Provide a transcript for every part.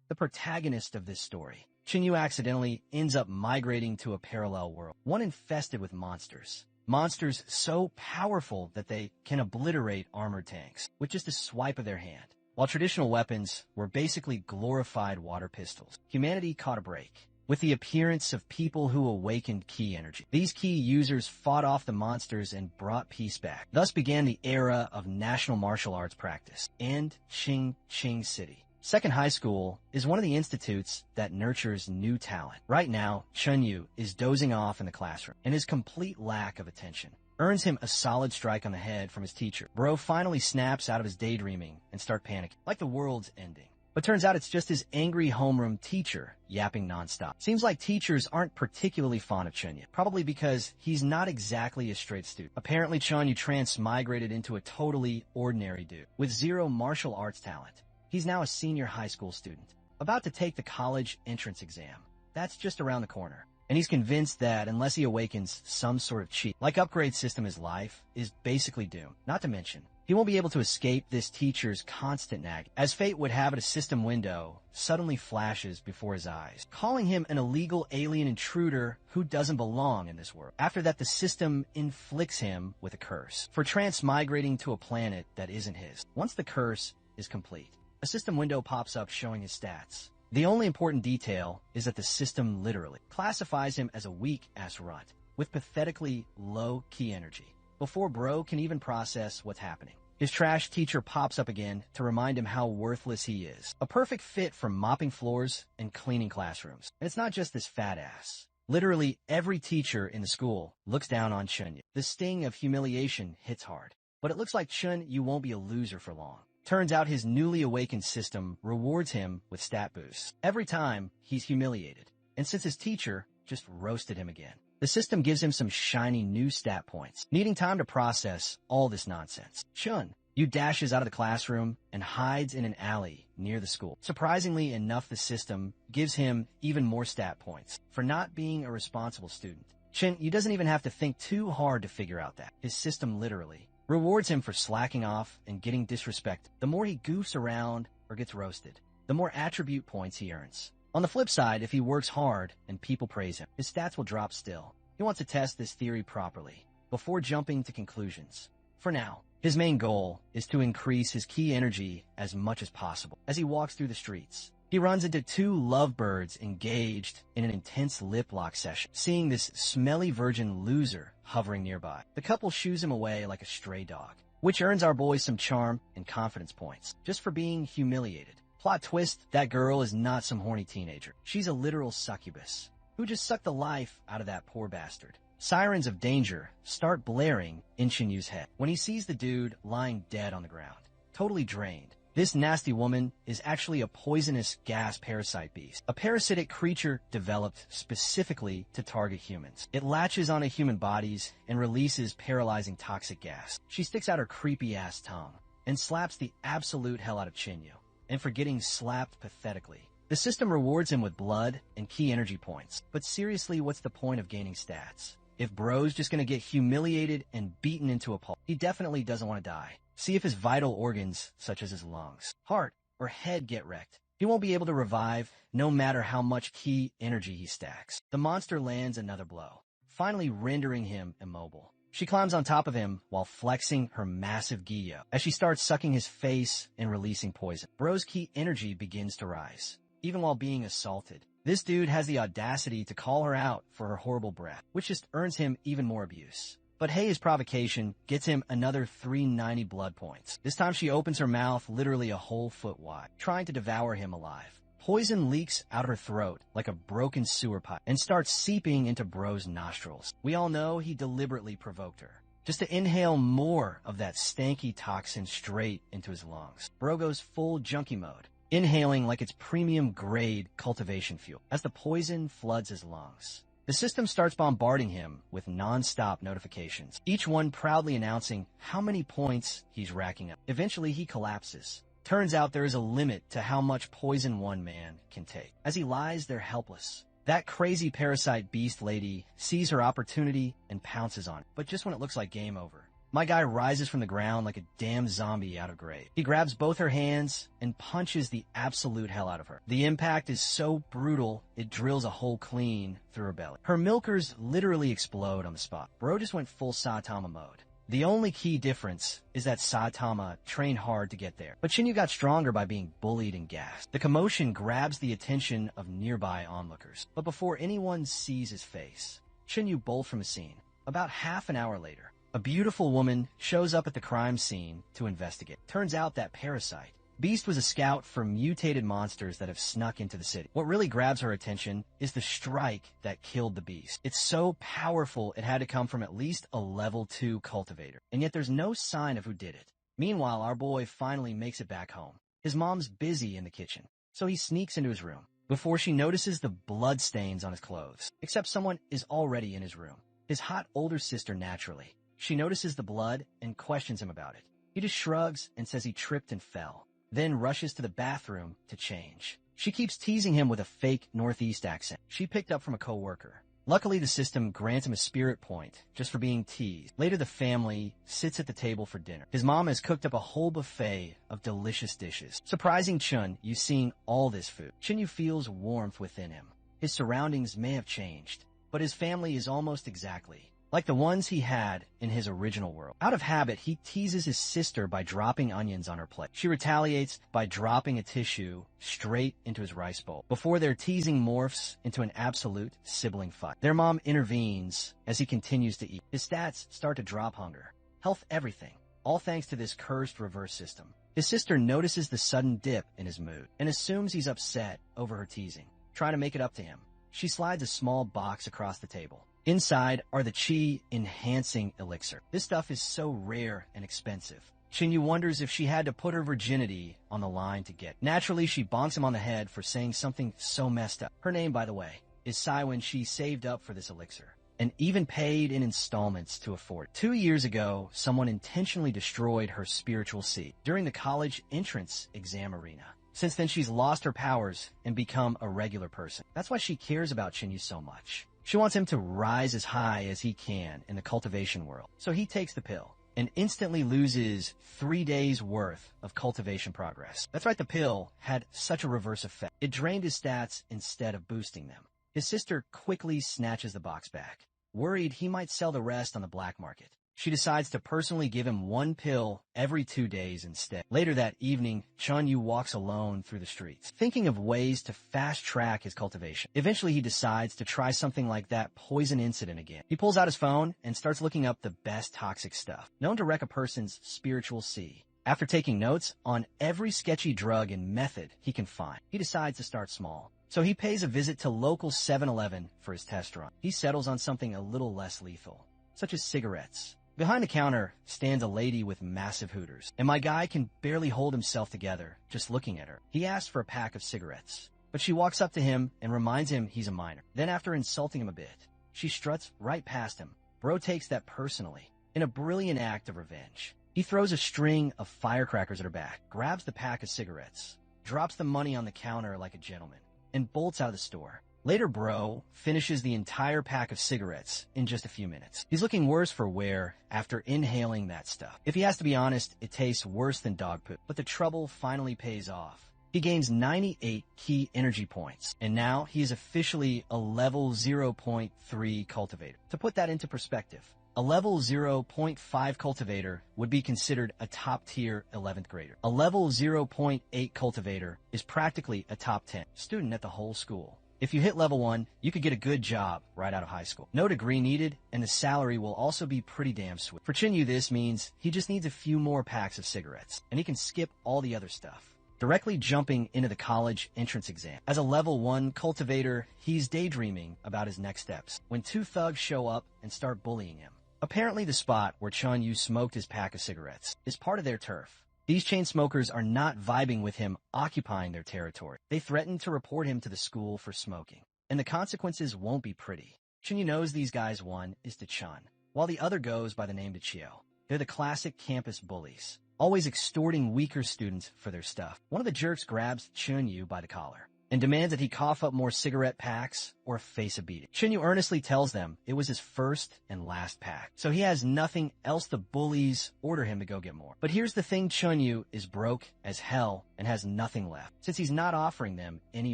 the protagonist of this story. Chinyu accidentally ends up migrating to a parallel world, one infested with monsters. Monsters so powerful that they can obliterate armored tanks with just a swipe of their hand. While traditional weapons were basically glorified water pistols, humanity caught a break with the appearance of people who awakened ki energy. These ki users fought off the monsters and brought peace back. Thus began the era of national martial arts practice and Ching City. Second High School is one of the institutes that nurtures new talent. Right now, Chunyu is dozing off in the classroom, and his complete lack of attention earns him a solid strike on the head from his teacher. Bro finally snaps out of his daydreaming and start panicking, like the world's ending. But turns out it's just his angry homeroom teacher yapping nonstop. Seems like teachers aren't particularly fond of Chunyu, probably because he's not exactly a straight student. Apparently Chunyu transmigrated into a totally ordinary dude with zero martial arts talent. He's now a senior high school student, about to take the college entrance exam. That's just around the corner. And he's convinced that unless he awakens some sort of cheat, like upgrade system, his life is basically doomed. Not to mention, he won't be able to escape this teacher's constant nagging. As fate would have it, a system window suddenly flashes before his eyes, calling him an illegal alien intruder who doesn't belong in this world. After that, the system inflicts him with a curse for transmigrating to a planet that isn't his. Once the curse is complete, a system window pops up showing his stats. The only important detail is that the system literally classifies him as a weak-ass runt with pathetically low ki energy before bro can even process what's happening. His trash teacher pops up again to remind him how worthless he is. A perfect fit for mopping floors and cleaning classrooms. And it's not just this fat ass. Literally every teacher in the school looks down on Chunyu. The sting of humiliation hits hard. But it looks like Chunyu won't be a loser for long. Turns out his newly awakened system rewards him with stat boosts every time he's humiliated. And since his teacher just roasted him again, the system gives him some shiny new stat points, needing time to process all this nonsense. Chunyu dashes out of the classroom and hides in an alley near the school. Surprisingly enough, the system gives him even more stat points for not being a responsible student. Chunyu doesn't even have to think too hard to figure out that. His system literally rewards him for slacking off and getting disrespected. The more he goofs around or gets roasted, the more attribute points he earns. On the flip side, if he works hard and people praise him, his stats will drop still. He wants to test this theory properly before jumping to conclusions. For now, his main goal is to increase his ki energy as much as possible. As he walks through the streets, he runs into two lovebirds engaged in an intense lip lock session. Seeing this smelly virgin loser hovering nearby, the couple shoos him away like a stray dog, which earns our boy some charm and confidence points just for being humiliated. Plot twist, that girl is not some horny teenager. She's a literal succubus who just sucked the life out of that poor bastard. Sirens of danger start blaring in Chinyu's head when he sees the dude lying dead on the ground, totally drained. This nasty woman is actually a poisonous gas parasite beast, a parasitic creature developed specifically to target humans. It latches onto human bodies and releases paralyzing toxic gas. She sticks out her creepy-ass tongue and slaps the absolute hell out of Chinyu, and for getting slapped pathetically. The system rewards him with blood and ki energy points. But seriously, what's the point of gaining stats if bro's just gonna get humiliated and beaten into a pulp? He definitely doesn't want to die. See if his vital organs, such as his lungs, heart, or head get wrecked. He won't be able to revive no matter how much ki energy he stacks. The monster lands another blow, finally rendering him immobile. She climbs on top of him while flexing her massive gyo as she starts sucking his face and releasing poison. Bro's ki energy begins to rise, even while being assaulted. This dude has the audacity to call her out for her horrible breath, which just earns him even more abuse. But hey, his provocation gets him another 390 blood points. This time she opens her mouth literally a whole foot wide, trying to devour him alive. Poison leaks out her throat like a broken sewer pipe and starts seeping into bro's nostrils. We all know he deliberately provoked her, just to inhale more of that stanky toxin straight into his lungs. Bro goes full junkie mode, inhaling like it's premium grade cultivation fuel as the poison floods his lungs. The system starts bombarding him with non-stop notifications, each one proudly announcing how many points he's racking up. Eventually, he collapses. Turns out there is a limit to how much poison one man can take. As he lies there helpless, that crazy parasite beast lady sees her opportunity and pounces on it. But just when it looks like game over, My guy rises from the ground like a damn zombie out of grave. He grabs both her hands and punches the absolute hell out of her. The impact is so brutal, it drills a hole clean through her belly. Her milkers literally explode on the spot. Bro just went full Saitama mode. The only key difference is that Saitama trained hard to get there, but Shinyu got stronger by being bullied and gassed. The commotion grabs the attention of nearby onlookers, but before anyone sees his face, Shinyu bolts from the scene. About half an hour later, a beautiful woman shows up at the crime scene to investigate. Turns out that Parasite, Beast was a scout for mutated monsters that have snuck into the city. What really grabs her attention is the strike that killed the Beast. It's so powerful it had to come from at least a level 2 cultivator, and yet there's no sign of who did it. Meanwhile, our boy finally makes it back home. His mom's busy in the kitchen, so he sneaks into his room before she notices the blood stains on his clothes. Except someone is already in his room. His hot older sister, naturally. She notices the blood and questions him about it. He just shrugs and says he tripped and fell, then rushes to the bathroom to change. She keeps teasing him with a fake Northeast accent she picked up from a coworker. Luckily, the system grants him a spirit point just for being teased. Later, the family sits at the table for dinner. His mom has cooked up a whole buffet of delicious dishes. Surprising Chun, you seeing all this food. Shinyu feels warmth within him. His surroundings may have changed, but his family is almost exactly like the ones he had in his original world. Out of habit, he teases his sister by dropping onions on her plate. She retaliates by dropping a tissue straight into his rice bowl, before their teasing morphs into an absolute sibling fight. Their mom intervenes as he continues to eat. His stats start to drop, hunger, health, everything, all thanks to this cursed reverse system. His sister notices the sudden dip in his mood and assumes he's upset over her teasing, trying to make it up to him. She slides a small box across the table. Inside are the chi-enhancing elixir. This stuff is so rare and expensive. Shinyu wonders if she had to put her virginity on the line to get. Naturally, she bonks him on the head for saying something so messed up. Her name, by the way, is Sai when she saved up for this elixir, and even paid in installments to afford it. 2 years ago, someone intentionally destroyed her spiritual seed during the college entrance exam arena. Since then, she's lost her powers and become a regular person. That's why she cares about Shinyu so much. She wants him to rise as high as he can in the cultivation world. So he takes the pill and instantly loses 3 days worth of cultivation progress. That's right, the pill had such a reverse effect. It drained his stats instead of boosting them. His sister quickly snatches the box back, worried he might sell the rest on the black market. She decides to personally give him 1 pill every 2 days instead. Later that evening, Chun-Yu walks alone through the streets, thinking of ways to fast-track his cultivation. Eventually, he decides to try something like that poison incident again. He pulls out his phone and starts looking up the best toxic stuff, known to wreck a person's spiritual sea. After taking notes on every sketchy drug and method he can find, he decides to start small. So he pays a visit to local 7-Eleven for his test run. He settles on something a little less lethal, such as cigarettes. Behind the counter stands a lady with massive hooters, and my guy can barely hold himself together just looking at her. He asks for a pack of cigarettes, but she walks up to him and reminds him he's a minor. Then after insulting him a bit, she struts right past him. Bro takes that personally, in a brilliant act of revenge. He throws a string of firecrackers at her back, grabs the pack of cigarettes, drops the money on the counter like a gentleman, and bolts out of the store. Later, Bro finishes the entire pack of cigarettes in just a few minutes. He's looking worse for wear after inhaling that stuff. If he has to be honest, it tastes worse than dog poop, but the trouble finally pays off. He gains 98 key energy points, and now he is officially a level 0.3 cultivator. To put that into perspective, a level 0.5 cultivator would be considered a top-tier 11th grader. A level 0.8 cultivator is practically a top 10 student at the whole school. If you hit level 1, you could get a good job right out of high school. No degree needed, and the salary will also be pretty damn sweet. For Chinyu, this means he just needs a few more packs of cigarettes, and he can skip all the other stuff, directly jumping into the college entrance exam. As a level 1 cultivator, he's daydreaming about his next steps when 2 thugs show up and start bullying him. Apparently, the spot where Chun-Yu smoked his pack of cigarettes is part of their turf. These chain smokers are not vibing with him occupying their territory. They threaten to report him to the school for smoking, and the consequences won't be pretty. Chun-Yu knows these guys. One is Chun, while the other goes by the name Chio. They're the classic campus bullies, always extorting weaker students for their stuff. One of the jerks grabs Chun-Yu by the collar, and demands that he cough up more cigarette packs or face a beating. Chinyu earnestly tells them it was his first and last pack, so he has nothing else. The bullies order him to go get more. But here's the thing, Chinyu is broke as hell and has nothing left. Since he's not offering them any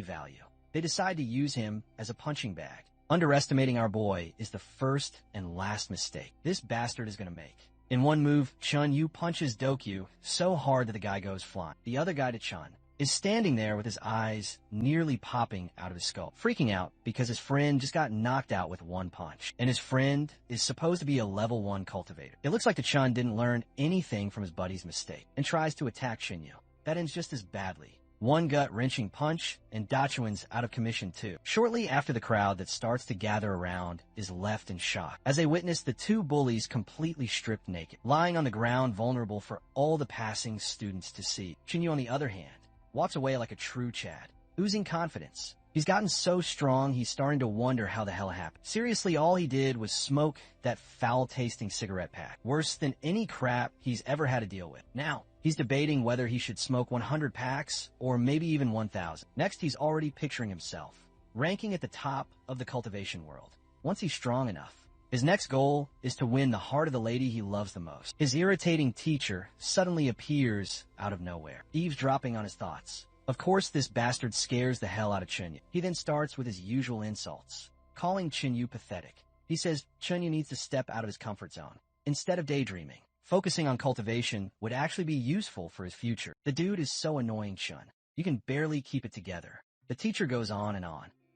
value, they decide to use him as a punching bag. Underestimating our boy is the first and last mistake this bastard is going to make. In one move, Chun-Yu punches Dokyu so hard that the guy goes flying. The other guy to Chun is standing there with his eyes nearly popping out of his skull, freaking out because his friend just got knocked out with one punch, and his friend is supposed to be a level 1 cultivator. It looks like the Chun didn't learn anything from his buddy's mistake and tries to attack Shinyu. That ends just as badly. One gut-wrenching punch, and Dachuan's out of commission too. Shortly after, the crowd that starts to gather around is left in shock as they witness the two bullies completely stripped naked, lying on the ground vulnerable for all the passing students to see. Shinyu, on the other hand, walks away like a true Chad, oozing confidence. He's gotten so strong, he's starting to wonder how the hell it happened. Seriously, all he did was smoke that foul-tasting cigarette pack, worse than any crap he's ever had to deal with. Now, he's debating whether he should smoke 100 packs or maybe even 1,000. Next, he's already picturing himself ranking at the top of the cultivation world. Once he's strong enough, his next goal is to win the heart of the lady he loves the most. His irritating teacher suddenly appears out of nowhere, eavesdropping on his thoughts. Of course, this bastard scares the hell out of Chunyu. He then starts with his usual insults, calling Chunyu pathetic. He says Chunyu needs to step out of his comfort zone. Instead of daydreaming, focusing on cultivation would actually be useful for his future. The dude is so annoying, Chun. You can barely keep it together. The teacher goes on,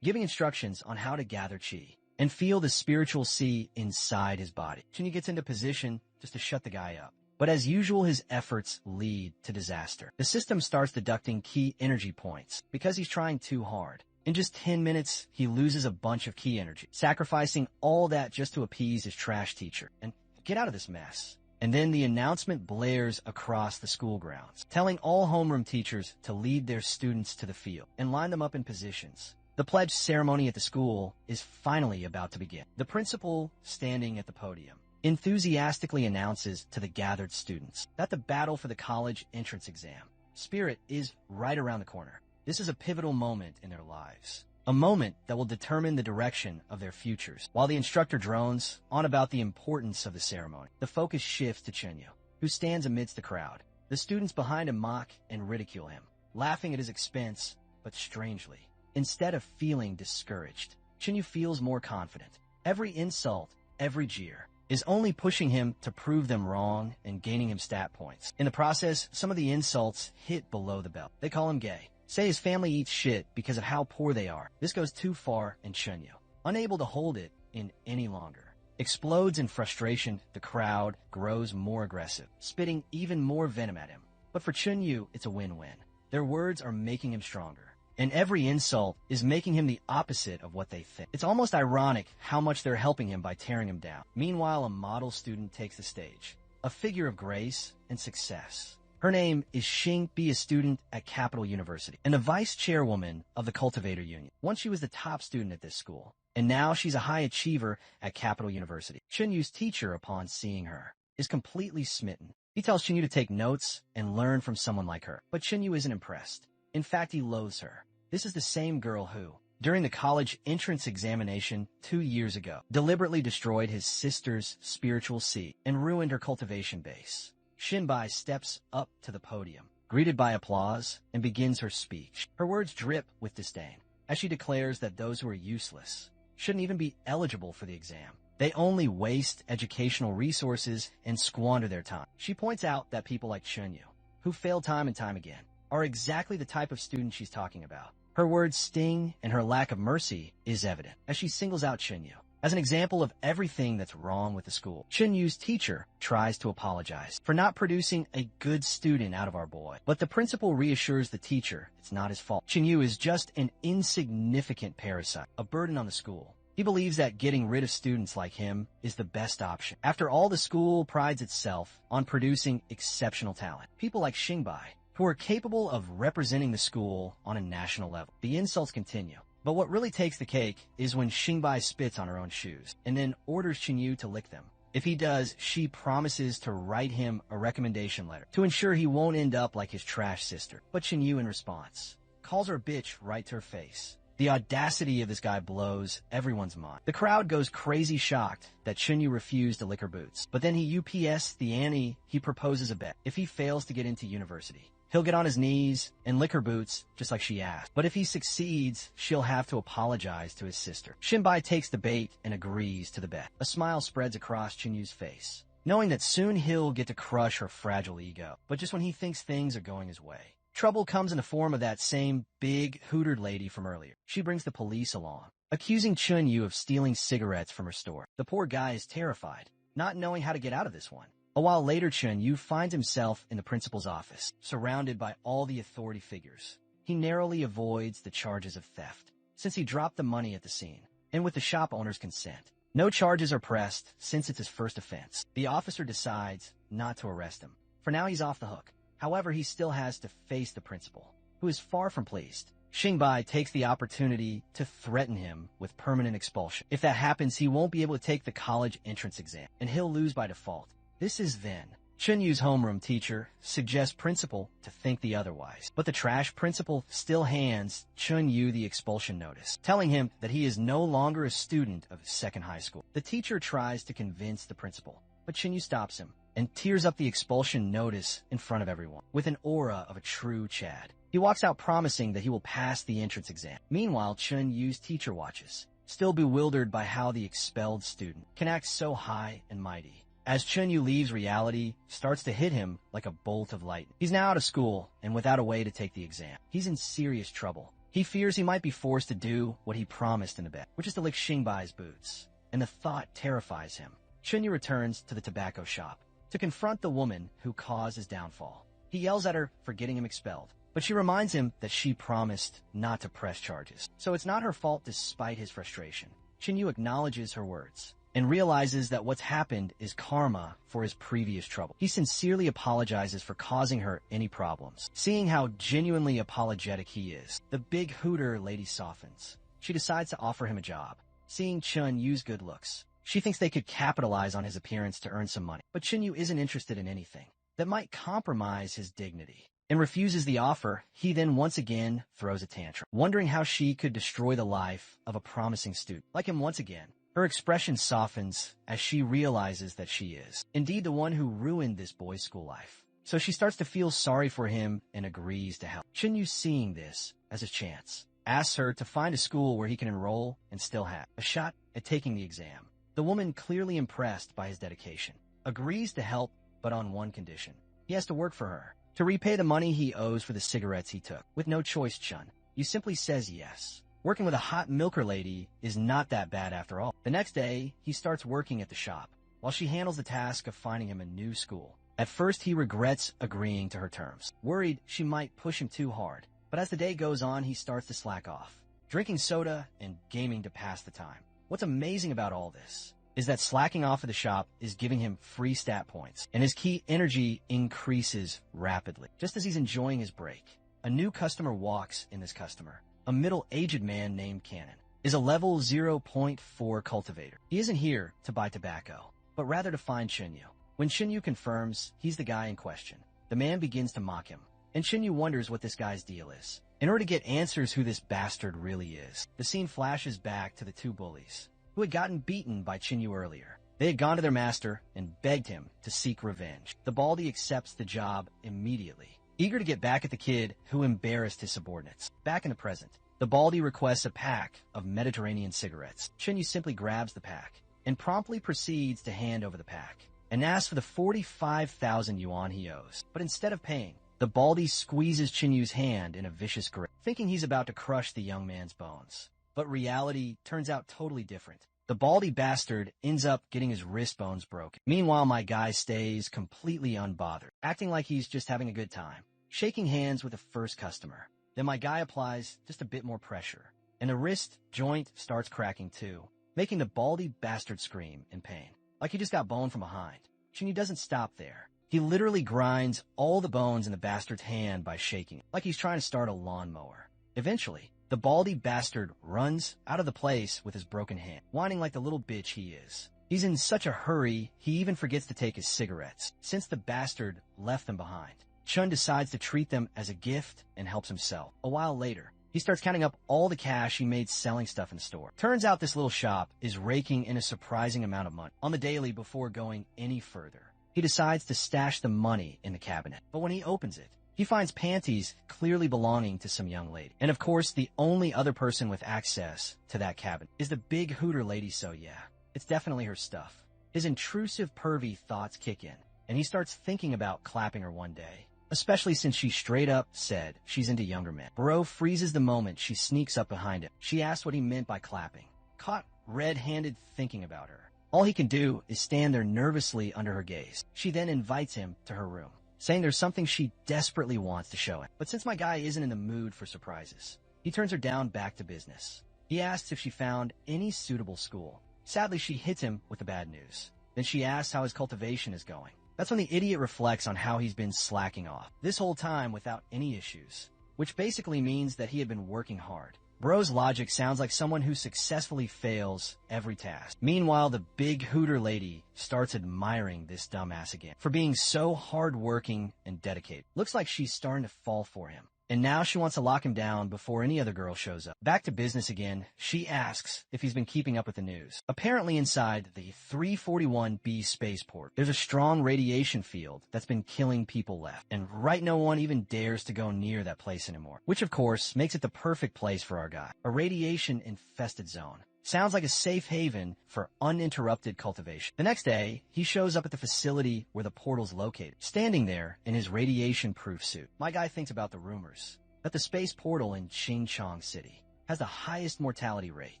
giving instructions on how to gather chi and feel the spiritual sea inside his body. Chunyu gets into position just to shut the guy up. But as usual, his efforts lead to disaster. The system starts deducting key energy points because he's trying too hard. In just 10 minutes, he loses a bunch of key energy, sacrificing all that just to appease his trash teacher and get out of this mess. And then the announcement blares across the school grounds, telling all homeroom teachers to lead their students to the field and line them up in positions. The pledge ceremony at the school is finally about to begin. The principal, standing at the podium, enthusiastically announces to the gathered students that the battle for the college entrance exam spirit is right around the corner. This is a pivotal moment in their lives, a moment that will determine the direction of their futures. While the instructor drones on about the importance of the ceremony, the focus shifts to Chinyu, who stands amidst the crowd. The students behind him mock and ridicule him, laughing at his expense, but strangely, instead of feeling discouraged, Chinyu feels more confident. Every insult, every jeer, is only pushing him to prove them wrong and gaining him stat points. In the process, some of the insults hit below the belt. They call him gay, say his family eats shit because of how poor they are. This goes too far, and Chunyu, unable to hold it in any longer, explodes in frustration. The crowd grows more aggressive, spitting even more venom at him. But for Chunyu, it's a win-win. Their words are making him stronger, and every insult is making him the opposite of what they think. It's almost ironic how much they're helping him by tearing him down. Meanwhile, a model student takes the stage, a figure of grace and success. Her name is Xing Bi, a student at Capital University, and the vice chairwoman of the Cultivator Union. Once she was the top student at this school, and now she's a high achiever at Capital University. Chunyu's teacher, upon seeing her, is completely smitten. He tells Chunyu to take notes and learn from someone like her, but Chunyu isn't impressed. In fact, he loathes her. This is the same girl who, during the college entrance examination 2 years ago, deliberately destroyed his sister's spiritual seed and ruined her cultivation base. Shinbai steps up to the podium, greeted by applause, and begins her speech. Her words drip with disdain as she declares that those who are useless shouldn't even be eligible for the exam. They only waste educational resources and squander their time. She points out that people like Chunyu, who fail time and time again, are exactly the type of student she's talking about. Her words sting, and her lack of mercy is evident as she singles out Chunyu as an example of everything that's wrong with the school. Chunyu's teacher tries to apologize for not producing a good student out of our boy, but the principal reassures the teacher it's not his fault. Chunyu is just an insignificant parasite, a burden on the school. He believes that getting rid of students like him is the best option. After all, the school prides itself on producing exceptional talent. People like Xingbai, who are capable of representing the school on a national level. The insults continue, but what really takes the cake is when Xingbai spits on her own shoes and then orders Chunyu to lick them. If he does, she promises to write him a recommendation letter to ensure he won't end up like his trash sister. But Chunyu, in response, calls her a bitch right to her face. The audacity of this guy blows everyone's mind. The crowd goes crazy shocked that Chunyu refused to lick her boots. But then he UPS the Annie, he proposes a bet. If he fails to get into university, he'll get on his knees and lick her boots just like she asked. But if he succeeds, she'll have to apologize to his sister. Shinbai takes the bait and agrees to the bet. A smile spreads across Chunyu's face, knowing that soon he'll get to crush her fragile ego. But just when he thinks things are going his way, trouble comes in the form of that same big, hootered lady from earlier. She brings the police along, accusing Chunyu of stealing cigarettes from her store. The poor guy is terrified, not knowing how to get out of this one. A while later, Chunyu finds himself in the principal's office, surrounded by all the authority figures. He narrowly avoids the charges of theft, since he dropped the money at the scene, and with the shop owner's consent. No charges are pressed, since it's his first offense. The officer decides not to arrest him. For now, he's off the hook. However, he still has to face the principal, who is far from pleased. Xingbai takes the opportunity to threaten him with permanent expulsion. If that happens, he won't be able to take the college entrance exam, and he'll lose by default. This is then. Chunyu's homeroom teacher suggests principal to think the otherwise, but the trash principal still hands Chunyu the expulsion notice, telling him that he is no longer a student of second high school. The teacher tries to convince the principal, but Chunyu stops him and tears up the expulsion notice in front of everyone, with an aura of a true Chad. He walks out promising that he will pass the entrance exam. Meanwhile, Chunyu's teacher watches, still bewildered by how the expelled student can act so high and mighty. As Chunyu leaves, reality starts to hit him like a bolt of lightning. He's now out of school and without a way to take the exam. He's in serious trouble. He fears he might be forced to do what he promised in the bet, which is to lick Xingbai's boots, and the thought terrifies him. Chunyu returns to the tobacco shop to confront the woman who caused his downfall. He yells at her for getting him expelled, but she reminds him that she promised not to press charges. So it's not her fault despite his frustration. Chunyu acknowledges her words and realizes that what's happened is karma for his previous trouble. He sincerely apologizes for causing her any problems. Seeing how genuinely apologetic he is, the big hooter lady softens. She decides to offer him a job. Seeing Chun use good looks, she thinks they could capitalize on his appearance to earn some money. But Chunyu isn't interested in anything that might compromise his dignity and refuses the offer. He then once again throws a tantrum, wondering how she could destroy the life of a promising student like him once again. Her expression softens as she realizes that she is indeed the one who ruined this boy's school life. So she starts to feel sorry for him and agrees to help. Chunyu, seeing this as a chance, asks her to find a school where he can enroll and still have a shot at taking the exam. The woman, clearly impressed by his dedication, agrees to help, but on one condition. He has to work for her to repay the money he owes for the cigarettes he took. With no choice, Chun, he simply says yes. Working with a hot milker lady is not that bad after all. The next day, he starts working at the shop, while she handles the task of finding him a new school. At first, he regrets agreeing to her terms, worried she might push him too hard. But as the day goes on, he starts to slack off, drinking soda and gaming to pass the time. What's amazing about all this is that slacking off at the shop is giving him free stat points, and his key energy increases rapidly. Just as he's enjoying his break, a new customer walks in. This customer, a middle-aged man named Cannon, is a level 0.4 cultivator. He isn't here to buy tobacco, but rather to find Chunyu. When Chunyu confirms he's the guy in question, the man begins to mock him, and Chunyu wonders what this guy's deal is. In order to get answers who this bastard really is, the scene flashes back to the two bullies who had gotten beaten by Chunyu earlier. They had gone to their master and begged him to seek revenge. The baldy accepts the job immediately, eager to get back at the kid who embarrassed his subordinates. Back in the present, the baldy requests a pack of Mediterranean cigarettes. Chunyu simply grabs the pack and promptly proceeds to hand over the pack and asks for the 45,000 yuan he owes. But instead of paying, the baldy squeezes Chunyu's hand in a vicious grip, thinking he's about to crush the young man's bones. But reality turns out totally different. The baldy bastard ends up getting his wrist bones broken. Meanwhile, my guy stays completely unbothered, acting like he's just having a good time, shaking hands with the first customer. Then my guy applies just a bit more pressure, and the wrist joint starts cracking too, making the baldy bastard scream in pain, like he just got boned from behind. Chunyu doesn't stop there. He literally grinds all the bones in the bastard's hand by shaking it, like he's trying to start a lawnmower. Eventually, the baldy bastard runs out of the place with his broken hand, whining like the little bitch he is. He's in such a hurry, he even forgets to take his cigarettes, since the bastard left them behind. Chun decides to treat them as a gift and helps himself. A while later, he starts counting up all the cash he made selling stuff in the store. Turns out this little shop is raking in a surprising amount of money. On the daily, before going any further, he decides to stash the money in the cabinet. But when he opens it, he finds panties clearly belonging to some young lady. And of course, the only other person with access to that cabinet is the big hooter lady, so yeah, it's definitely her stuff. His intrusive, pervy thoughts kick in, and he starts thinking about clapping her one day, especially since she straight up said she's into younger men. Bro freezes the moment she sneaks up behind him. She asks what he meant by clapping, caught red-handed thinking about her. All he can do is stand there nervously under her gaze. She then invites him to her room, saying there's something she desperately wants to show him. But since my guy isn't in the mood for surprises, he turns her down back to business. He asks if she found any suitable school. Sadly, she hits him with the bad news. Then she asks how his cultivation is going. That's when the idiot reflects on how he's been slacking off this whole time without any issues, which basically means that he had been working hard. Bro's logic sounds like someone who successfully fails every task. Meanwhile, the big hooter lady starts admiring this dumbass again for being so hardworking and dedicated. Looks like she's starting to fall for him. And now she wants to lock him down before any other girl shows up. Back to business again, she asks if he's been keeping up with the news. Apparently inside the 341B spaceport, there's a strong radiation field that's been killing people left. And right, no one even dares to go near that place anymore. Which of course makes it the perfect place for our guy. A radiation-infested zone. Sounds like a safe haven for uninterrupted cultivation. The next day, he shows up at the facility where the portal's located, standing there in his radiation-proof suit. My guy thinks about the rumors that the space portal in Chingchong City has the highest mortality rate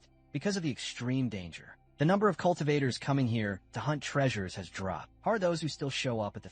because of the extreme danger. The number of cultivators coming here to hunt treasures has dropped. How are those who still show up at the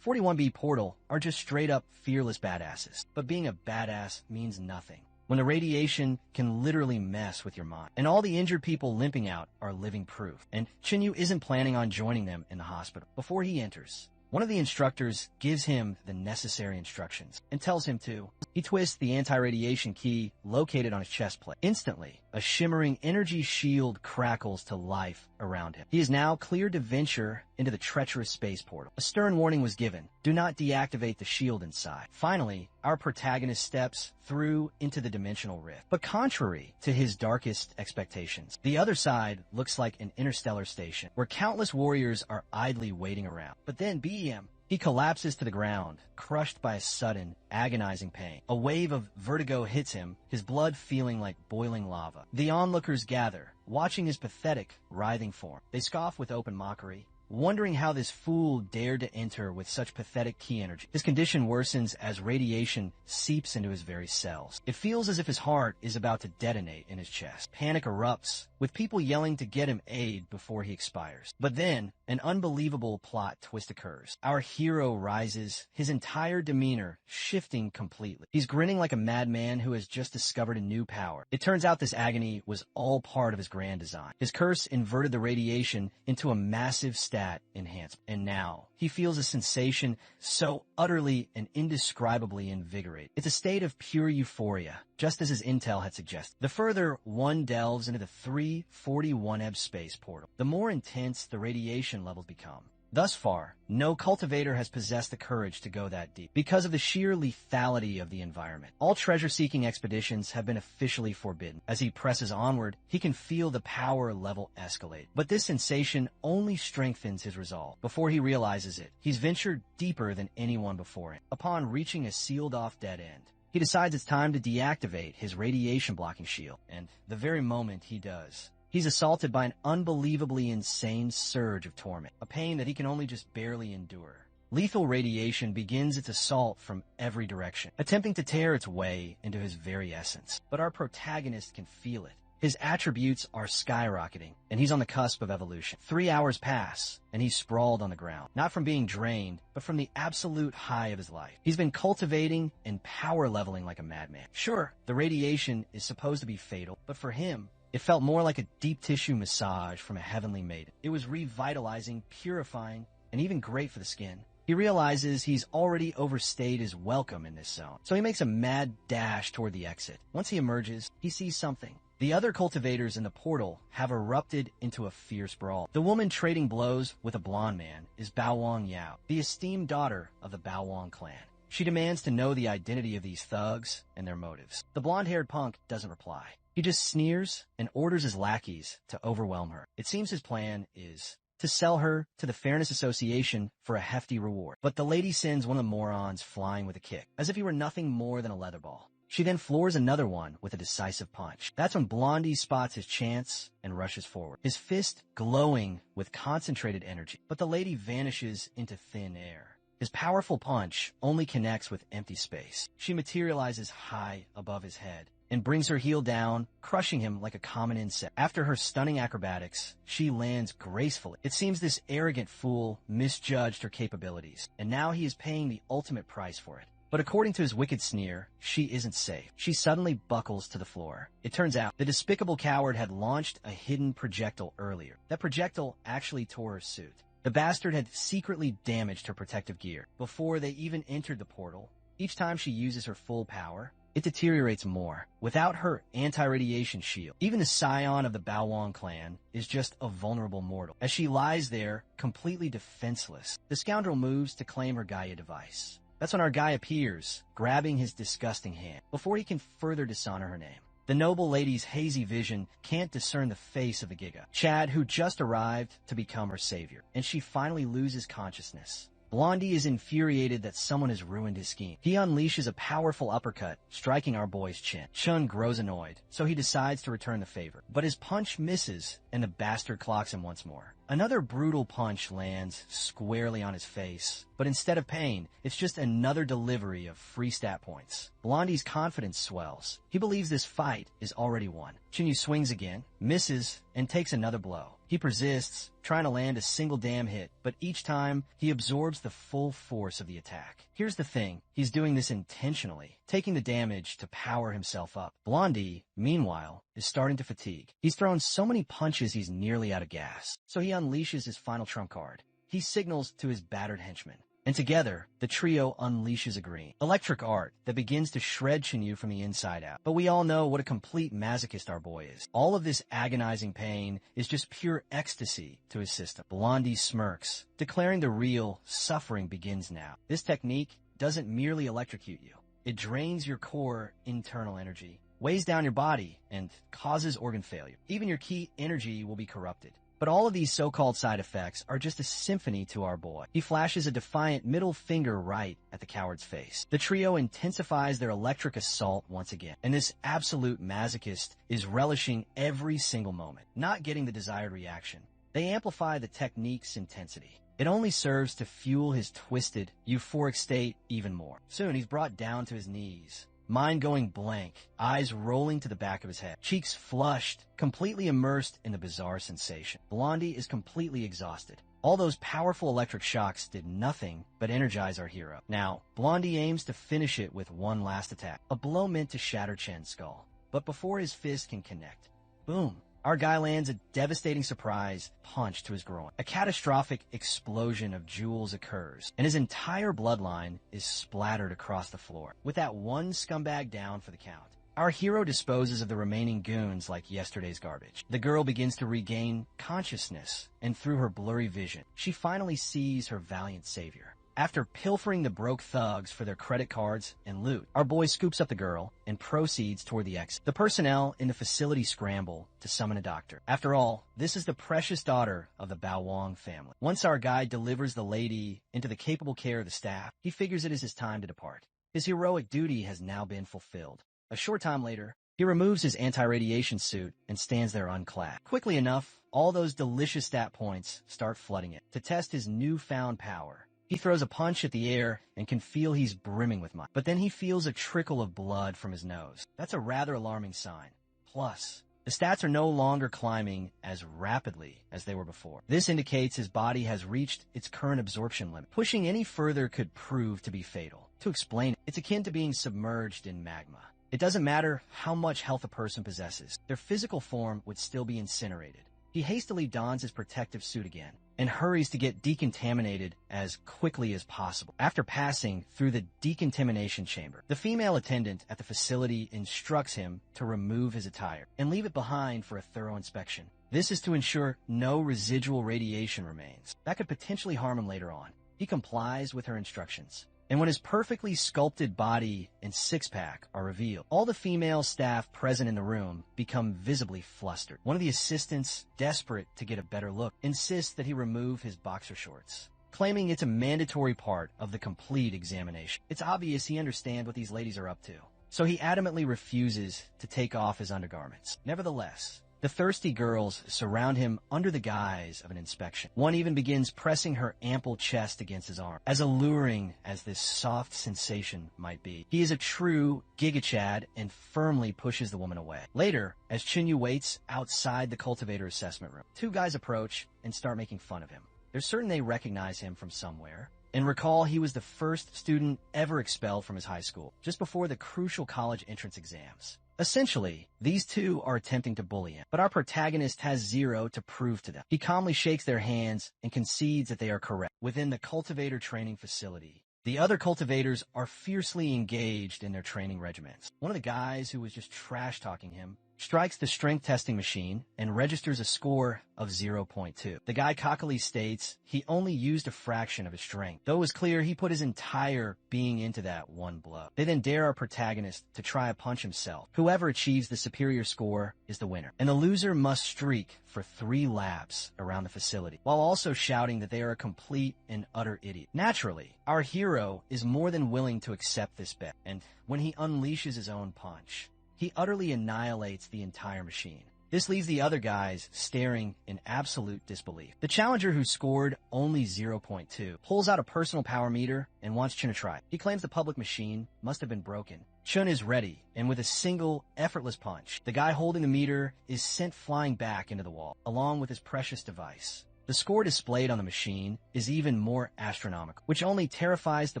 341B portal are just straight-up fearless badasses. But being a badass means nothing when the radiation can literally mess with your mind. And all the injured people limping out are living proof. And Chinyu isn't planning on joining them in the hospital. Before he enters, one of the instructors gives him the necessary instructions and tells him to. He twists the anti-radiation key located on his chest plate. Instantly, a shimmering energy shield crackles to life around him. He is now cleared to venture into the treacherous space portal. A stern warning was given. Do not deactivate the shield inside. Finally, our protagonist steps through into the dimensional rift. But contrary to his darkest expectations, the other side looks like an interstellar station where countless warriors are idly waiting around. But then BEM, he collapses to the ground, crushed by a sudden, agonizing pain. A wave of vertigo hits him, his blood feeling like boiling lava. The onlookers gather, watching his pathetic, writhing form. They scoff with open mockery, wondering how this fool dared to enter with such pathetic ki energy. His condition worsens as radiation seeps into his very cells. It feels as if his heart is about to detonate in his chest. Panic erupts, with people yelling to get him aid before he expires. But then, an unbelievable plot twist occurs. Our hero rises, his entire demeanor shifting completely. He's grinning like a madman who has just discovered a new power. It turns out this agony was all part of his grand design. His curse inverted the radiation into a massive stat enhancement. And now, he feels a sensation so utterly and indescribably invigorating. It's a state of pure euphoria, just as his intel had suggested. The further one delves into the 341B space portal, the more intense the radiation levels become. Thus far, no cultivator has possessed the courage to go that deep because of the sheer lethality of the environment. All treasure-seeking expeditions have been officially forbidden. As he presses onward, he can feel the power level escalate. But this sensation only strengthens his resolve. Before he realizes it, he's ventured deeper than anyone before him. Upon reaching a sealed-off dead end, he decides it's time to deactivate his radiation-blocking shield, and the very moment he does, he's assaulted by an unbelievably insane surge of torment, a pain that he can only just barely endure. Lethal radiation begins its assault from every direction, attempting to tear its way into his very essence. But our protagonist can feel it. His attributes are skyrocketing, and he's on the cusp of evolution. 3 hours pass, and he's sprawled on the ground, not from being drained, but from the absolute high of his life. He's been cultivating and power leveling like a madman. Sure, the radiation is supposed to be fatal, but for him, it felt more like a deep tissue massage from a heavenly maiden. It was revitalizing, purifying, and even great for the skin. He realizes he's already overstayed his welcome in this zone, so he makes a mad dash toward the exit. Once he emerges, he sees something. The other cultivators in the portal have erupted into a fierce brawl. The woman trading blows with a blonde man is Bao Wang Yao, the esteemed daughter of the Bao Wang clan. She demands to know the identity of these thugs and their motives. The blonde-haired punk doesn't reply. He just sneers and orders his lackeys to overwhelm her. It seems his plan is to sell her to the Fairness Association for a hefty reward. But the lady sends one of the morons flying with a kick, as if he were nothing more than a leather ball. She then floors another one with a decisive punch. That's when Blondie spots his chance and rushes forward, his fist glowing with concentrated energy. But the lady vanishes into thin air. His powerful punch only connects with empty space. She materializes high above his head and brings her heel down, crushing him like a common insect. After her stunning acrobatics, she lands gracefully. It seems this arrogant fool misjudged her capabilities, and now he is paying the ultimate price for it. But according to his wicked sneer, she isn't safe. She suddenly buckles to the floor. It turns out the despicable coward had launched a hidden projectile earlier. That projectile actually tore her suit. The bastard had secretly damaged her protective gear before they even entered the portal. Each time she uses her full power, it deteriorates more. Without her anti-radiation shield, even the scion of the Baowang clan is just a vulnerable mortal. As she lies there, completely defenseless, the scoundrel moves to claim her Gaia device. That's when our guy appears, grabbing his disgusting hand, before he can further dishonor her name. The noble lady's hazy vision can't discern the face of the Giga, Chad, who just arrived to become her savior, and she finally loses consciousness. Blondie is infuriated that someone has ruined his scheme. He unleashes a powerful uppercut, striking our boy's chin. Chun grows annoyed, so he decides to return the favor. But his punch misses, and the bastard clocks him once more. Another brutal punch lands squarely on his face, but instead of pain, it's just another delivery of free stat points. Blondie's confidence swells. He believes this fight is already won. Chinyu swings again, misses, and takes another blow. He persists, trying to land a single damn hit, but each time, he absorbs the full force of the attack. Here's the thing, he's doing this intentionally, taking the damage to power himself up. Blondie, meanwhile, is starting to fatigue. He's thrown so many punches he's nearly out of gas, so he unleashes his final trump card. He signals to his battered henchmen, and together, the trio unleashes a green, electric art that begins to shred Chinyu from the inside out. But we all know what a complete masochist our boy is. All of this agonizing pain is just pure ecstasy to his system. Blondie smirks, declaring the real suffering begins now. This technique doesn't merely electrocute you. It drains your core internal energy, weighs down your body, and causes organ failure. Even your key energy will be corrupted. But all of these so-called side effects are just a symphony to our boy. He flashes a defiant middle finger right at the coward's face. The trio intensifies their electric assault once again, and this absolute masochist is relishing every single moment, not getting the desired reaction. They amplify the technique's intensity. It only serves to fuel his twisted, euphoric state even more. Soon he's brought down to his knees, mind going blank, eyes rolling to the back of his head, cheeks flushed, completely immersed in the bizarre sensation. Blondie is completely exhausted. All those powerful electric shocks did nothing but energize our hero. Now, Blondie aims to finish it with one last attack, a blow meant to shatter Chen's skull. But before his fist can connect, boom, our guy lands a devastating surprise punch to his groin. A catastrophic explosion of jewels occurs, and his entire bloodline is splattered across the floor, with that one scumbag down for the count. Our hero disposes of the remaining goons like yesterday's garbage. The girl begins to regain consciousness, and through her blurry vision, she finally sees her valiant savior. After pilfering the broke thugs for their credit cards and loot, our boy scoops up the girl and proceeds toward the exit. The personnel in the facility scramble to summon a doctor. After all, this is the precious daughter of the Baowang family. Once our guy delivers the lady into the capable care of the staff, he figures it is his time to depart. His heroic duty has now been fulfilled. A short time later, he removes his anti-radiation suit and stands there unclad. Quickly enough, all those delicious stat points start flooding it. To test his newfound power, he throws a punch at the air and can feel he's brimming with might. But then he feels a trickle of blood from his nose. That's a rather alarming sign. Plus, the stats are no longer climbing as rapidly as they were before. This indicates his body has reached its current absorption limit. Pushing any further could prove to be fatal. To explain it, it's akin to being submerged in magma. It doesn't matter how much health a person possesses. Their physical form would still be incinerated. He hastily dons his protective suit again and hurries to get decontaminated as quickly as possible. After passing through the decontamination chamber, the female attendant at the facility instructs him to remove his attire and leave it behind for a thorough inspection. This is to ensure no residual radiation remains. That could potentially harm him later on. He complies with her instructions And when his perfectly sculpted body and six-pack are revealed, all the female staff present in the room become visibly flustered. One of the assistants, desperate to get a better look, insists that he remove his boxer shorts, claiming it's a mandatory part of the complete examination. It's obvious he understands what these ladies are up to, so he adamantly refuses to take off his undergarments. Nevertheless, the thirsty girls surround him under the guise of an inspection. One even begins pressing her ample chest against his arm. As alluring as this soft sensation might be, he is a true gigachad and firmly pushes the woman away. Later, as Chinyu waits outside the cultivator assessment room, two guys approach and start making fun of him. They're certain they recognize him from somewhere, and recall he was the first student ever expelled from his high school, just before the crucial college entrance exams. Essentially, these two are attempting to bully him, but our protagonist has zero to prove to them. He calmly shakes their hands and concedes that they are correct. Within the cultivator training facility, the other cultivators are fiercely engaged in their training regimens. One of the guys who was just trash-talking him strikes the strength testing machine and registers a score of 0.2. The guy cockily states he only used a fraction of his strength, though it was clear he put his entire being into that one blow. They then dare our protagonist to try a punch himself. Whoever achieves the superior score is the winner, and the loser must streak for 3 laps around the facility, while also shouting that they are a complete and utter idiot. Naturally, our hero is more than willing to accept this bet, and when he unleashes his own punch, he utterly annihilates the entire machine. This leaves the other guys staring in absolute disbelief. The challenger, who scored only 0.2, pulls out a personal power meter and wants Chun to try. He claims the public machine must have been broken. Chun is ready, and with a single, effortless punch, the guy holding the meter is sent flying back into the wall, along with his precious device. The score displayed on the machine is even more astronomical, which only terrifies the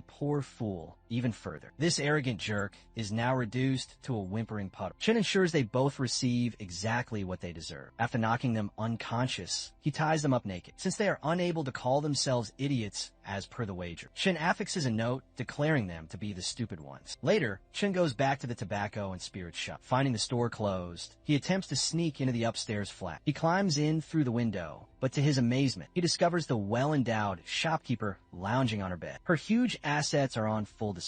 poor fool even further. This arrogant jerk is now reduced to a whimpering puddle. Chun ensures they both receive exactly what they deserve. After knocking them unconscious, he ties them up naked, since they are unable to call themselves idiots as per the wager. Chun affixes a note declaring them to be the stupid ones. Later, Chun goes back to the tobacco and spirits shop. Finding the store closed, he attempts to sneak into the upstairs flat. He climbs in through the window, but to his amazement, he discovers the well-endowed shopkeeper lounging on her bed. Her huge assets are on full display.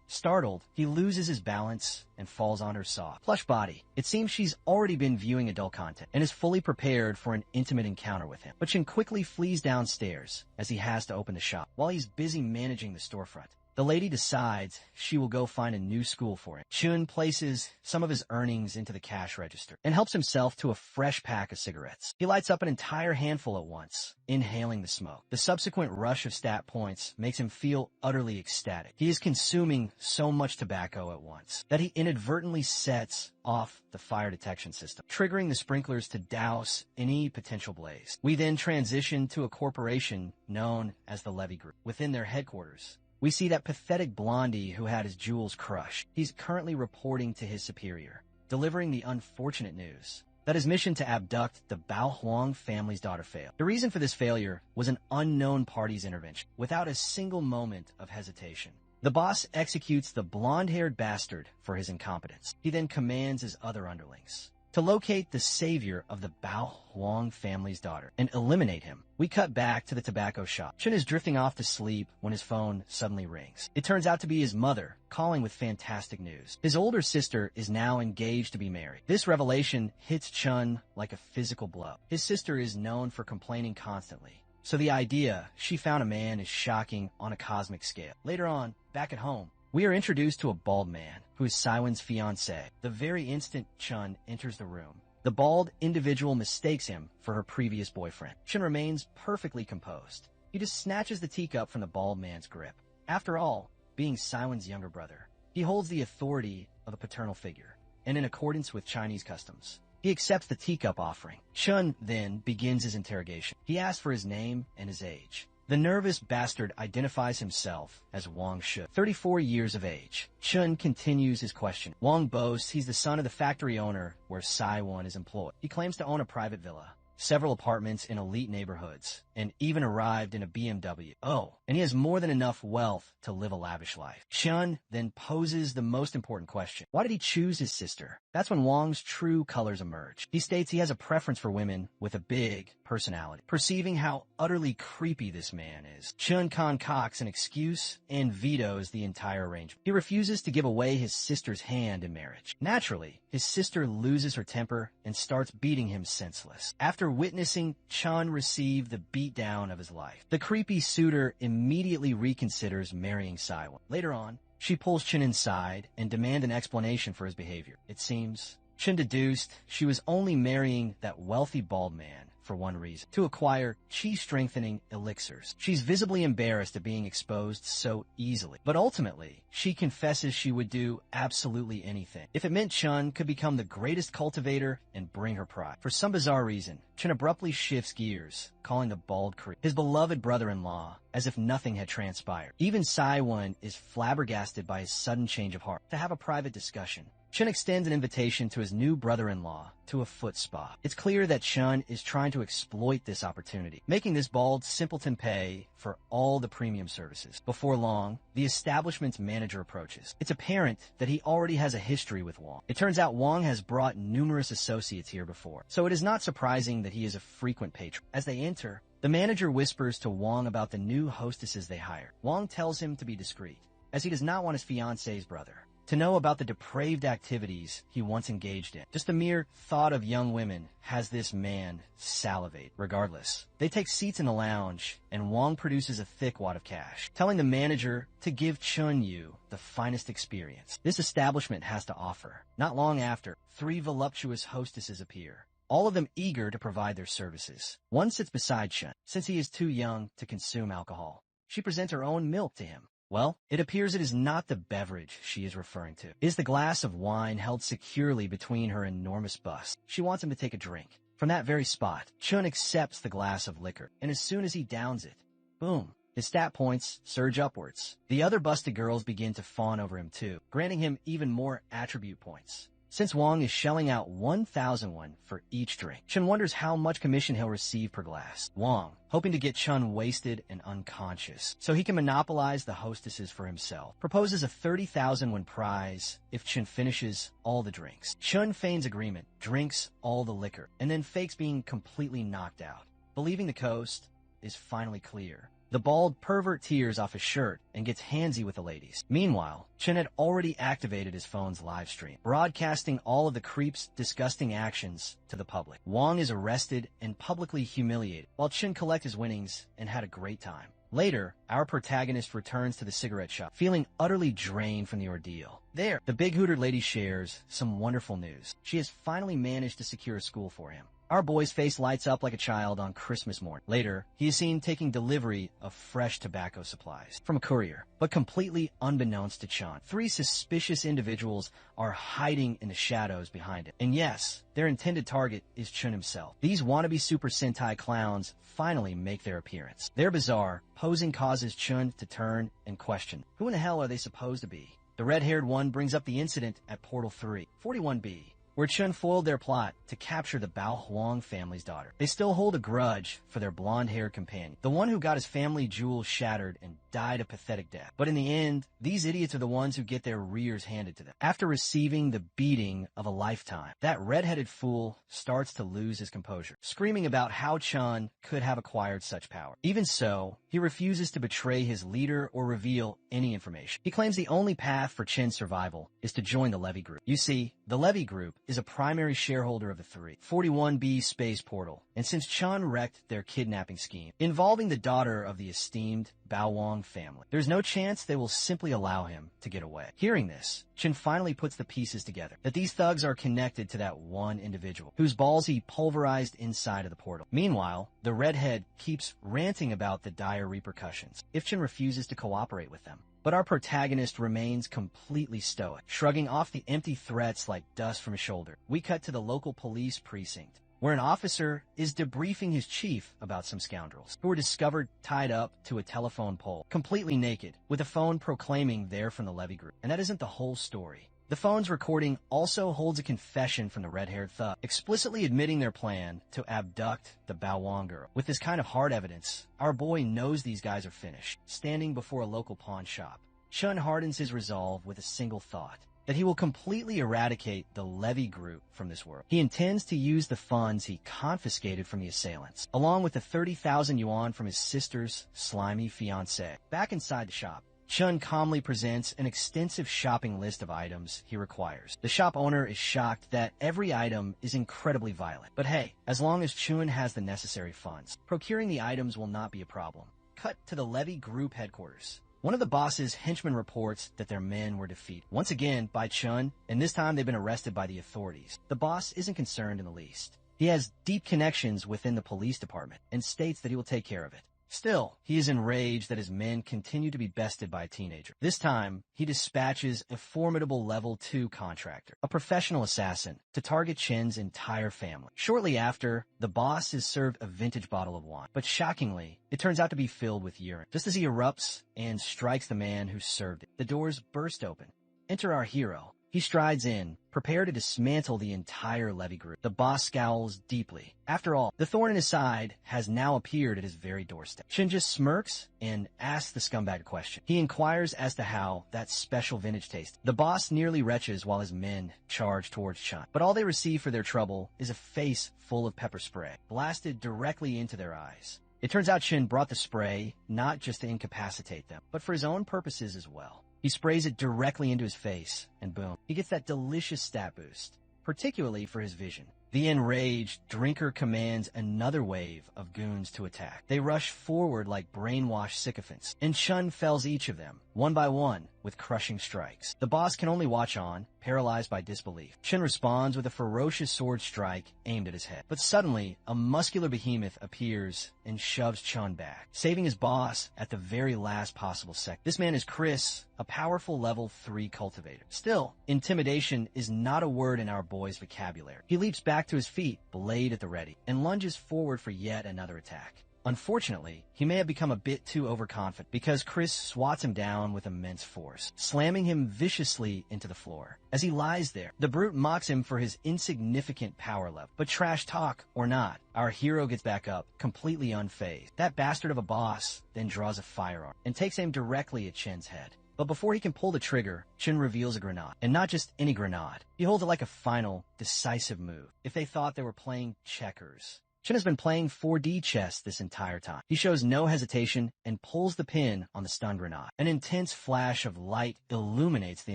Startled, he loses his balance and falls on her soft, plush body. It seems she's already been viewing adult content and is fully prepared for an intimate encounter with him. But Chun quickly flees downstairs as he has to open the shop. While he's busy managing the storefront, the lady decides she will go find a new school for him. Chun places some of his earnings into the cash register and helps himself to a fresh pack of cigarettes. He lights up an entire handful at once, inhaling the smoke. The subsequent rush of stat points makes him feel utterly ecstatic. He is consuming so much tobacco at once that he inadvertently sets off the fire detection system, triggering the sprinklers to douse any potential blaze. We then transition to a corporation known as the Levy Group. Within their headquarters, we see that pathetic blondie who had his jewels crushed. He's currently reporting to his superior, delivering the unfortunate news that his mission to abduct the Bao Huang family's daughter failed. The reason for this failure was an unknown party's intervention, without a single moment of hesitation. The boss executes the blonde-haired bastard for his incompetence. He then commands his other underlings to locate the savior of the Bao Huang family's daughter and eliminate him. We cut back to the tobacco shop. Chun is drifting off to sleep when his phone suddenly rings. It turns out to be his mother, calling with fantastic news. His older sister is now engaged to be married. This revelation hits Chun like a physical blow. His sister is known for complaining constantly, so the idea she found a man is shocking on a cosmic scale. Later on, back at home, we are introduced to a bald man who is Saiwen's fiancé. The very instant Chun enters the room, the bald individual mistakes him for her previous boyfriend. Chun remains perfectly composed. He just snatches the teacup from the bald man's grip. After all, being Saiwen's younger brother, he holds the authority of a paternal figure, and in accordance with Chinese customs, he accepts the teacup offering. Chun then begins his interrogation. He asks for his name and his age. The nervous bastard identifies himself as Wang Shi, 34 years of age. Chun continues his question. Wang boasts he's the son of the factory owner where Saiwan is employed. He claims to own a private villa, several apartments in elite neighborhoods, and even arrived in a BMW. Oh, and he has more than enough wealth to live a lavish life. Chun then poses the most important question. Why did he choose his sister? That's when Wong's true colors emerge. He states he has a preference for women with a big personality. Perceiving how utterly creepy this man is, Chun concocts an excuse and vetoes the entire arrangement. He refuses to give away his sister's hand in marriage. Naturally, his sister loses her temper and starts beating him senseless. After witnessing Chun receive the beatdown of his life, the creepy suitor immediately reconsiders marrying Saiwon. Later on, she pulls Chun inside and demands an explanation for his behavior. It seems Chun deduced she was only marrying that wealthy bald man for one reason: to acquire chi-strengthening elixirs. She's visibly embarrassed at being exposed so easily, but ultimately, she confesses she would do absolutely anything if it meant Chun could become the greatest cultivator and bring her pride. For some bizarre reason, Chun abruptly shifts gears, calling the bald creep his beloved brother-in-law, as if nothing had transpired. Even Saiwon is flabbergasted by his sudden change of heart. To have a private discussion, Chun extends an invitation to his new brother-in-law to a foot spa. It's clear that Chun is trying to exploit this opportunity, making this bald simpleton pay for all the premium services. Before long, the establishment's manager approaches. It's apparent that he already has a history with Wong. It turns out Wong has brought numerous associates here before, so it is not surprising that he is a frequent patron. As they enter, the manager whispers to Wong about the new hostesses they hire. Wong tells him to be discreet, as he does not want his fiancée's brother to know about the depraved activities he once engaged in. Just the mere thought of young women has this man salivate. Regardless, they take seats in the lounge, and Wong produces a thick wad of cash, telling the manager to give Chun Yu the finest experience this establishment has to offer. Not long after, 3 voluptuous hostesses appear, all of them eager to provide their services. One sits beside Chun, since he is too young to consume alcohol. She presents her own milk to him. Well, it appears it is not the beverage she is referring to. It is the glass of wine held securely between her enormous bust. She wants him to take a drink. From that very spot, Chun accepts the glass of liquor, and as soon as he downs it, boom, his stat points surge upwards. The other busted girls begin to fawn over him too, granting him even more attribute points. Since Wong is shelling out 1,000 won for each drink, Chun wonders how much commission he'll receive per glass. Wong, hoping to get Chun wasted and unconscious so he can monopolize the hostesses for himself, proposes a 30,000 won prize if Chun finishes all the drinks. Chun feigns agreement, drinks all the liquor, and then fakes being completely knocked out. Believing the coast is finally clear, the bald pervert tears off his shirt and gets handsy with the ladies. Meanwhile, Chun had already activated his phone's live stream, broadcasting all of the creep's disgusting actions to the public. Wong is arrested and publicly humiliated, while Chun collects his winnings and had a great time. Later, our protagonist returns to the cigarette shop, feeling utterly drained from the ordeal. There, the big-hooted lady shares some wonderful news. She has finally managed to secure a school for him. Our boy's face lights up like a child on Christmas morning. Later, he is seen taking delivery of fresh tobacco supplies from a courier, but completely unbeknownst to Chun, 3 suspicious individuals are hiding in the shadows behind it. And yes, their intended target is Chun himself. These wannabe Super Sentai clowns finally make their appearance. Their bizarre posing causes Chun to turn and question, who in the hell are they supposed to be? The red-haired one brings up the incident at Portal 3, 41B, where Chun foiled their plot to capture the Bao Huang family's daughter. They still hold a grudge for their blonde-haired companion, the one who got his family jewels shattered and died a pathetic death. But in the end, these idiots are the ones who get their rears handed to them. After receiving the beating of a lifetime, that red-headed fool starts to lose his composure, screaming about how Chun could have acquired such power. Even so, he refuses to betray his leader or reveal any information. He claims the only path for Chin's survival is to join the Levy group. You see, the Levy group is a primary shareholder of the 41B space portal, and since Chun wrecked their kidnapping scheme involving the daughter of the esteemed Bao Wang family, there's no chance they will simply allow him to get away. Hearing this, Chun finally puts the pieces together, that these thugs are connected to that one individual, whose balls he pulverized inside of the portal. Meanwhile, the redhead keeps ranting about the dire repercussions if Chun refuses to cooperate with them. But our protagonist remains completely stoic, shrugging off the empty threats like dust from his shoulder. We cut to the local police precinct, where an officer is debriefing his chief about some scoundrels who were discovered tied up to a telephone pole, completely naked, with a phone proclaiming they're from the Levy group. And that isn't the whole story. The phone's recording also holds a confession from the red-haired thug, explicitly admitting their plan to abduct the Baowon girl. With this kind of hard evidence, our boy knows these guys are finished, standing before a local pawn shop. Chun hardens his resolve with a single thought, that he will completely eradicate the Levy group from this world. He intends to use the funds he confiscated from the assailants, along with the 30,000 yuan from his sister's slimy fiancé. Back inside the shop, Chun calmly presents an extensive shopping list of items he requires. The shop owner is shocked that every item is incredibly violent. But hey, as long as Chun has the necessary funds, procuring the items will not be a problem. Cut to the Levy group headquarters. One of the boss's henchmen reports that their men were defeated, once again by Chun, and this time they've been arrested by the authorities. The boss isn't concerned in the least. He has deep connections within the police department and states that he will take care of it. Still, he is enraged that his men continue to be bested by a teenager. This time, he dispatches a formidable level 2 contractor, a professional assassin, to target Chen's entire family. Shortly after, the boss is served a vintage bottle of wine, but shockingly, it turns out to be filled with urine. Just as he erupts and strikes the man who served it, the doors burst open. Enter our hero. He strides in, prepared to dismantle the entire Levy group. The boss scowls deeply. After all, the thorn in his side has now appeared at his very doorstep. Shin just smirks and asks the scumbag a question. He inquires as to how that special vintage tastes. The boss nearly retches while his men charge towards Chun, but all they receive for their trouble is a face full of pepper spray, blasted directly into their eyes. It turns out Shin brought the spray not just to incapacitate them, but for his own purposes as well. He sprays it directly into his face, and boom, he gets that delicious stat boost, particularly for his vision. The enraged drinker commands another wave of goons to attack. They rush forward like brainwashed sycophants, and Chun fells each of them, one by one, with crushing strikes. The boss can only watch on, paralyzed by disbelief. Chun responds with a ferocious sword strike aimed at his head. But suddenly, a muscular behemoth appears and shoves Chun back, saving his boss at the very last possible second. This man is Chris, a powerful level 3 cultivator. Still, intimidation is not a word in our boy's vocabulary. He leaps back to his feet, blade at the ready, and lunges forward for yet another attack. Unfortunately, he may have become a bit too overconfident because Chris swats him down with immense force, slamming him viciously into the floor. As he lies there, the brute mocks him for his insignificant power level. But trash talk or not, our hero gets back up, completely unfazed. That bastard of a boss then draws a firearm and takes aim directly at Chen's head. But before he can pull the trigger, Chen reveals a grenade. And not just any grenade. He holds it like a final, decisive move. If they thought they were playing checkers. Chen has been playing 4D chess this entire time. He shows no hesitation and pulls the pin on the stun grenade. An intense flash of light illuminates the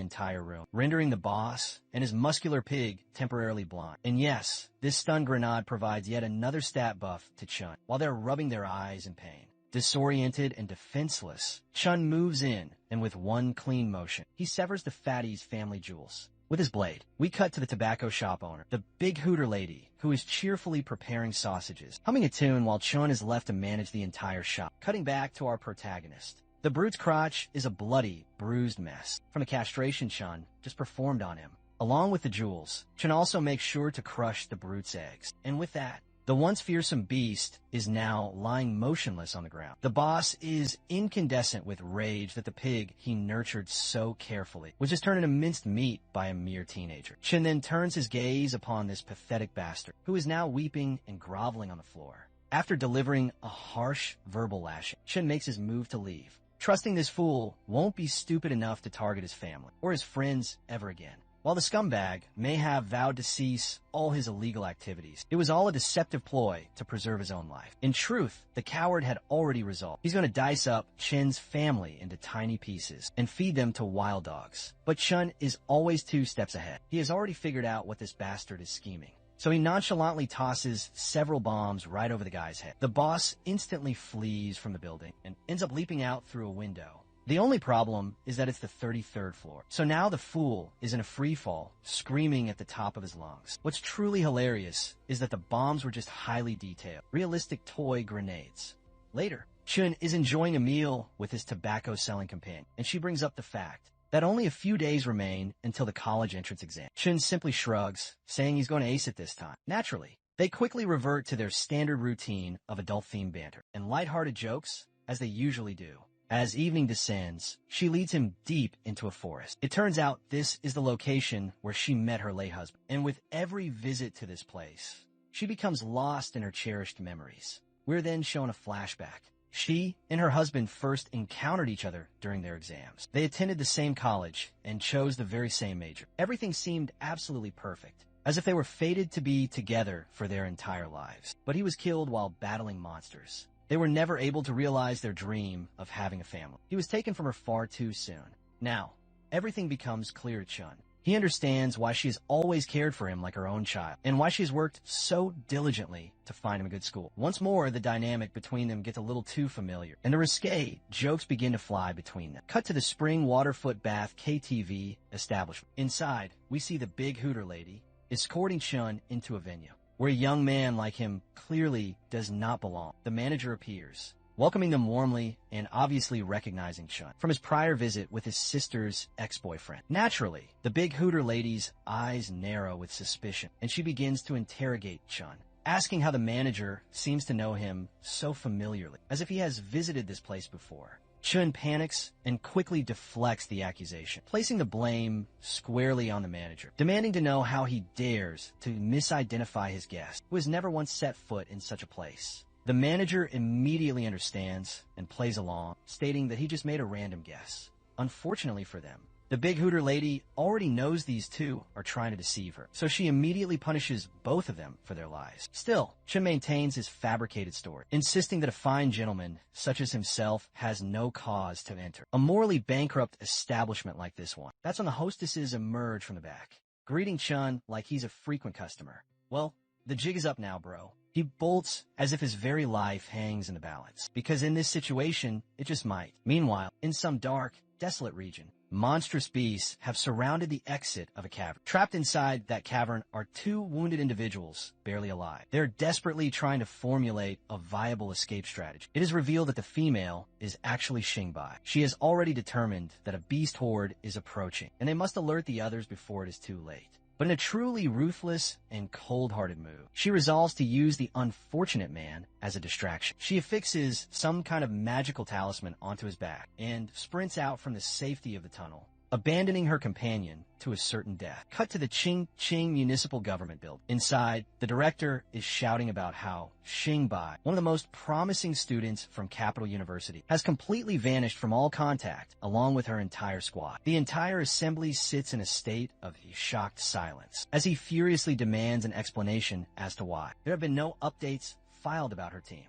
entire room, rendering the boss and his muscular pig temporarily blind. And yes, this stun grenade provides yet another stat buff to Chun, while they're rubbing their eyes in pain. Disoriented and defenseless, Chun moves in, and with one clean motion, he severs the fatty's family jewels. With his blade, we cut to the tobacco shop owner, the big hooter lady, who is cheerfully preparing sausages, humming a tune while Chun is left to manage the entire shop. Cutting back to our protagonist. The brute's crotch is a bloody, bruised mess from the castration Chun just performed on him. Along with the jewels, Chun also makes sure to crush the brute's eggs. And with that, the once fearsome beast is now lying motionless on the ground. The boss is incandescent with rage that the pig he nurtured so carefully was just turned into minced meat by a mere teenager. Chin then turns his gaze upon this pathetic bastard, who is now weeping and groveling on the floor. After delivering a harsh verbal lashing, Chin makes his move to leave, trusting this fool won't be stupid enough to target his family or his friends ever again. While the scumbag may have vowed to cease all his illegal activities, it was all a deceptive ploy to preserve his own life. In truth, the coward had already resolved. He's going to dice up Chen's family into tiny pieces and feed them to wild dogs. But Chen is always 2 steps ahead. He has already figured out what this bastard is scheming. So he nonchalantly tosses several bombs right over the guy's head. The boss instantly flees from the building and ends up leaping out through a window. The only problem is that it's the 33rd floor. So now the fool is in a free fall, screaming at the top of his lungs. What's truly hilarious is that the bombs were just highly detailed, realistic toy grenades. Later, Chun is enjoying a meal with his tobacco-selling companion, and she brings up the fact that only a few days remain until the college entrance exam. Chun simply shrugs, saying he's going to ace it this time. Naturally, they quickly revert to their standard routine of adult-themed banter and lighthearted jokes, as they usually do. As evening descends, she leads him deep into a forest. It turns out this is the location where she met her late husband, and with every visit to this place, she becomes lost in her cherished memories. We're then shown a flashback. She and her husband first encountered each other during their exams. They attended the same college and chose the very same major. Everything seemed absolutely perfect, as if they were fated to be together for their entire lives. But he was killed while battling monsters. They were never able to realize their dream of having a family. He was taken from her far too soon. Now, everything becomes clear to Chun. He understands why she has always cared for him like her own child, and why she has worked so diligently to find him a good school. Once more, the dynamic between them gets a little too familiar, and the risque jokes begin to fly between them. Cut to the Spring Waterfoot Bath KTV establishment. Inside, we see the big hooter lady escorting Chun into a venue, where a young man like him clearly does not belong. The manager appears, welcoming them warmly and obviously recognizing Chun from his prior visit with his sister's ex-boyfriend. Naturally, the big hooter lady's eyes narrow with suspicion, and she begins to interrogate Chun, asking how the manager seems to know him so familiarly, as if he has visited this place before. Chun panics and quickly deflects the accusation, placing the blame squarely on the manager, demanding to know how he dares to misidentify his guest, who has never once set foot in such a place. The manager immediately understands and plays along, stating that he just made a random guess. Unfortunately for them, the big hooter lady already knows these two are trying to deceive her, so she immediately punishes both of them for their lies. Still, Chun maintains his fabricated story, insisting that a fine gentleman such as himself has no cause to enter a morally bankrupt establishment like this one. That's when the hostesses emerge from the back, greeting Chun like he's a frequent customer. Well, the jig is up now, bro. He bolts as if his very life hangs in the balance, because in this situation, it just might. Meanwhile, in some dark, desolate region, monstrous beasts have surrounded the exit of a cavern. Trapped inside that cavern are two wounded individuals, barely alive. They're desperately trying to formulate a viable escape strategy. It is revealed that the female is actually Xingbai. She has already determined that a beast horde is approaching, and they must alert the others before it is too late. But in a truly ruthless and cold-hearted move, she resolves to use the unfortunate man as a distraction. She affixes some kind of magical talisman onto his back and sprints out from the safety of the tunnel, abandoning her companion to a certain death. Cut to the Ching Municipal Government building. Inside, the director is shouting about how Xingbai, one of the most promising students from Capital University, has completely vanished from all contact, along with her entire squad. The entire assembly sits in a state of shocked silence, as he furiously demands an explanation as to why. There have been no updates filed about her team.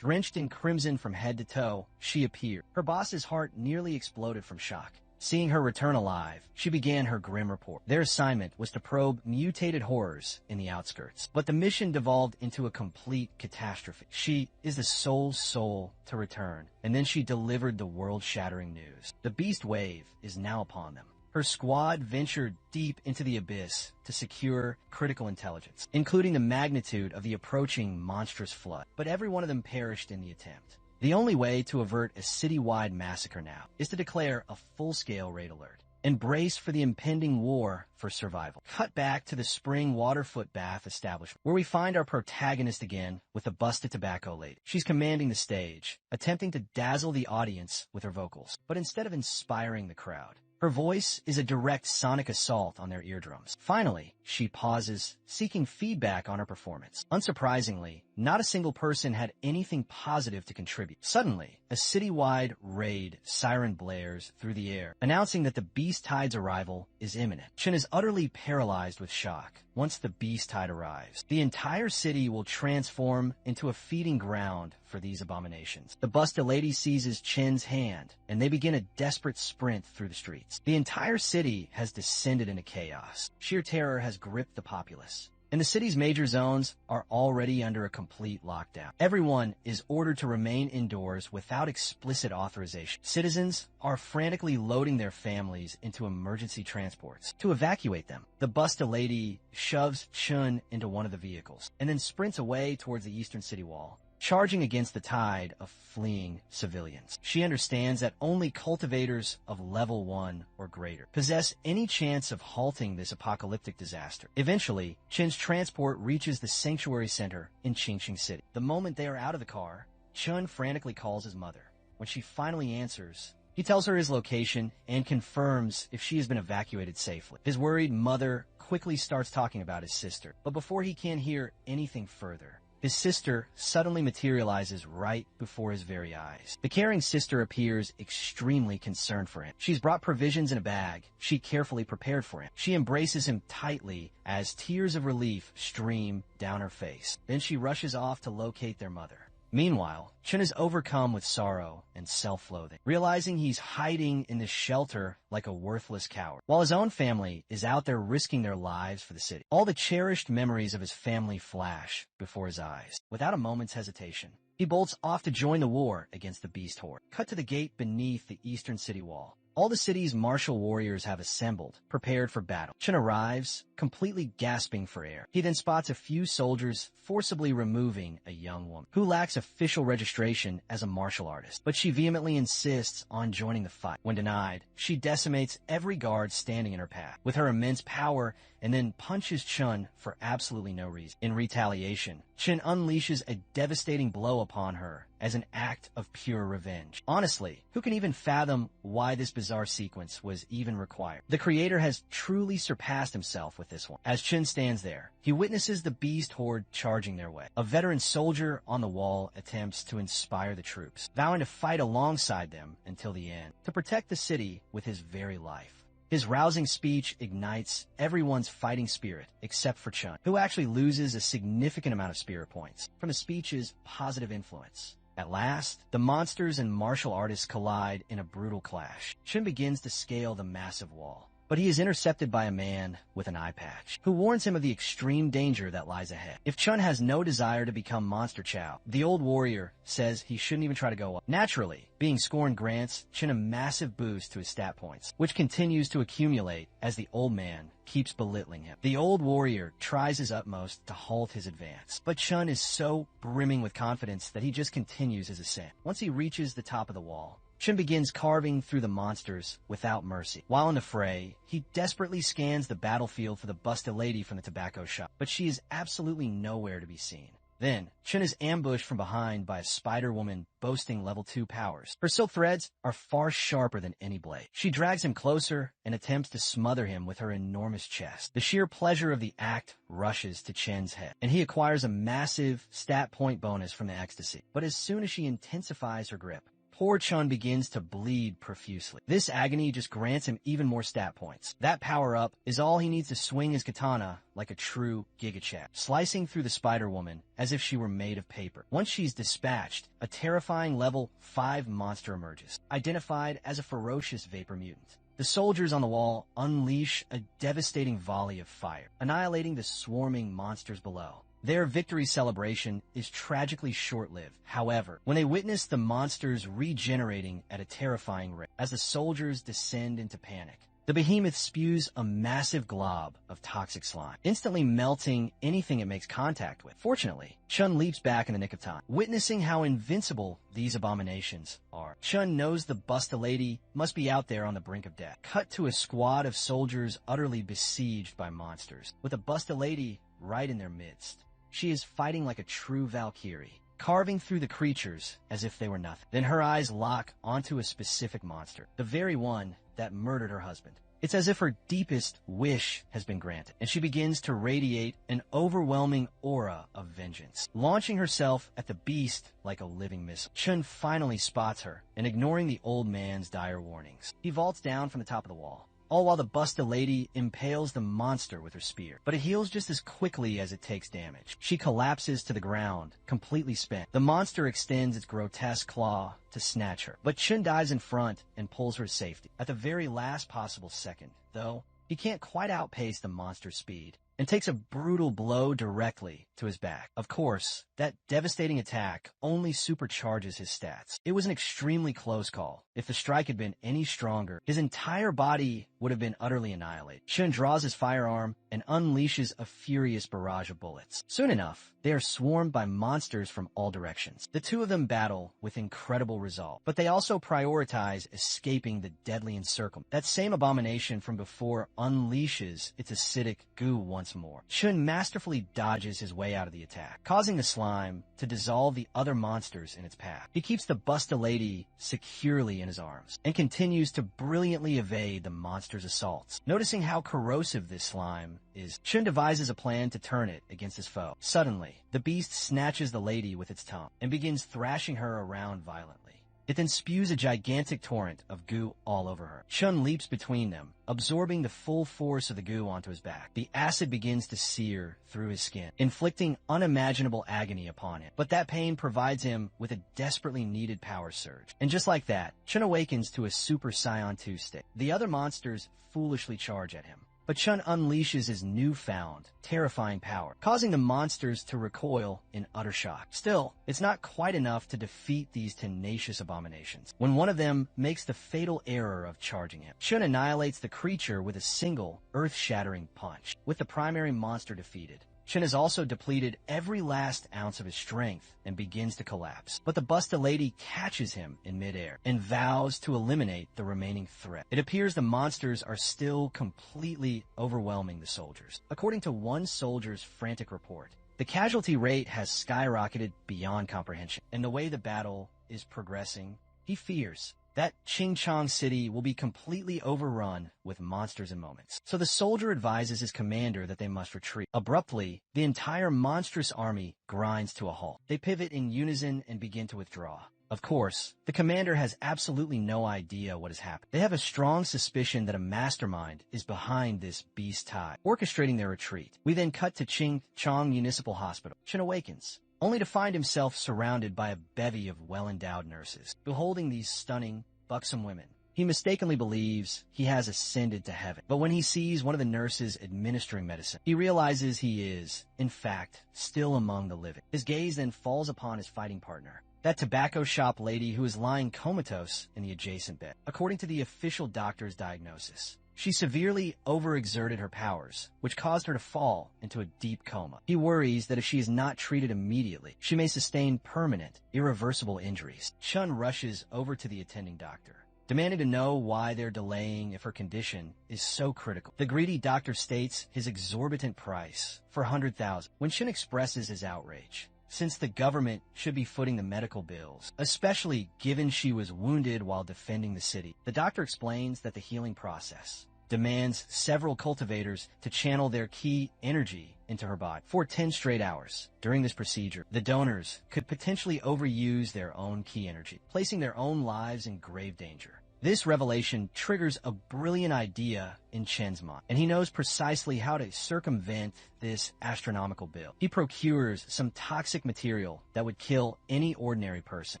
Drenched in crimson from head to toe, she appeared. Her boss's heart nearly exploded from shock. Seeing her return alive, she began her grim report. Their assignment was to probe mutated horrors in the outskirts, but the mission devolved into a complete catastrophe. She is the sole soul to return, and then she delivered the world-shattering news. The beast wave is now upon them. Her squad ventured deep into the abyss to secure critical intelligence, including the magnitude of the approaching monstrous flood, but every one of them perished in the attempt. The only way to avert a citywide massacre now is to declare a full-scale raid alert and brace for the impending war for survival. Cut back to the Spring Waterfoot Bath establishment, where we find our protagonist again with the busted tobacco lady. She's commanding the stage, attempting to dazzle the audience with her vocals, but instead of inspiring the crowd, her voice is a direct sonic assault on their eardrums. Finally, she pauses, seeking feedback on her performance. Unsurprisingly, not a single person had anything positive to contribute. Suddenly, a citywide raid siren blares through the air, announcing that the Beast Tide's arrival is imminent. Chun is utterly paralyzed with shock. Once the Beast Tide arrives, the entire city will transform into a feeding ground for these abominations. The busted lady seizes Chin's hand, and they begin a desperate sprint through the streets. The entire city has descended into chaos. Sheer terror has gripped the populace, and the city's major zones are already under a complete lockdown. Everyone is ordered to remain indoors without explicit authorization. Citizens are frantically loading their families into emergency transports to evacuate them. The busted lady shoves Chun into one of the vehicles and then sprints away towards the eastern city wall, charging against the tide of fleeing civilians. She understands that only cultivators of level 1 or greater possess any chance of halting this apocalyptic disaster. Eventually, Chin's transport reaches the sanctuary center in Qingqing City. The moment they are out of the car, Chun frantically calls his mother. When she finally answers, he tells her his location and confirms if she has been evacuated safely. His worried mother quickly starts talking about his sister, but before he can hear anything further, his sister suddenly materializes right before his very eyes. The caring sister appears extremely concerned for him. She's brought provisions in a bag she carefully prepared for him. She embraces him tightly as tears of relief stream down her face. Then she rushes off to locate their mother. Meanwhile, Chun is overcome with sorrow and self-loathing, realizing he's hiding in this shelter like a worthless coward, while his own family is out there risking their lives for the city. All the cherished memories of his family flash before his eyes. Without a moment's hesitation, he bolts off to join the war against the beast horde. Cut to the gate beneath the eastern city wall. All the city's martial warriors have assembled, prepared for battle. Chun arrives, completely gasping for air. He then spots a few soldiers forcibly removing a young woman, who lacks official registration as a martial artist, but she vehemently insists on joining the fight. When denied, she decimates every guard standing in her path with her immense power and then punches Chun for absolutely no reason. In retaliation, Chun unleashes a devastating blow upon her as an act of pure revenge. Honestly, who can even fathom why this bizarre sequence was even required? The creator has truly surpassed himself with this one. As Chun stands there, he witnesses the beast horde charging their way. A veteran soldier on the wall attempts to inspire the troops, vowing to fight alongside them until the end, to protect the city with his very life. His rousing speech ignites everyone's fighting spirit except for Chun, who actually loses a significant amount of spirit points from the speech's positive influence. At last, the monsters and martial artists collide in a brutal clash. Chun begins to scale the massive wall, but he is intercepted by a man with an eye patch, who warns him of the extreme danger that lies ahead. If Chun has no desire to become Monster Chow, the old warrior says he shouldn't even try to go up. Naturally, being scorned grants Chun a massive boost to his stat points, which continues to accumulate as the old man keeps belittling him. The old warrior tries his utmost to halt his advance, but Chun is so brimming with confidence that he just continues his ascent. Once he reaches the top of the wall, Chun begins carving through the monsters without mercy. While in the fray, he desperately scans the battlefield for the busted lady from the tobacco shop, but she is absolutely nowhere to be seen. Then, Chun is ambushed from behind by a spider woman boasting level 2 powers. Her silk threads are far sharper than any blade. She drags him closer and attempts to smother him with her enormous chest. The sheer pleasure of the act rushes to Chen's head, and he acquires a massive stat point bonus from the ecstasy. But as soon as she intensifies her grip, poor Chun begins to bleed profusely. This agony just grants him even more stat points. That power-up is all he needs to swing his katana like a true gigachap, slicing through the Spider-Woman as if she were made of paper. Once she's dispatched, a terrifying level 5 monster emerges, identified as a ferocious vapor mutant. The soldiers on the wall unleash a devastating volley of fire, annihilating the swarming monsters below. Their victory celebration is tragically short-lived. However, when they witness the monsters regenerating at a terrifying rate as the soldiers descend into panic, the behemoth spews a massive glob of toxic slime, instantly melting anything it makes contact with. Fortunately, Chun leaps back in the nick of time, witnessing how invincible these abominations are. Chun knows the Busta-Lady must be out there on the brink of death. Cut to a squad of soldiers utterly besieged by monsters, with a Busta-Lady right in their midst. She is fighting like a true Valkyrie, carving through the creatures as if they were nothing. Then her eyes lock onto a specific monster, the very one that murdered her husband. It's as if her deepest wish has been granted, and she begins to radiate an overwhelming aura of vengeance, launching herself at the beast like a living missile. Chun finally spots her, and ignoring the old man's dire warnings, he vaults down from the top of the wall, all while the Busta-Lady impales the monster with her spear. But it heals just as quickly as it takes damage. She collapses to the ground, completely spent. The monster extends its grotesque claw to snatch her, but Chun dives in front and pulls her to safety. At the very last possible second, though, he can't quite outpace the monster's speed, and takes a brutal blow directly to his back. Of course, that devastating attack only supercharges his stats. It was an extremely close call. If the strike had been any stronger, his entire body would have been utterly annihilated. Chun draws his firearm and unleashes a furious barrage of bullets. Soon enough, they are swarmed by monsters from all directions. The two of them battle with incredible resolve, but they also prioritize escaping the deadly encirclement. That same abomination from before unleashes its acidic goo once more. Chun masterfully dodges his way out of the attack, causing the slime to dissolve the other monsters in its path. He keeps the Busta Lady securely in his arms and continues to brilliantly evade the monster's assaults. Noticing how corrosive this slime is, Chun devises a plan to turn it against his foe. Suddenly, the beast snatches the lady with its tongue and begins thrashing her around violently. It then spews a gigantic torrent of goo all over her. Chun leaps between them, absorbing the full force of the goo onto his back. The acid begins to sear through his skin, inflicting unimaginable agony upon him. But that pain provides him with a desperately needed power surge. And just like that, Chun awakens to a Super Saiyan 2 state. The other monsters foolishly charge at him, but Chun unleashes his newfound, terrifying power, causing the monsters to recoil in utter shock. Still, it's not quite enough to defeat these tenacious abominations. When one of them makes the fatal error of charging him, Chun annihilates the creature with a single, earth-shattering punch. With the primary monster defeated, Chun has also depleted every last ounce of his strength and begins to collapse. But the Busta Lady catches him in midair and vows to eliminate the remaining threat. It appears the monsters are still completely overwhelming the soldiers. According to one soldier's frantic report, the casualty rate has skyrocketed beyond comprehension. And the way the battle is progressing, he fears that Chingchong City will be completely overrun with monsters in moments. So the soldier advises his commander that they must retreat. Abruptly, the entire monstrous army grinds to a halt. They pivot in unison and begin to withdraw. Of course, the commander has absolutely no idea what has happened. They have a strong suspicion that a mastermind is behind this beast tide, orchestrating their retreat. We then cut to Chingchong Municipal Hospital. Chun awakens, only to find himself surrounded by a bevy of well-endowed nurses. Beholding these stunning, buxom women, he mistakenly believes he has ascended to heaven. But when he sees one of the nurses administering medicine, he realizes he is, in fact, still among the living. His gaze then falls upon his fighting partner, that tobacco shop lady who is lying comatose in the adjacent bed. According to the official doctor's diagnosis, she severely overexerted her powers, which caused her to fall into a deep coma. He worries that if she is not treated immediately, she may sustain permanent, irreversible injuries. Chun rushes over to the attending doctor, demanding to know why they're delaying if her condition is so critical. The greedy doctor states his exorbitant price for 100,000. When Chun expresses his outrage, since the government should be footing the medical bills, especially given she was wounded while defending the city, the doctor explains that the healing process demands several cultivators to channel their key energy into her body for 10 straight hours. During this procedure, the donors could potentially overuse their own key energy, placing their own lives in grave danger. This revelation triggers a brilliant idea in Chen's mind, and he knows precisely how to circumvent this astronomical bill. He procures some toxic material that would kill any ordinary person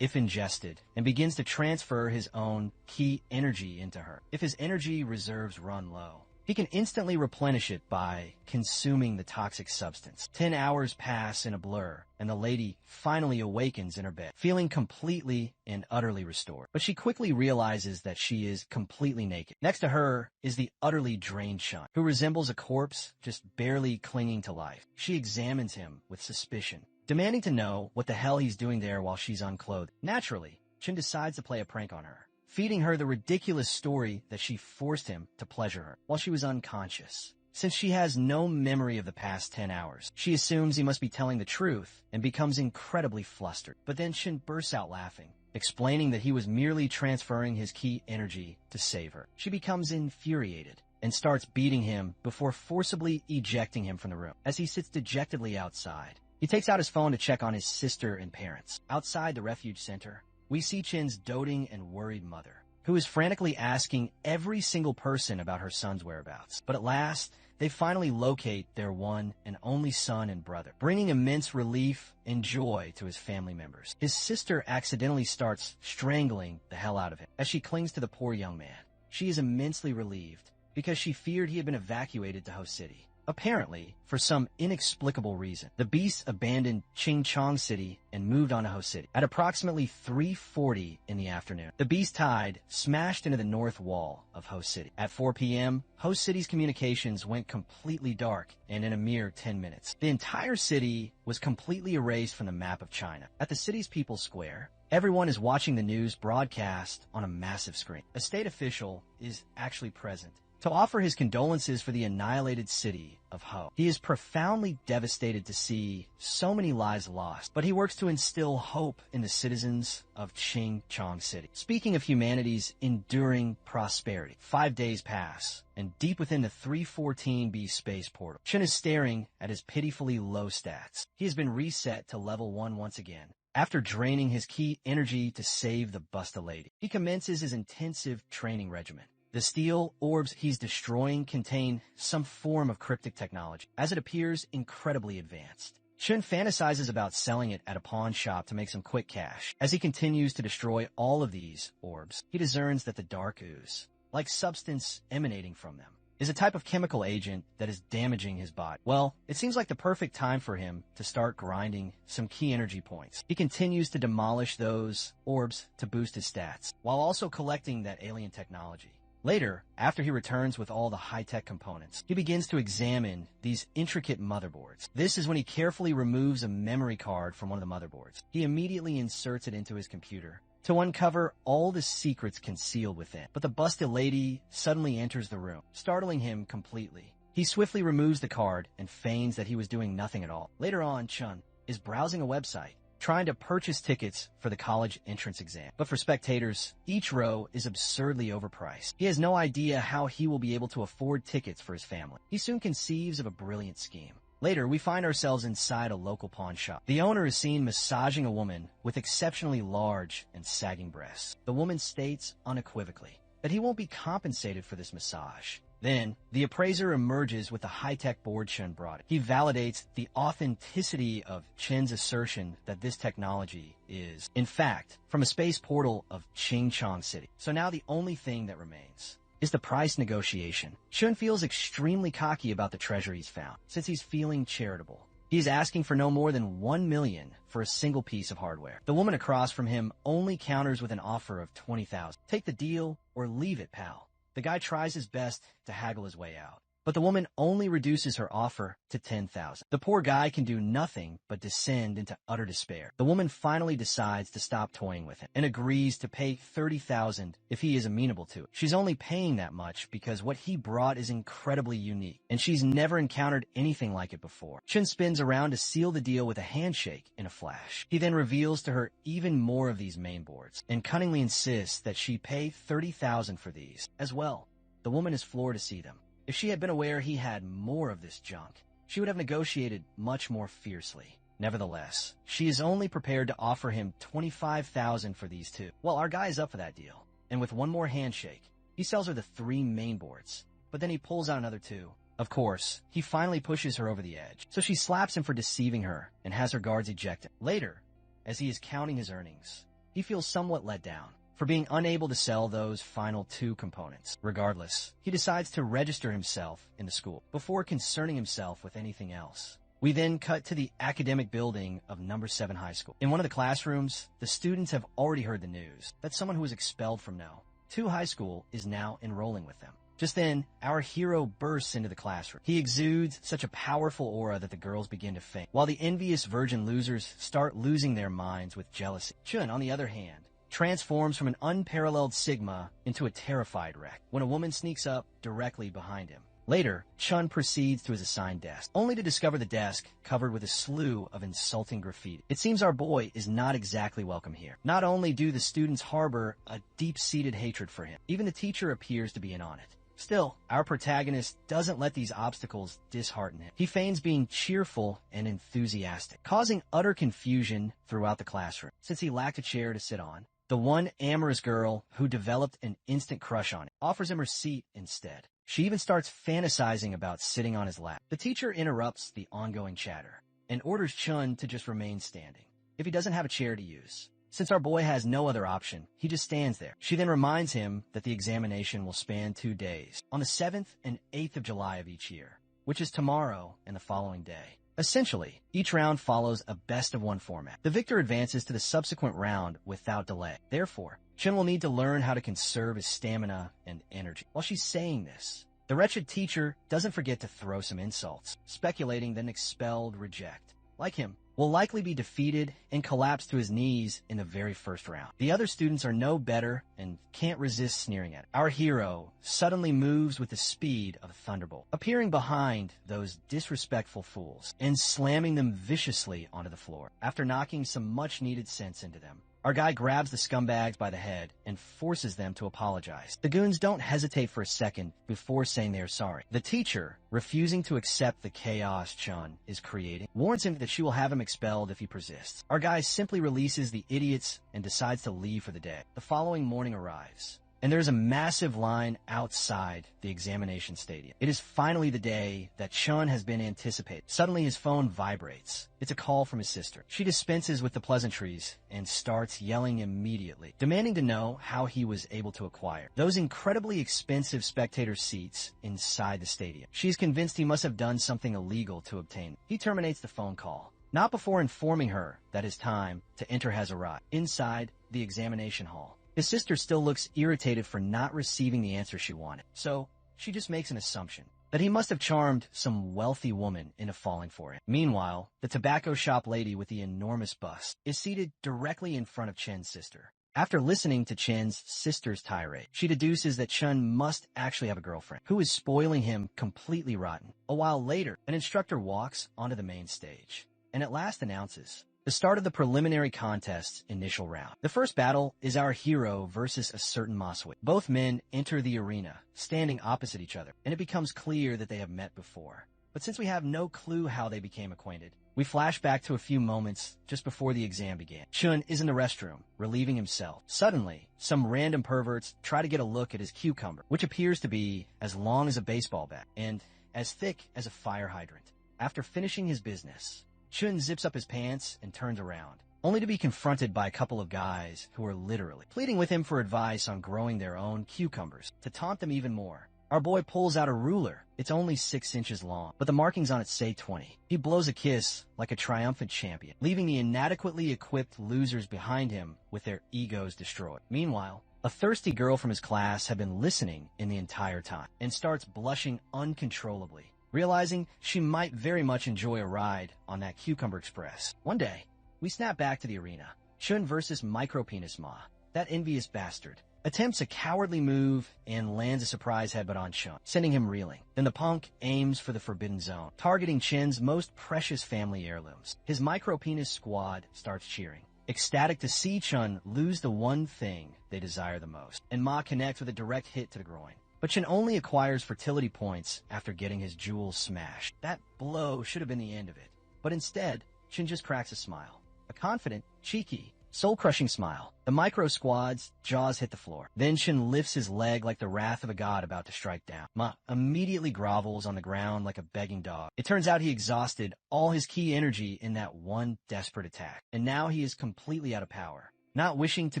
if ingested, and begins to transfer his own key energy into her. If his energy reserves run low, he can instantly replenish it by consuming the toxic substance. 10 hours pass in a blur, and the lady finally awakens in her bed, feeling completely and utterly restored. But she quickly realizes that she is completely naked. Next to her is the utterly drained Chun, who resembles a corpse just barely clinging to life. She examines him with suspicion, demanding to know what the hell he's doing there while she's unclothed. Naturally, Chun decides to play a prank on her, feeding her the ridiculous story that she forced him to pleasure her while she was unconscious. Since she has no memory of the past 10 hours, she assumes he must be telling the truth and becomes incredibly flustered. But then Chun bursts out laughing, explaining that he was merely transferring his key energy to save her. She becomes infuriated and starts beating him before forcibly ejecting him from the room. As he sits dejectedly outside, he takes out his phone to check on his sister and parents. Outside the refuge center, we see Chen's doting and worried mother, who is frantically asking every single person about her son's whereabouts. But at last, they finally locate their one and only son and brother, bringing immense relief and joy to his family members. His sister accidentally starts strangling the hell out of him as she clings to the poor young man. She is immensely relieved because she feared he had been evacuated to Ho City. Apparently, for some inexplicable reason, the beasts abandoned Chingchong City and moved on to Ho City. At approximately 3:40 in the afternoon, the beast tide smashed into the north wall of Ho City. At 4 p.m., Ho City's communications went completely dark, and in a mere 10 minutes, the entire city was completely erased from the map of China. At the city's People's Square, everyone is watching the news broadcast on a massive screen. A state official is actually present to offer his condolences for the annihilated city of Ho. He is profoundly devastated to see so many lives lost, but he works to instill hope in the citizens of Chingchong City. Speaking of humanity's enduring prosperity, 5 days pass, and deep within the 314B space portal, Chun is staring at his pitifully low stats. He has been reset to level 1 once again, after draining his key energy to save the Busta Lady. He commences his intensive training regimen. The steel orbs he's destroying contain some form of cryptic technology, as it appears incredibly advanced. Chun fantasizes about selling it at a pawn shop to make some quick cash. As he continues to destroy all of these orbs, he discerns that the dark ooze, like substance emanating from them, is a type of chemical agent that is damaging his body. Well, it seems like the perfect time for him to start grinding some key energy points. He continues to demolish those orbs to boost his stats, while also collecting that alien technology. Later, after he returns with all the high-tech components, he begins to examine these intricate motherboards. This is when he carefully removes a memory card from one of the motherboards. He immediately inserts it into his computer to uncover all the secrets concealed within. But the busted lady suddenly enters the room, startling him completely. He swiftly removes the card and feigns that he was doing nothing at all. Later on, Chun is browsing a website, trying to purchase tickets for the college entrance exam. But for spectators, each row is absurdly overpriced. He has no idea how he will be able to afford tickets for his family. He soon conceives of a brilliant scheme. Later, we find ourselves inside a local pawn shop. The owner is seen massaging a woman with exceptionally large and sagging breasts. The woman states unequivocally that he won't be compensated for this massage. Then, the appraiser emerges with the high-tech board Chun brought. He validates the authenticity of Chen's assertion that this technology is, in fact, from a space portal of Chingchong City. So now the only thing that remains is the price negotiation. Chun feels extremely cocky about the treasure he's found, since he's feeling charitable. He's asking for no more than 1 million for a single piece of hardware. The woman across from him only counters with an offer of 20,000. Take the deal or leave it, pal. The guy tries his best to haggle his way out, but the woman only reduces her offer to 10,000. The poor guy can do nothing but descend into utter despair. The woman finally decides to stop toying with him and agrees to pay 30,000 if he is amenable to it. She's only paying that much because what he brought is incredibly unique, and she's never encountered anything like it before. Chun spins around to seal the deal with a handshake in a flash. He then reveals to her even more of these main boards and cunningly insists that she pay 30,000 for these as well. The woman is floored to see them. If she had been aware he had more of this junk, she would have negotiated much more fiercely. Nevertheless, she is only prepared to offer him 25,000 for these two. Well, our guy is up for that deal, and with one more handshake, he sells her the 3 main boards, but then he pulls out another 2. Of course, he finally pushes her over the edge, so she slaps him for deceiving her and has her guards ejected. Later, as he is counting his earnings, he feels somewhat let down for being unable to sell those final 2 components. Regardless, he decides to register himself in the school before concerning himself with anything else. We then cut to the academic building of number 7 high school. In one of the classrooms, the students have already heard the news that someone who was expelled from No. 2 high school is now enrolling with them. Just then, our hero bursts into the classroom. He exudes such a powerful aura that the girls begin to faint, while the envious virgin losers start losing their minds with jealousy. Chun, on the other hand, transforms from an unparalleled Sigma into a terrified wreck when a woman sneaks up directly behind him. Later, Chun proceeds to his assigned desk, only to discover the desk covered with a slew of insulting graffiti. It seems our boy is not exactly welcome here. Not only do the students harbor a deep-seated hatred for him, even the teacher appears to be in on it. Still, our protagonist doesn't let these obstacles dishearten him. He feigns being cheerful and enthusiastic, causing utter confusion throughout the classroom, since he lacked a chair to sit on. The one amorous girl who developed an instant crush on him offers him her seat instead. She even starts fantasizing about sitting on his lap. The teacher interrupts the ongoing chatter and orders Chun to just remain standing if he doesn't have a chair to use. Since our boy has no other option, he just stands there. She then reminds him that the examination will span 2 days, on the 7th and 8th of July of each year, which is tomorrow and the following day. Essentially, each round follows a best-of-1 format. The victor advances to the subsequent round without delay. Therefore, Chen will need to learn how to conserve his stamina and energy. While she's saying this, the wretched teacher doesn't forget to throw some insults, speculating that an expelled reject, like him, will likely be defeated and collapse to his knees in the very first round. The other students are no better and can't resist sneering at it. Our hero suddenly moves with the speed of a thunderbolt, appearing behind those disrespectful fools and slamming them viciously onto the floor. After knocking some much-needed sense into them, our guy grabs the scumbags by the head and forces them to apologize. The goons don't hesitate for a second before saying they are sorry. The teacher, refusing to accept the chaos Chun is creating, warns him that she will have him expelled if he persists. Our guy simply releases the idiots and decides to leave for the day. The following morning arrives, and there's a massive line outside the examination stadium. It is finally the day that Chun has been anticipated. Suddenly his phone vibrates. It's a call from his sister. She dispenses with the pleasantries and starts yelling immediately, demanding to know how he was able to acquire those incredibly expensive spectator seats inside the stadium. She's convinced he must have done something illegal to obtain them. He terminates the phone call, not before informing her that his time to enter has arrived. Inside the examination hall, his sister still looks irritated for not receiving the answer she wanted, so she just makes an assumption that he must have charmed some wealthy woman into falling for him. Meanwhile, the tobacco shop lady with the enormous bust is seated directly in front of Chen's sister. After listening to Chen's sister's tirade, she deduces that Chen must actually have a girlfriend who is spoiling him completely rotten. A while later, an instructor walks onto the main stage and at last announces the start of the preliminary contest's initial round. The first battle is our hero versus a certain Masui. Both men enter the arena, standing opposite each other, and it becomes clear that they have met before. But since we have no clue how they became acquainted, we flash back to a few moments just before the exam began. Chun is in the restroom, relieving himself. Suddenly, some random perverts try to get a look at his cucumber, which appears to be as long as a baseball bat and as thick as a fire hydrant. After finishing his business, Chun zips up his pants and turns around, only to be confronted by a couple of guys who are literally pleading with him for advice on growing their own cucumbers. To taunt them even more, our boy pulls out a ruler. It's only 6 inches long, but the markings on it say 20. He blows a kiss like a triumphant champion, leaving the inadequately equipped losers behind him with their egos destroyed. Meanwhile, a thirsty girl from his class had been listening in the entire time and starts blushing uncontrollably, realizing she might very much enjoy a ride on that Cucumber Express. One day, we snap back to the arena. Chun versus Micropenis Ma, that envious bastard, attempts a cowardly move and lands a surprise headbutt on Chun, sending him reeling. Then the punk aims for the forbidden zone, targeting Chen's most precious family heirlooms. His Micropenis squad starts cheering, ecstatic to see Chun lose the one thing they desire the most, and Ma connects with a direct hit to the groin. But Chen only acquires fertility points after getting his jewels smashed. That blow should have been the end of it. But instead, Chen just cracks a smile. A confident, cheeky, soul-crushing smile. The Micro Squad's jaws hit the floor. Then Chen lifts his leg like the wrath of a god about to strike down. Ma immediately grovels on the ground like a begging dog. It turns out he exhausted all his key energy in that one desperate attack, and now he is completely out of power. Not wishing to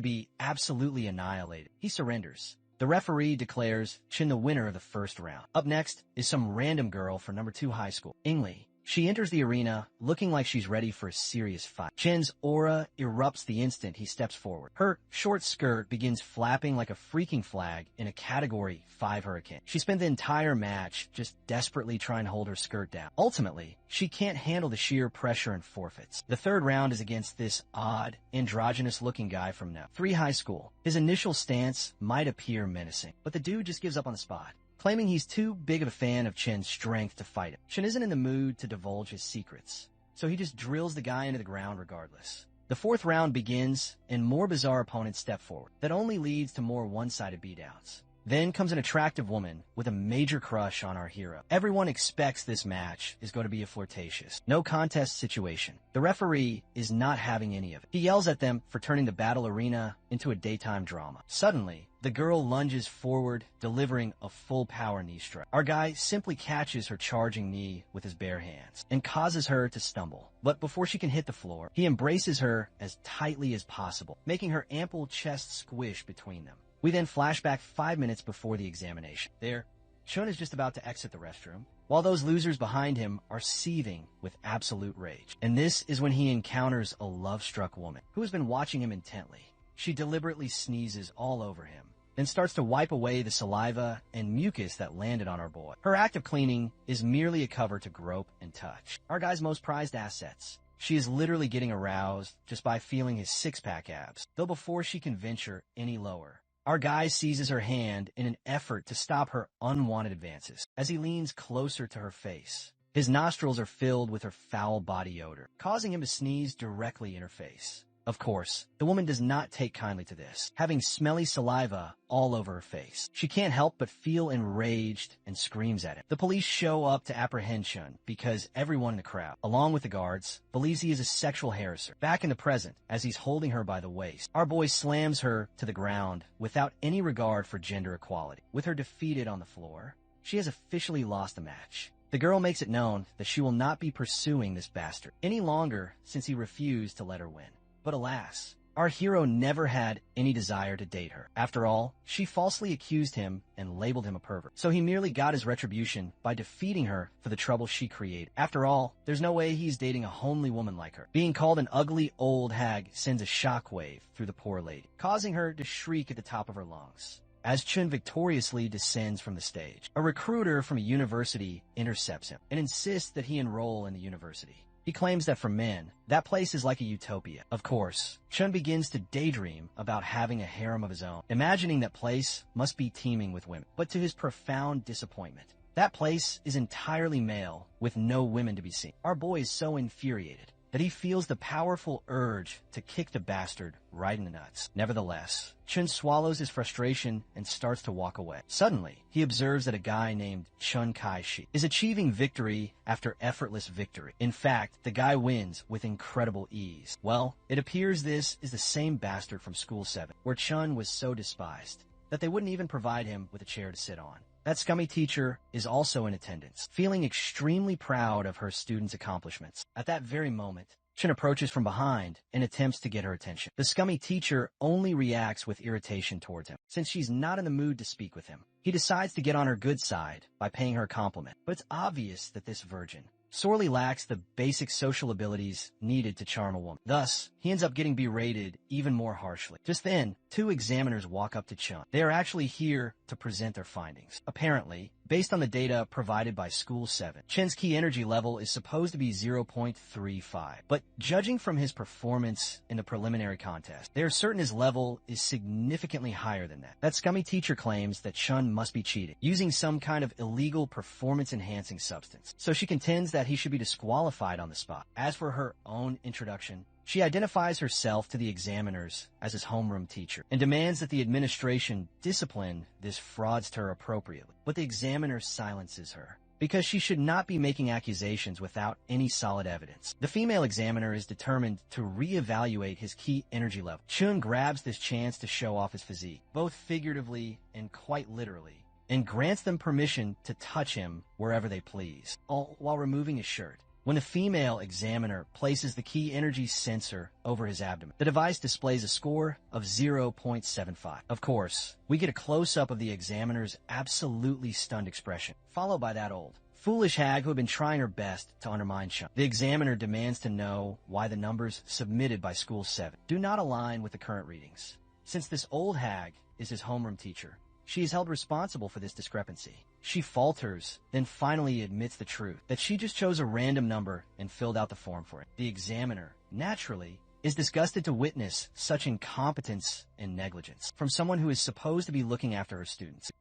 be absolutely annihilated, he surrenders. The referee declares Chen the winner of the first round. Up next is some random girl from number 2 high school, Ingli. She enters the arena looking like she's ready for a serious fight. Chen's aura erupts the instant he steps forward. Her short skirt begins flapping like a freaking flag in a Category 5 hurricane. She spent the entire match just desperately trying to hold her skirt down. Ultimately, she can't handle the sheer pressure and forfeits. The third round is against this odd, androgynous-looking guy from No. 3 high school. His initial stance might appear menacing, but the dude just gives up on the spot, claiming he's too big of a fan of Chen's strength to fight him. Chen isn't in the mood to divulge his secrets, so he just drills the guy into the ground regardless. The fourth round begins, and more bizarre opponents step forward. That only leads to more one-sided beatouts. Then comes an attractive woman with a major crush on our hero. Everyone expects this match is going to be a flirtatious, no contest situation. The referee is not having any of it. He yells at them for turning the battle arena into a daytime drama. Suddenly, the girl lunges forward, delivering a full power knee strike. Our guy simply catches her charging knee with his bare hands and causes her to stumble. But before she can hit the floor, he embraces her as tightly as possible, making her ample chest squish between them. We then flash back 5 minutes before the examination. There, Chun is just about to exit the restroom while those losers behind him are seething with absolute rage. And this is when he encounters a love-struck woman who has been watching him intently. She deliberately sneezes all over him, then starts to wipe away the saliva and mucus that landed on our boy. Her act of cleaning is merely a cover to grope and touch our guy's most prized assets. She is literally getting aroused just by feeling his six-pack abs, though before she can venture any lower, our guy seizes her hand in an effort to stop her unwanted advances. As he leans closer to her face, his nostrils are filled with her foul body odor, causing him to sneeze directly in her face. Of course, the woman does not take kindly to this, having smelly saliva all over her face. She can't help but feel enraged and screams at him. The police show up to apprehend Chun because everyone in the crowd, along with the guards, believes he is a sexual harasser. Back in the present, as he's holding her by the waist, our boy slams her to the ground without any regard for gender equality. With her defeated on the floor, she has officially lost the match. The girl makes it known that she will not be pursuing this bastard any longer since he refused to let her win. But alas, our hero never had any desire to date her. After all, she falsely accused him and labeled him a pervert. So he merely got his retribution by defeating her for the trouble she created. After all, there's no way he's dating a homely woman like her. Being called an ugly old hag sends a shockwave through the poor lady, causing her to shriek at the top of her lungs. As Chun victoriously descends from the stage, a recruiter from a university intercepts him and insists that he enroll in the university. He claims that for men, that place is like a utopia. Of course, Chun begins to daydream about having a harem of his own, imagining that place must be teeming with women. But to his profound disappointment, that place is entirely male with no women to be seen. Our boy is so infuriated that he feels the powerful urge to kick the bastard right in the nuts. Nevertheless, Chun swallows his frustration and starts to walk away. Suddenly, he observes that a guy named Chun Kai-shi is achieving victory after effortless victory. In fact, the guy wins with incredible ease. Well, it appears this is the same bastard from School 7, where Chun was so despised that they wouldn't even provide him with a chair to sit on. That scummy teacher is also in attendance, feeling extremely proud of her students' accomplishments. At that very moment, Chun approaches from behind and attempts to get her attention. The scummy teacher only reacts with irritation towards him, since she's not in the mood to speak with him. He decides to get on her good side by paying her a compliment, but it's obvious that this virgin sorely lacks the basic social abilities needed to charm a woman. Thus, he ends up getting berated even more harshly. Just then, two examiners walk up to Chun. They are actually here to present their findings. Apparently, based on the data provided by School 7, Chun's key energy level is supposed to be 0.35, but judging from his performance in the preliminary contest, they are certain his level is significantly higher than that. That scummy teacher claims that Chun must be cheating, using some kind of illegal performance-enhancing substance, so she contends that he should be disqualified on the spot. As for her own introduction, she identifies herself to the examiners as his homeroom teacher and demands that the administration discipline this fraudster appropriately. But the examiner silences her because she should not be making accusations without any solid evidence. The female examiner is determined to reevaluate his key energy level. Chun grabs this chance to show off his physique, both figuratively and quite literally, and grants them permission to touch him wherever they please, all while removing his shirt. When the female examiner places the key energy sensor over his abdomen, the device displays a score of 0.75. Of course, we get a close-up of the examiner's absolutely stunned expression, followed by that old, foolish hag who had been trying her best to undermine Chun. The examiner demands to know why the numbers submitted by School 7 do not align with the current readings. Since this old hag is his homeroom teacher, she is held responsible for this discrepancy. She falters, then finally admits the truth, that she just chose a random number and filled out the form for it. The examiner, naturally, is disgusted to witness such incompetence and negligence from someone who is supposed to be looking after her students.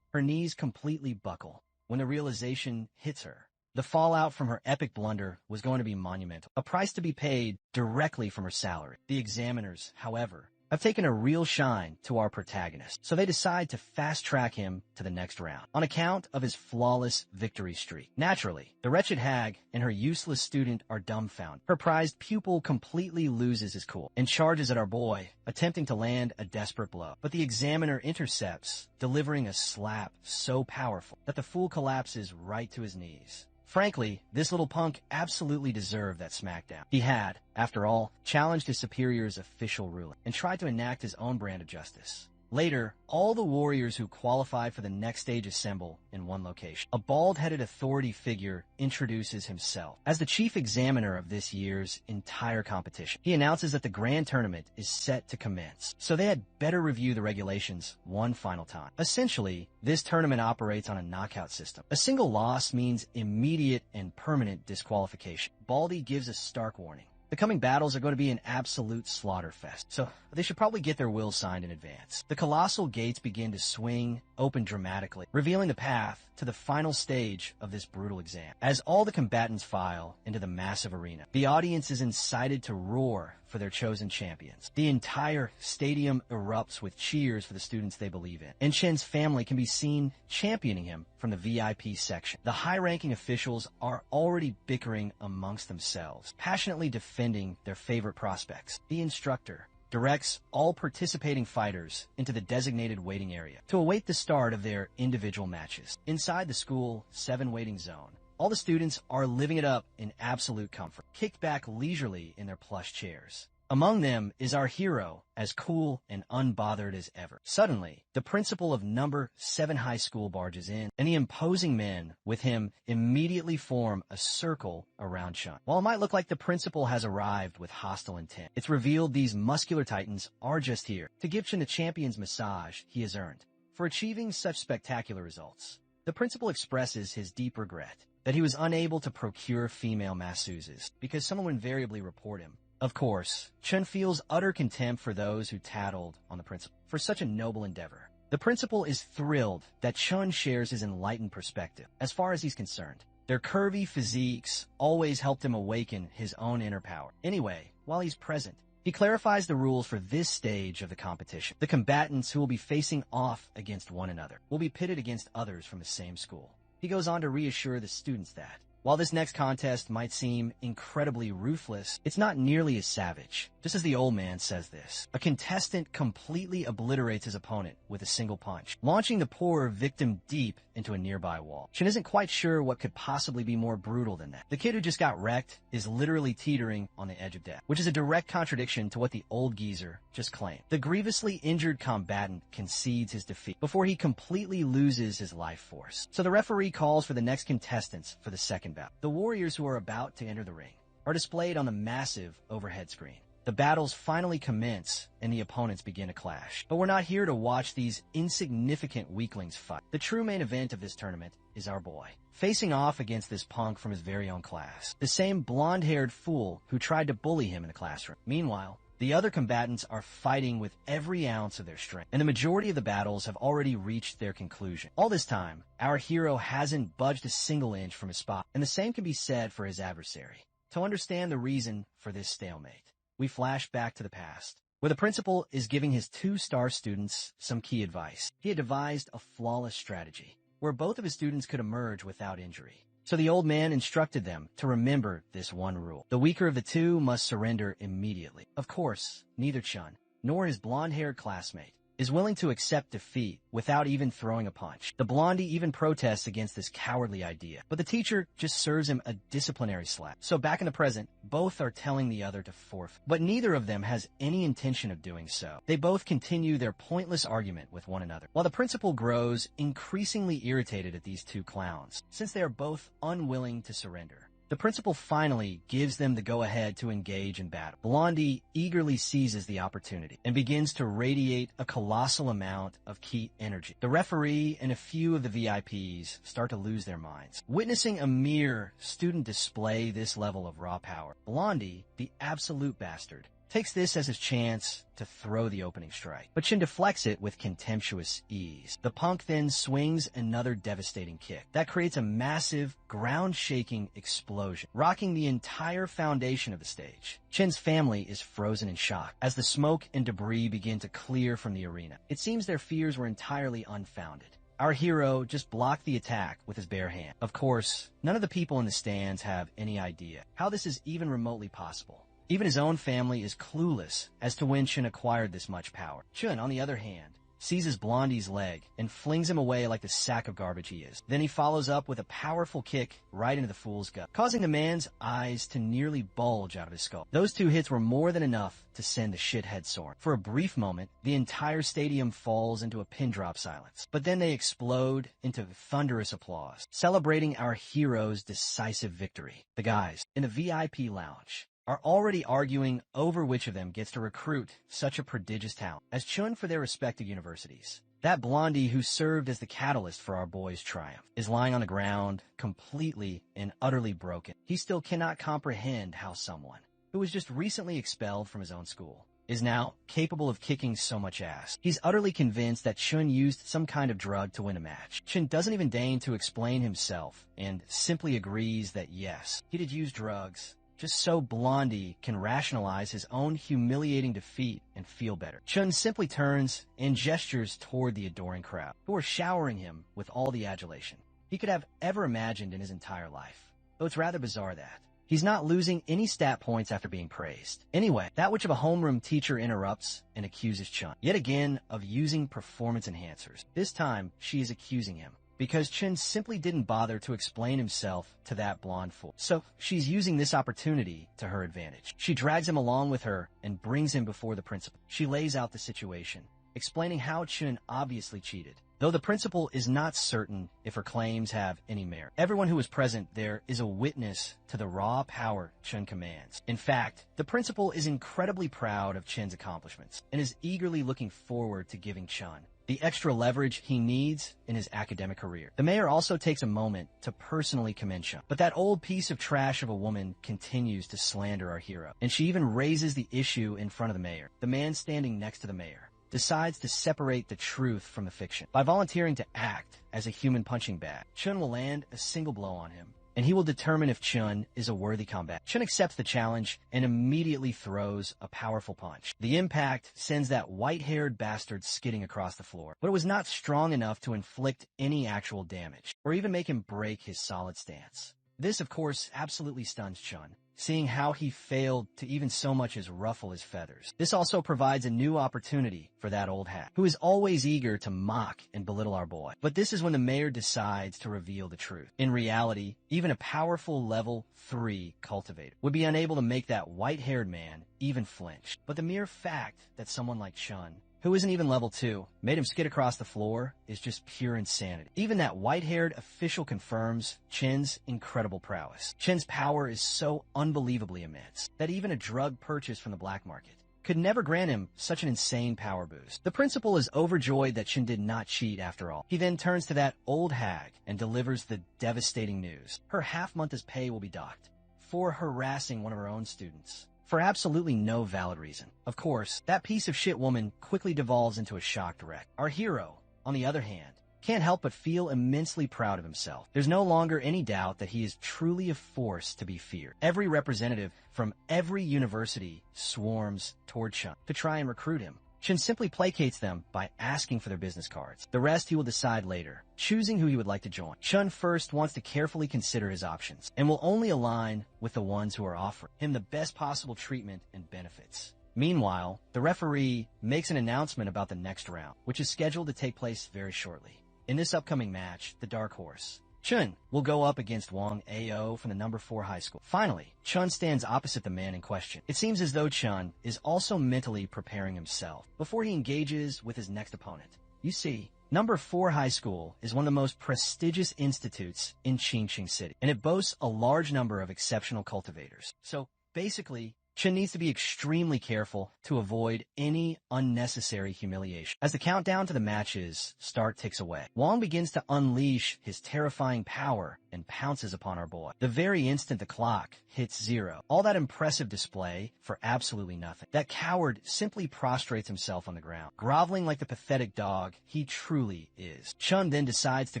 Her knees completely buckle when the realization hits her. The fallout from her epic blunder was going to be monumental, a price to be paid directly from her salary. The examiners, however, have taken a real shine to our protagonist, so they decide to fast-track him to the next round, on account of his flawless victory streak. Naturally, the wretched hag and her useless student are dumbfounded. Her prized pupil completely loses his cool and charges at our boy, attempting to land a desperate blow. But the examiner intercepts, delivering a slap so powerful that the fool collapses right to his knees. Frankly, this little punk absolutely deserved that smackdown. He had, after all, challenged his superior's official ruling and tried to enact his own brand of justice. Later, all the warriors who qualify for the next stage assemble in one location. A bald-headed authority figure introduces himself as the chief examiner of this year's entire competition. He announces that the grand tournament is set to commence, so they had better review the regulations one final time. Essentially, this tournament operates on a knockout system. A single loss means immediate and permanent disqualification. Baldy gives a stark warning. The coming battles are going to be an absolute slaughterfest, so they should probably get their will signed in advance. The colossal gates begin to swing open dramatically, revealing the path to the final stage of this brutal exam. As all the combatants file into the massive arena, the audience is incited to roar for their chosen champions. The entire stadium erupts with cheers for the students they believe in, and Chen's family can be seen championing him from the VIP section. The high-ranking officials are already bickering amongst themselves, passionately defending their favorite prospects. The instructor directs all participating fighters into the designated waiting area to await the start of their individual matches. Inside the school 7 waiting zone, all the students are living it up in absolute comfort, kicked back leisurely in their plush chairs. Among them is our hero, as cool and unbothered as ever. Suddenly, the principal of number 7 high school barges in, and the imposing men with him immediately form a circle around Chun. While it might look like the principal has arrived with hostile intent, it's revealed these muscular titans are just here to give Chun the champion's massage he has earned for achieving such spectacular results. The principal expresses his deep regret that he was unable to procure female masseuses because someone would invariably report him. Of course, Chun feels utter contempt for those who tattled on the principal for such a noble endeavor. The principal is thrilled that Chun shares his enlightened perspective as far as he's concerned. Their curvy physiques always helped him awaken his own inner power. Anyway, while he's present, he clarifies the rules for this stage of the competition. The combatants who will be facing off against one another will be pitted against others from the same school. He goes on to reassure the students that, while this next contest might seem incredibly ruthless, it's not nearly as savage. Just as the old man says this, a contestant completely obliterates his opponent with a single punch, launching the poor victim deep into a nearby wall. Shin isn't quite sure what could possibly be more brutal than that. The kid who just got wrecked is literally teetering on the edge of death, which is a direct contradiction to what the old geezer just claimed. The grievously injured combatant concedes his defeat before he completely loses his life force. So the referee calls for the next contestants for the second bout. The warriors who are about to enter the ring are displayed on the massive overhead screen. The battles finally commence and the opponents begin to clash. But we're not here to watch these insignificant weaklings fight. The true main event of this tournament is our boy, facing off against this punk from his very own class, the same blonde-haired fool who tried to bully him in the classroom. Meanwhile, the other combatants are fighting with every ounce of their strength, and the majority of the battles have already reached their conclusion. All this time, our hero hasn't budged a single inch from his spot, and the same can be said for his adversary. To understand the reason for this stalemate, we flash back to the past, where the principal is giving his 2-star students some key advice. He had devised a flawless strategy, where both of his students could emerge without injury. So the old man instructed them to remember this one rule. The weaker of the two must surrender immediately. Of course, neither Chun nor his blonde-haired classmate is willing to accept defeat without even throwing a punch. The blondie even protests against this cowardly idea, but the teacher just serves him a disciplinary slap. So back in the present, both are telling the other to forfeit, but neither of them has any intention of doing so. They both continue their pointless argument with one another, while the principal grows increasingly irritated at these two clowns, since they are both unwilling to surrender. The principal finally gives them the go-ahead to engage in battle. Blondie eagerly seizes the opportunity and begins to radiate a colossal amount of key energy. The referee and a few of the VIPs start to lose their minds, witnessing a mere student display this level of raw power. Blondie, the absolute bastard, takes this as his chance to throw the opening strike, but Shin deflects it with contemptuous ease. The punk then swings another devastating kick that creates a massive, ground-shaking explosion, rocking the entire foundation of the stage. Chen's family is frozen in shock as the smoke and debris begin to clear from the arena. It seems their fears were entirely unfounded. Our hero just blocked the attack with his bare hand. Of course, none of the people in the stands have any idea how this is even remotely possible. Even his own family is clueless as to when Chun acquired this much power. Chun, on the other hand, seizes Blondie's leg, and flings him away like the sack of garbage he is. Then he follows up with a powerful kick right into the fool's gut, causing the man's eyes to nearly bulge out of his skull. Those two hits were more than enough to send the shithead soaring. For a brief moment, the entire stadium falls into a pin drop silence, but then they explode into thunderous applause, celebrating our hero's decisive victory. The guys in the VIP lounge are already arguing over which of them gets to recruit such a prodigious talent as Chun for their respective universities. That Blondie who served as the catalyst for our boy's triumph is lying on the ground, completely and utterly broken. He still cannot comprehend how someone who was just recently expelled from his own school is now capable of kicking so much ass. He's utterly convinced that Chun used some kind of drug to win a match. Chun doesn't even deign to explain himself and simply agrees that yes, he did use drugs, just so Blondie can rationalize his own humiliating defeat and feel better. Chun simply turns and gestures toward the adoring crowd, who are showering him with all the adulation he could have ever imagined in his entire life. Though it's rather bizarre that he's not losing any stat points after being praised. Anyway, that which of a homeroom teacher interrupts and accuses Chun, yet again, of using performance enhancers. This time, she is accusing him because Chun simply didn't bother to explain himself to that blonde fool. So she's using this opportunity to her advantage. She drags him along with her and brings him before the principal. She lays out the situation, explaining how Chun obviously cheated, though the principal is not certain if her claims have any merit. Everyone who was present there is a witness to the raw power Chun commands. In fact, the principal is incredibly proud of Chun's accomplishments and is eagerly looking forward to giving Chun the extra leverage he needs in his academic career. The mayor also takes a moment to personally commend Chun, but that old piece of trash of a woman continues to slander our hero, and she even raises the issue in front of the mayor. The man standing next to the mayor decides to separate the truth from the fiction. By volunteering to act as a human punching bag, Chun will land a single blow on him, and he will determine if Chun is a worthy combatant. Chun accepts the challenge and immediately throws a powerful punch. The impact sends that white-haired bastard skidding across the floor, but it was not strong enough to inflict any actual damage, or even make him break his solid stance. This, of course, absolutely stuns Chun, seeing how he failed to even so much as ruffle his feathers. This also provides a new opportunity for that old hat, who is always eager to mock and belittle our boy. But this is when the mayor decides to reveal the truth. In reality, even a powerful level 3 cultivator would be unable to make that white-haired man even flinch. But the mere fact that someone like Chun, who isn't even level 2, made him skid across the floor is just pure insanity. Even that white-haired official confirms Chen's incredible prowess. Chen's power is so unbelievably immense that even a drug purchased from the black market could never grant him such an insane power boost. The principal is overjoyed that Chen did not cheat after all. He then turns to that old hag and delivers the devastating news. Her half-month's pay will be docked for harassing one of her own students for absolutely no valid reason. Of course, that piece of shit woman quickly devolves into a shocked wreck. Our hero, on the other hand, can't help but feel immensely proud of himself. There's no longer any doubt that he is truly a force to be feared. Every representative from every university swarms toward Chun to try and recruit him. Chun simply placates them by asking for their business cards. The rest he will decide later, choosing who he would like to join. Chun first wants to carefully consider his options and will only align with the ones who are offering him the best possible treatment and benefits. Meanwhile, the referee makes an announcement about the next round, which is scheduled to take place very shortly. In this upcoming match, the Dark Horse, Chun will go up against Wang Ao from the number 4 high school. Finally, Chun stands opposite the man in question. It seems as though Chun is also mentally preparing himself before he engages with his next opponent. You see, number 4 high school is one of the most prestigious institutes in Qingqing City, and it boasts a large number of exceptional cultivators. So basically, Chun needs to be extremely careful to avoid any unnecessary humiliation. As the countdown to the match's start ticks away, Wang begins to unleash his terrifying power and pounces upon our boy. The very instant the clock hits 0, all that impressive display for absolutely nothing. That coward simply prostrates himself on the ground, groveling like the pathetic dog he truly is. Chun then decides to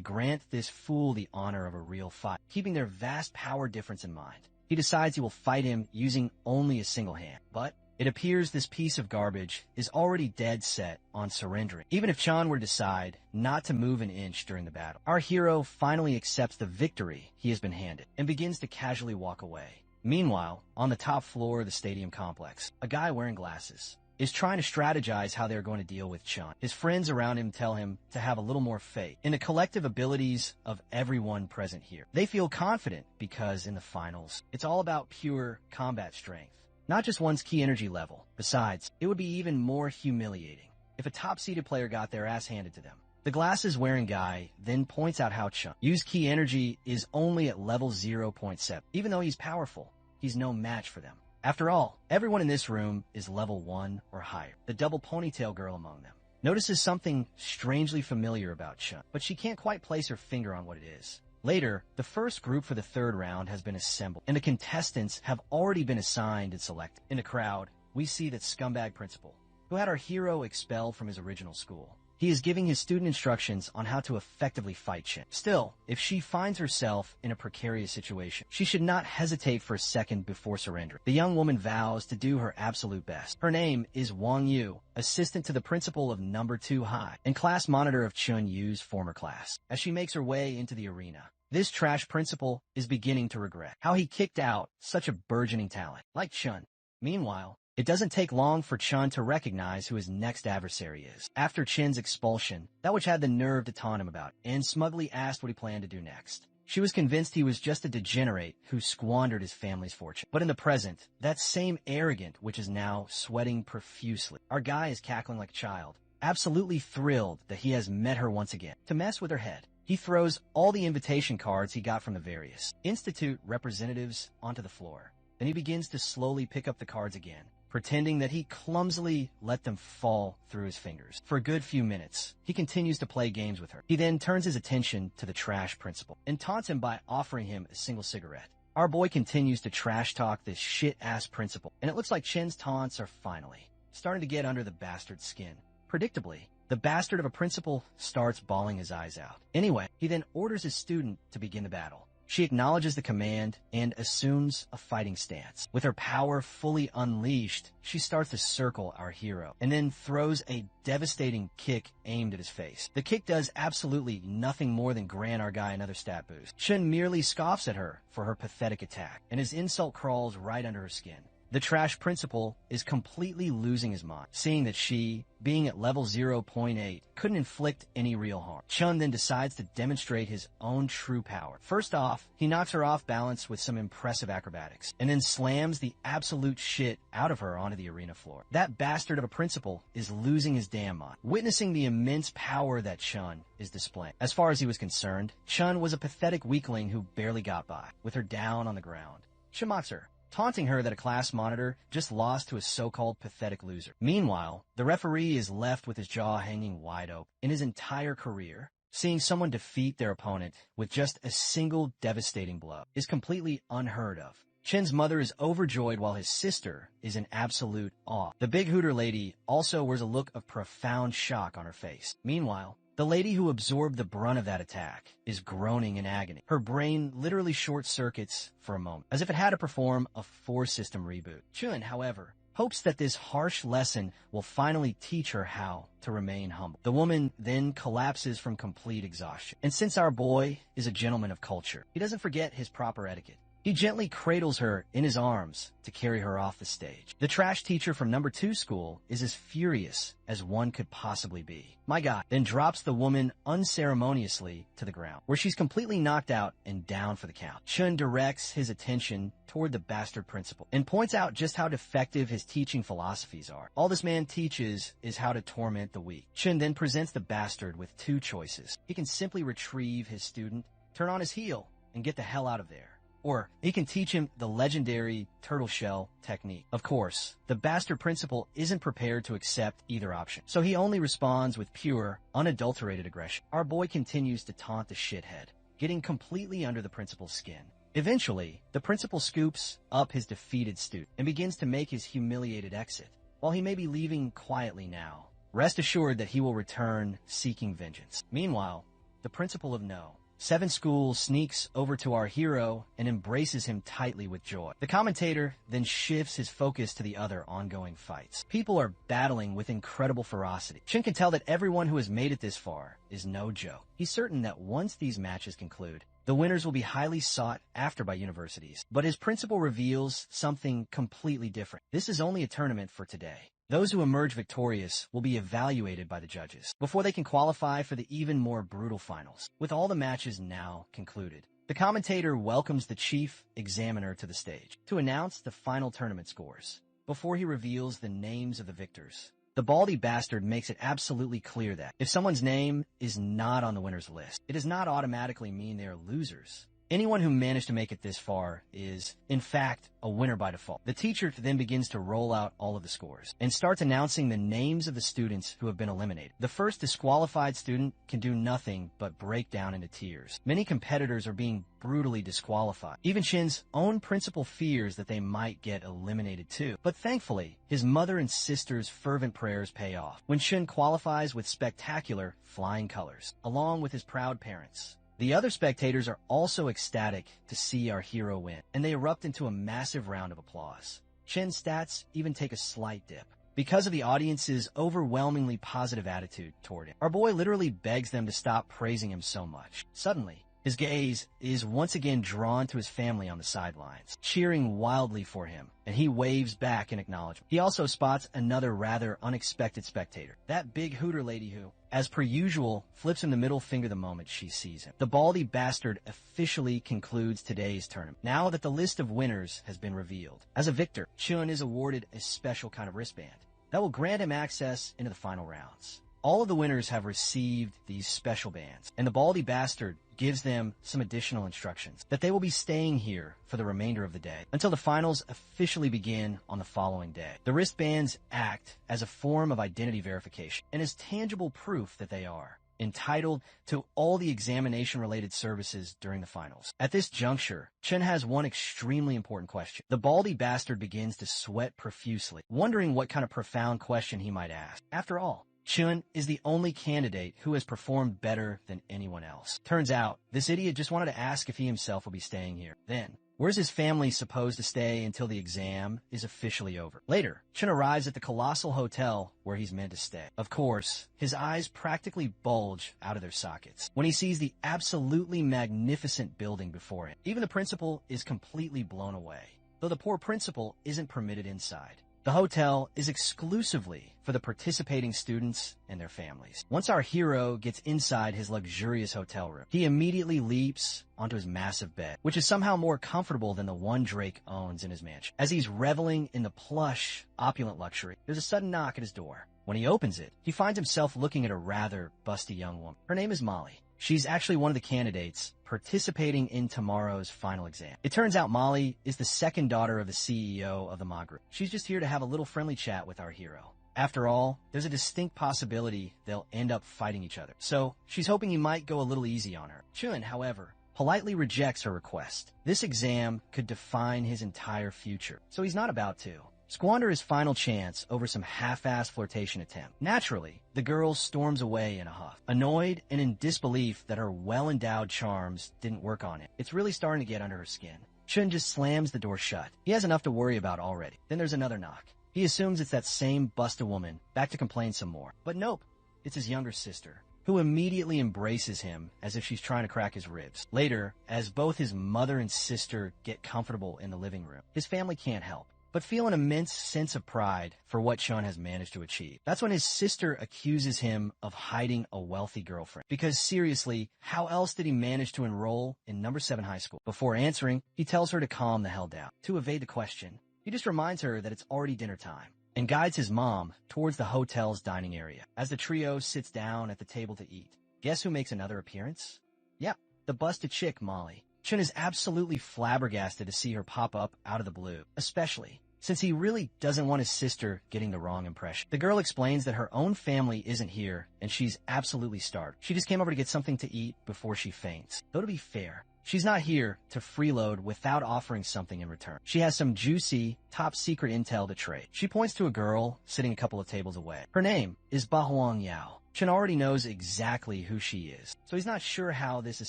grant this fool the honor of a real fight, keeping their vast power difference in mind. He decides he will fight him using only a single hand, but it appears this piece of garbage is already dead set on surrendering, even if Chan were to decide not to move an inch during the battle. Our hero finally accepts the victory he has been handed and begins to casually walk away. Meanwhile, on the top floor of the stadium complex, a guy wearing glasses is trying to strategize how they're going to deal with Chun. His friends around him tell him to have a little more faith in the collective abilities of everyone present here. They feel confident because in the finals, it's all about pure combat strength, not just one's key energy level. Besides, it would be even more humiliating if a top-seeded player got their ass handed to them. The glasses-wearing guy then points out how Chun, whose key energy is only at level 0.7. Even though he's powerful, he's no match for them. After all, everyone in this room is level 1 or higher. The double ponytail girl among them notices something strangely familiar about Chun, but she can't quite place her finger on what it is. Later, the first group for the third round has been assembled, and the contestants have already been assigned and selected. In the crowd, we see that scumbag principal, who had our hero expelled from his original school. He is giving his student instructions on how to effectively fight Chin. Still, if she finds herself in a precarious situation, she should not hesitate for a second before surrendering. The young woman vows to do her absolute best. Her name is Wang Yu, assistant to the principal of number 2 High, and class monitor of Chun Yu's former class. As she makes her way into the arena, this trash principal is beginning to regret how he kicked out such a burgeoning talent like Chun. Meanwhile, it doesn't take long for Chun to recognize who his next adversary is. After Chin's expulsion, that which had the nerve to taunt him about, and smugly asked what he planned to do next. She was convinced he was just a degenerate who squandered his family's fortune. But in the present, that same arrogant which is now sweating profusely. Our guy is cackling like a child, absolutely thrilled that he has met her once again. To mess with her head, he throws all the invitation cards he got from the various institute representatives onto the floor. Then he begins to slowly pick up the cards again, pretending that he clumsily let them fall through his fingers. For a good few minutes, he continues to play games with her. He then turns his attention to the trash principal and taunts him by offering him a single cigarette. Our boy continues to trash talk this shit-ass principal, and it looks like Chin's taunts are finally starting to get under the bastard's skin. Predictably, the bastard of a principal starts bawling his eyes out. Anyway, he then orders his student to begin the battle. She acknowledges the command and assumes a fighting stance. With her power fully unleashed, she starts to circle our hero and then throws a devastating kick aimed at his face. The kick does absolutely nothing more than grant our guy another stat boost. Chun merely scoffs at her for her pathetic attack, and his insult crawls right under her skin. The trash principal is completely losing his mind, seeing that she, being at level 0.8, couldn't inflict any real harm. Chun then decides to demonstrate his own true power. First off, he knocks her off balance with some impressive acrobatics, and then slams the absolute shit out of her onto the arena floor. That bastard of a principal is losing his damn mind, witnessing the immense power that Chun is displaying. As far as he was concerned, Chun was a pathetic weakling who barely got by, with her down on the ground. Chun mocks her, taunting her that a class monitor just lost to a so-called pathetic loser. Meanwhile, the referee is left with his jaw hanging wide open. In his entire career, seeing someone defeat their opponent with just a single devastating blow is completely unheard of. Chin's mother is overjoyed while his sister is in absolute awe. The big hooter lady also wears a look of profound shock on her face. Meanwhile, the lady who absorbed the brunt of that attack is groaning in agony. Her brain literally short-circuits for a moment, as if it had to perform a 4-system reboot. Chun, however, hopes that this harsh lesson will finally teach her how to remain humble. The woman then collapses from complete exhaustion. And since our boy is a gentleman of culture, he doesn't forget his proper etiquette. He gently cradles her in his arms to carry her off the stage. The trash teacher from number 2 school is as furious as one could possibly be. My God then drops the woman unceremoniously to the ground, where she's completely knocked out and down for the count. Chun directs his attention toward the bastard principal and points out just how defective his teaching philosophies are. All this man teaches is how to torment the weak. Chun then presents the bastard with 2 choices. He can simply retrieve his student, turn on his heel, and get the hell out of there. Or he can teach him the legendary turtle shell technique. Of course, the bastard principal isn't prepared to accept either option, so he only responds with pure, unadulterated aggression. Our boy continues to taunt the shithead, getting completely under the principal's skin. Eventually, the principal scoops up his defeated student and begins to make his humiliated exit. While he may be leaving quietly now, rest assured that he will return seeking vengeance. Meanwhile, the principal of No. 7 School sneaks over to our hero and embraces him tightly with joy. The commentator then shifts his focus to the other ongoing fights. People are battling with incredible ferocity. Chin can tell that everyone who has made it this far is no joke. He's certain that once these matches conclude, the winners will be highly sought after by universities. But his principal reveals something completely different. This is only a tournament for today. Those who emerge victorious will be evaluated by the judges before they can qualify for the even more brutal finals. With all the matches now concluded, the commentator welcomes the chief examiner to the stage to announce the final tournament scores before he reveals the names of the victors. The baldy bastard makes it absolutely clear that if someone's name is not on the winner's list, it does not automatically mean they are losers. Anyone who managed to make it this far is, in fact, a winner by default. The teacher then begins to roll out all of the scores and starts announcing the names of the students who have been eliminated. The first disqualified student can do nothing but break down into tears. Many competitors are being brutally disqualified. Even Shin's own principal fears that they might get eliminated too. But thankfully, his mother and sister's fervent prayers pay off when Shin qualifies with spectacular flying colors, along with his proud parents. The other spectators are also ecstatic to see our hero win, and they erupt into a massive round of applause. Shin's stats even take a slight dip because of the audience's overwhelmingly positive attitude toward him. Our boy literally begs them to stop praising him so much. Suddenly, his gaze is once again drawn to his family on the sidelines, cheering wildly for him, and he waves back in acknowledgement. He also spots another rather unexpected spectator, that big hooter lady who, as per usual, flips him the middle finger the moment she sees him. The baldy bastard officially concludes today's tournament, now that the list of winners has been revealed. As a victor, Chun is awarded a special kind of wristband that will grant him access into the final rounds. All of the winners have received these special bands, and the baldy bastard gives them some additional instructions that they will be staying here for the remainder of the day until the finals officially begin on the following day. The wristbands act as a form of identity verification and as tangible proof that they are entitled to all the examination-related services during the finals. At this juncture, Chen has one extremely important question. The baldy bastard begins to sweat profusely, wondering what kind of profound question he might ask. After all, Chun is the only candidate who has performed better than anyone else. Turns out, this idiot just wanted to ask if he himself will be staying here. Then, where's his family supposed to stay until the exam is officially over? Later, Chun arrives at the colossal hotel where he's meant to stay. Of course, his eyes practically bulge out of their sockets when he sees the absolutely magnificent building before him. Even the principal is completely blown away, though the poor principal isn't permitted inside. The hotel is exclusively for the participating students and their families. Once our hero gets inside his luxurious hotel room, he immediately leaps onto his massive bed, which is somehow more comfortable than the one Drake owns in his mansion. As he's reveling in the plush, opulent luxury, there's a sudden knock at his door. When he opens it, he finds himself looking at a rather busty young woman. Her name is Molly. She's actually one of the candidates participating in tomorrow's final exam. It turns out Molly is the second daughter of the CEO of the Ma Group. She's just here to have a little friendly chat with our hero. After all, there's a distinct possibility they'll end up fighting each other, so she's hoping he might go a little easy on her. Chun, however, politely rejects her request. This exam could define his entire future, so he's not about to squander his final chance over some half-assed flirtation attempt. Naturally, the girl storms away in a huff, annoyed and in disbelief that her well-endowed charms didn't work on it. It's really starting to get under her skin. Chun just slams the door shut. He has enough to worry about already. Then there's another knock. He assumes it's that same busta woman, back to complain some more. But nope, it's his younger sister, who immediately embraces him as if she's trying to crack his ribs. Later, as both his mother and sister get comfortable in the living room, his family can't help but feel an immense sense of pride for what Chun has managed to achieve. That's when his sister accuses him of hiding a wealthy girlfriend. Because seriously, how else did he manage to enroll in number 7 high school? Before answering, he tells her to calm the hell down. To evade the question, he just reminds her that it's already dinner time and guides his mom towards the hotel's dining area. As the trio sits down at the table to eat, guess who makes another appearance? Yep, the busted chick, Molly. Chun is absolutely flabbergasted to see her pop up out of the blue, especially since he really doesn't want his sister getting the wrong impression. The girl explains that her own family isn't here and she's absolutely starved. She just came over to get something to eat before she faints. Though to be fair, she's not here to freeload without offering something in return. She has some juicy, top-secret intel to trade. She points to a girl sitting a couple of tables away. Her name is Bahuang Yao. Chun already knows exactly who she is, so he's not sure how this is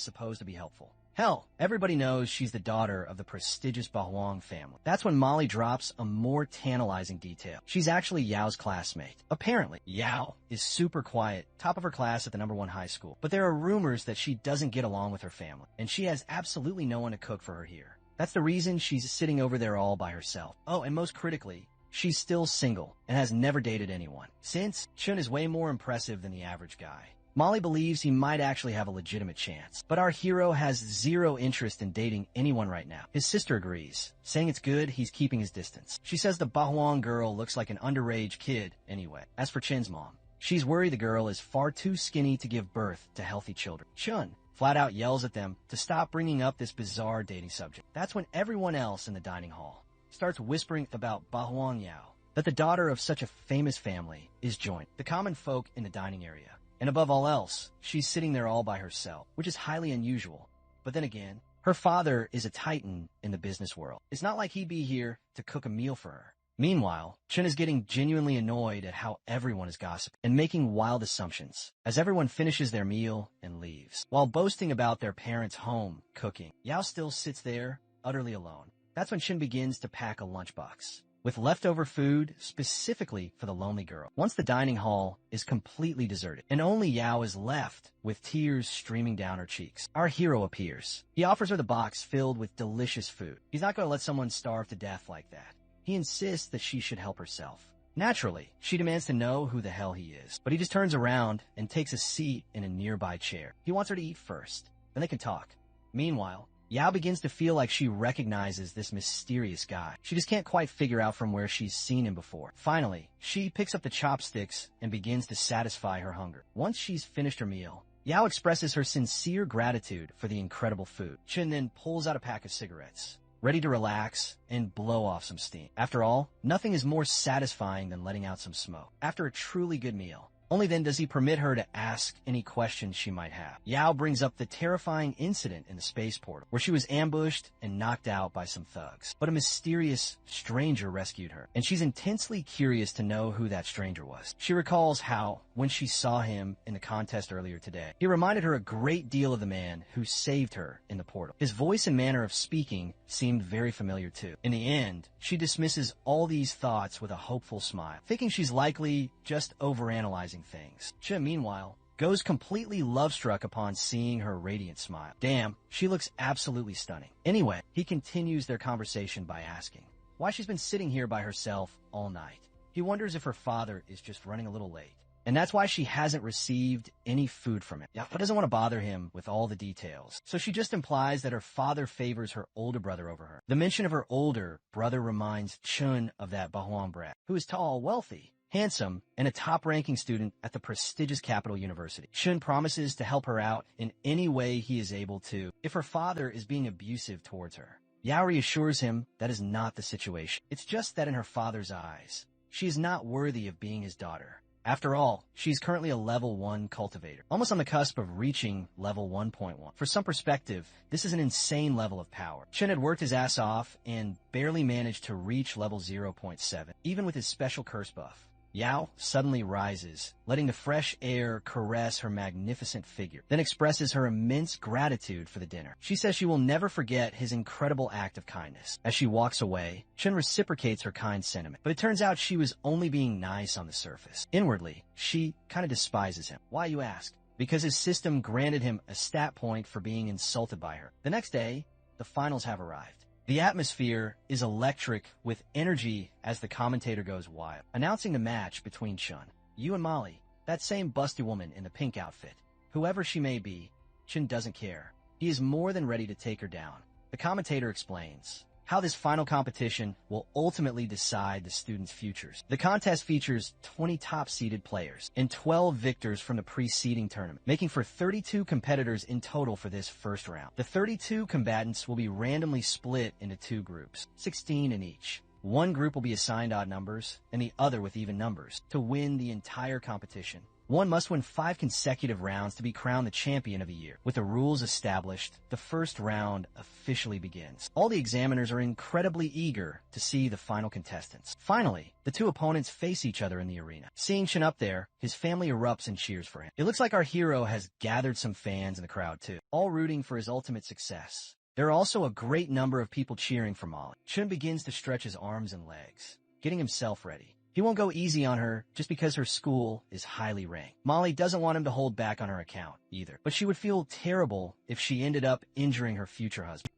supposed to be helpful. Hell, everybody knows she's the daughter of the prestigious Bahuang family. That's when Molly drops a more tantalizing detail. She's actually Yao's classmate. Apparently, Yao is super quiet, top of her class at the number 1 high school. But there are rumors that she doesn't get along with her family, and she has absolutely no one to cook for her here. That's the reason she's sitting over there all by herself. Oh, and most critically, she's still single and has never dated anyone. Since, Chun is way more impressive than the average guy. Molly believes he might actually have a legitimate chance, but our hero has zero interest in dating anyone right now. His sister agrees, saying it's good he's keeping his distance. She says the Bahuang girl looks like an underage kid anyway. As for Chin's mom, she's worried the girl is far too skinny to give birth to healthy children. Chun flat out yells at them to stop bringing up this bizarre dating subject. That's when everyone else in the dining hall starts whispering about Bahuang Yao, that the daughter of such a famous family is joined the common folk in the dining area. And above all else, she's sitting there all by herself, which is highly unusual. But then again, her father is a titan in the business world. It's not like he'd be here to cook a meal for her. Meanwhile, Chun is getting genuinely annoyed at how everyone is gossiping and making wild assumptions as everyone finishes their meal and leaves. While boasting about their parents' home cooking, Yao still sits there, utterly alone. That's when Chun begins to pack a lunchbox with leftover food specifically for the lonely girl. Once the dining hall is completely deserted and only Yao is left with tears streaming down her cheeks, our hero appears. He offers her the box filled with delicious food. He's not going to let someone starve to death like that. He insists that she should help herself. Naturally, she demands to know who the hell he is, but he just turns around and takes a seat in a nearby chair. He wants her to eat first, then they can talk. Meanwhile, Yao begins to feel like she recognizes this mysterious guy. She just can't quite figure out from where she's seen him before. Finally, she picks up the chopsticks and begins to satisfy her hunger. Once she's finished her meal, Yao expresses her sincere gratitude for the incredible food. Chun then pulls out a pack of cigarettes, ready to relax and blow off some steam. After all, nothing is more satisfying than letting out some smoke. After a truly good meal, only then does he permit her to ask any questions she might have. Yao brings up the terrifying incident in the space portal, where she was ambushed and knocked out by some thugs. But a mysterious stranger rescued her, and she's intensely curious to know who that stranger was. She recalls how, when she saw him in the contest earlier today, he reminded her a great deal of the man who saved her in the portal. His voice and manner of speaking seemed very familiar too. In the end, she dismisses all these thoughts with a hopeful smile, thinking she's likely just overanalyzing things. Chun, meanwhile, goes completely love-struck upon seeing her radiant smile. Damn, she looks absolutely stunning. Anyway, he continues their conversation by asking why she's been sitting here by herself all night. He wonders if her father is just running a little late, and that's why she hasn't received any food from him. Yao doesn't want to bother him with all the details, so she just implies that her father favors her older brother over her. The mention of her older brother reminds Chun of that Bahuang brat, who is tall, wealthy, handsome, and a top-ranking student at the prestigious capital university. Chun promises to help her out in any way he is able to if her father is being abusive towards her. Yao reassures him that is not the situation. It's just that in her father's eyes, she is not worthy of being his daughter. After all, she's currently a level 1 cultivator, almost on the cusp of reaching level 1.1. For some perspective, this is an insane level of power. Chun had worked his ass off and barely managed to reach level 0.7, even with his special curse buff. Yao suddenly rises, letting the fresh air caress her magnificent figure, then expresses her immense gratitude for the dinner. She says she will never forget his incredible act of kindness. As she walks away, Chun reciprocates her kind sentiment, but it turns out she was only being nice on the surface. Inwardly, she kind of despises him. Why, you ask? Because his system granted him a stat point for being insulted by her. The next day, the finals have arrived. The atmosphere is electric with energy as the commentator goes wild, announcing the match between Chun, Yu, and Molly, that same busty woman in the pink outfit. Whoever she may be, Chun doesn't care. He is more than ready to take her down. The commentator explains how this final competition will ultimately decide the students' futures. The contest features 20 top-seeded players and 12 victors from the preceding tournament, making for 32 competitors in total for this first round. The 32 combatants will be randomly split into 2 groups, 16 in each. One group will be assigned odd numbers and the other with even numbers to win the entire competition. One must win 5 consecutive rounds to be crowned the champion of the year. With the rules established, the first round officially begins. All the examiners are incredibly eager to see the final contestants. Finally, the 2 opponents face each other in the arena. Seeing Chun up there, his family erupts and cheers for him. It looks like our hero has gathered some fans in the crowd too, all rooting for his ultimate success. There are also a great number of people cheering for Molly. Chun begins to stretch his arms and legs, getting himself ready. He won't go easy on her just because her school is highly ranked. Molly doesn't want him to hold back on her account either, but she would feel terrible if she ended up injuring her future husband.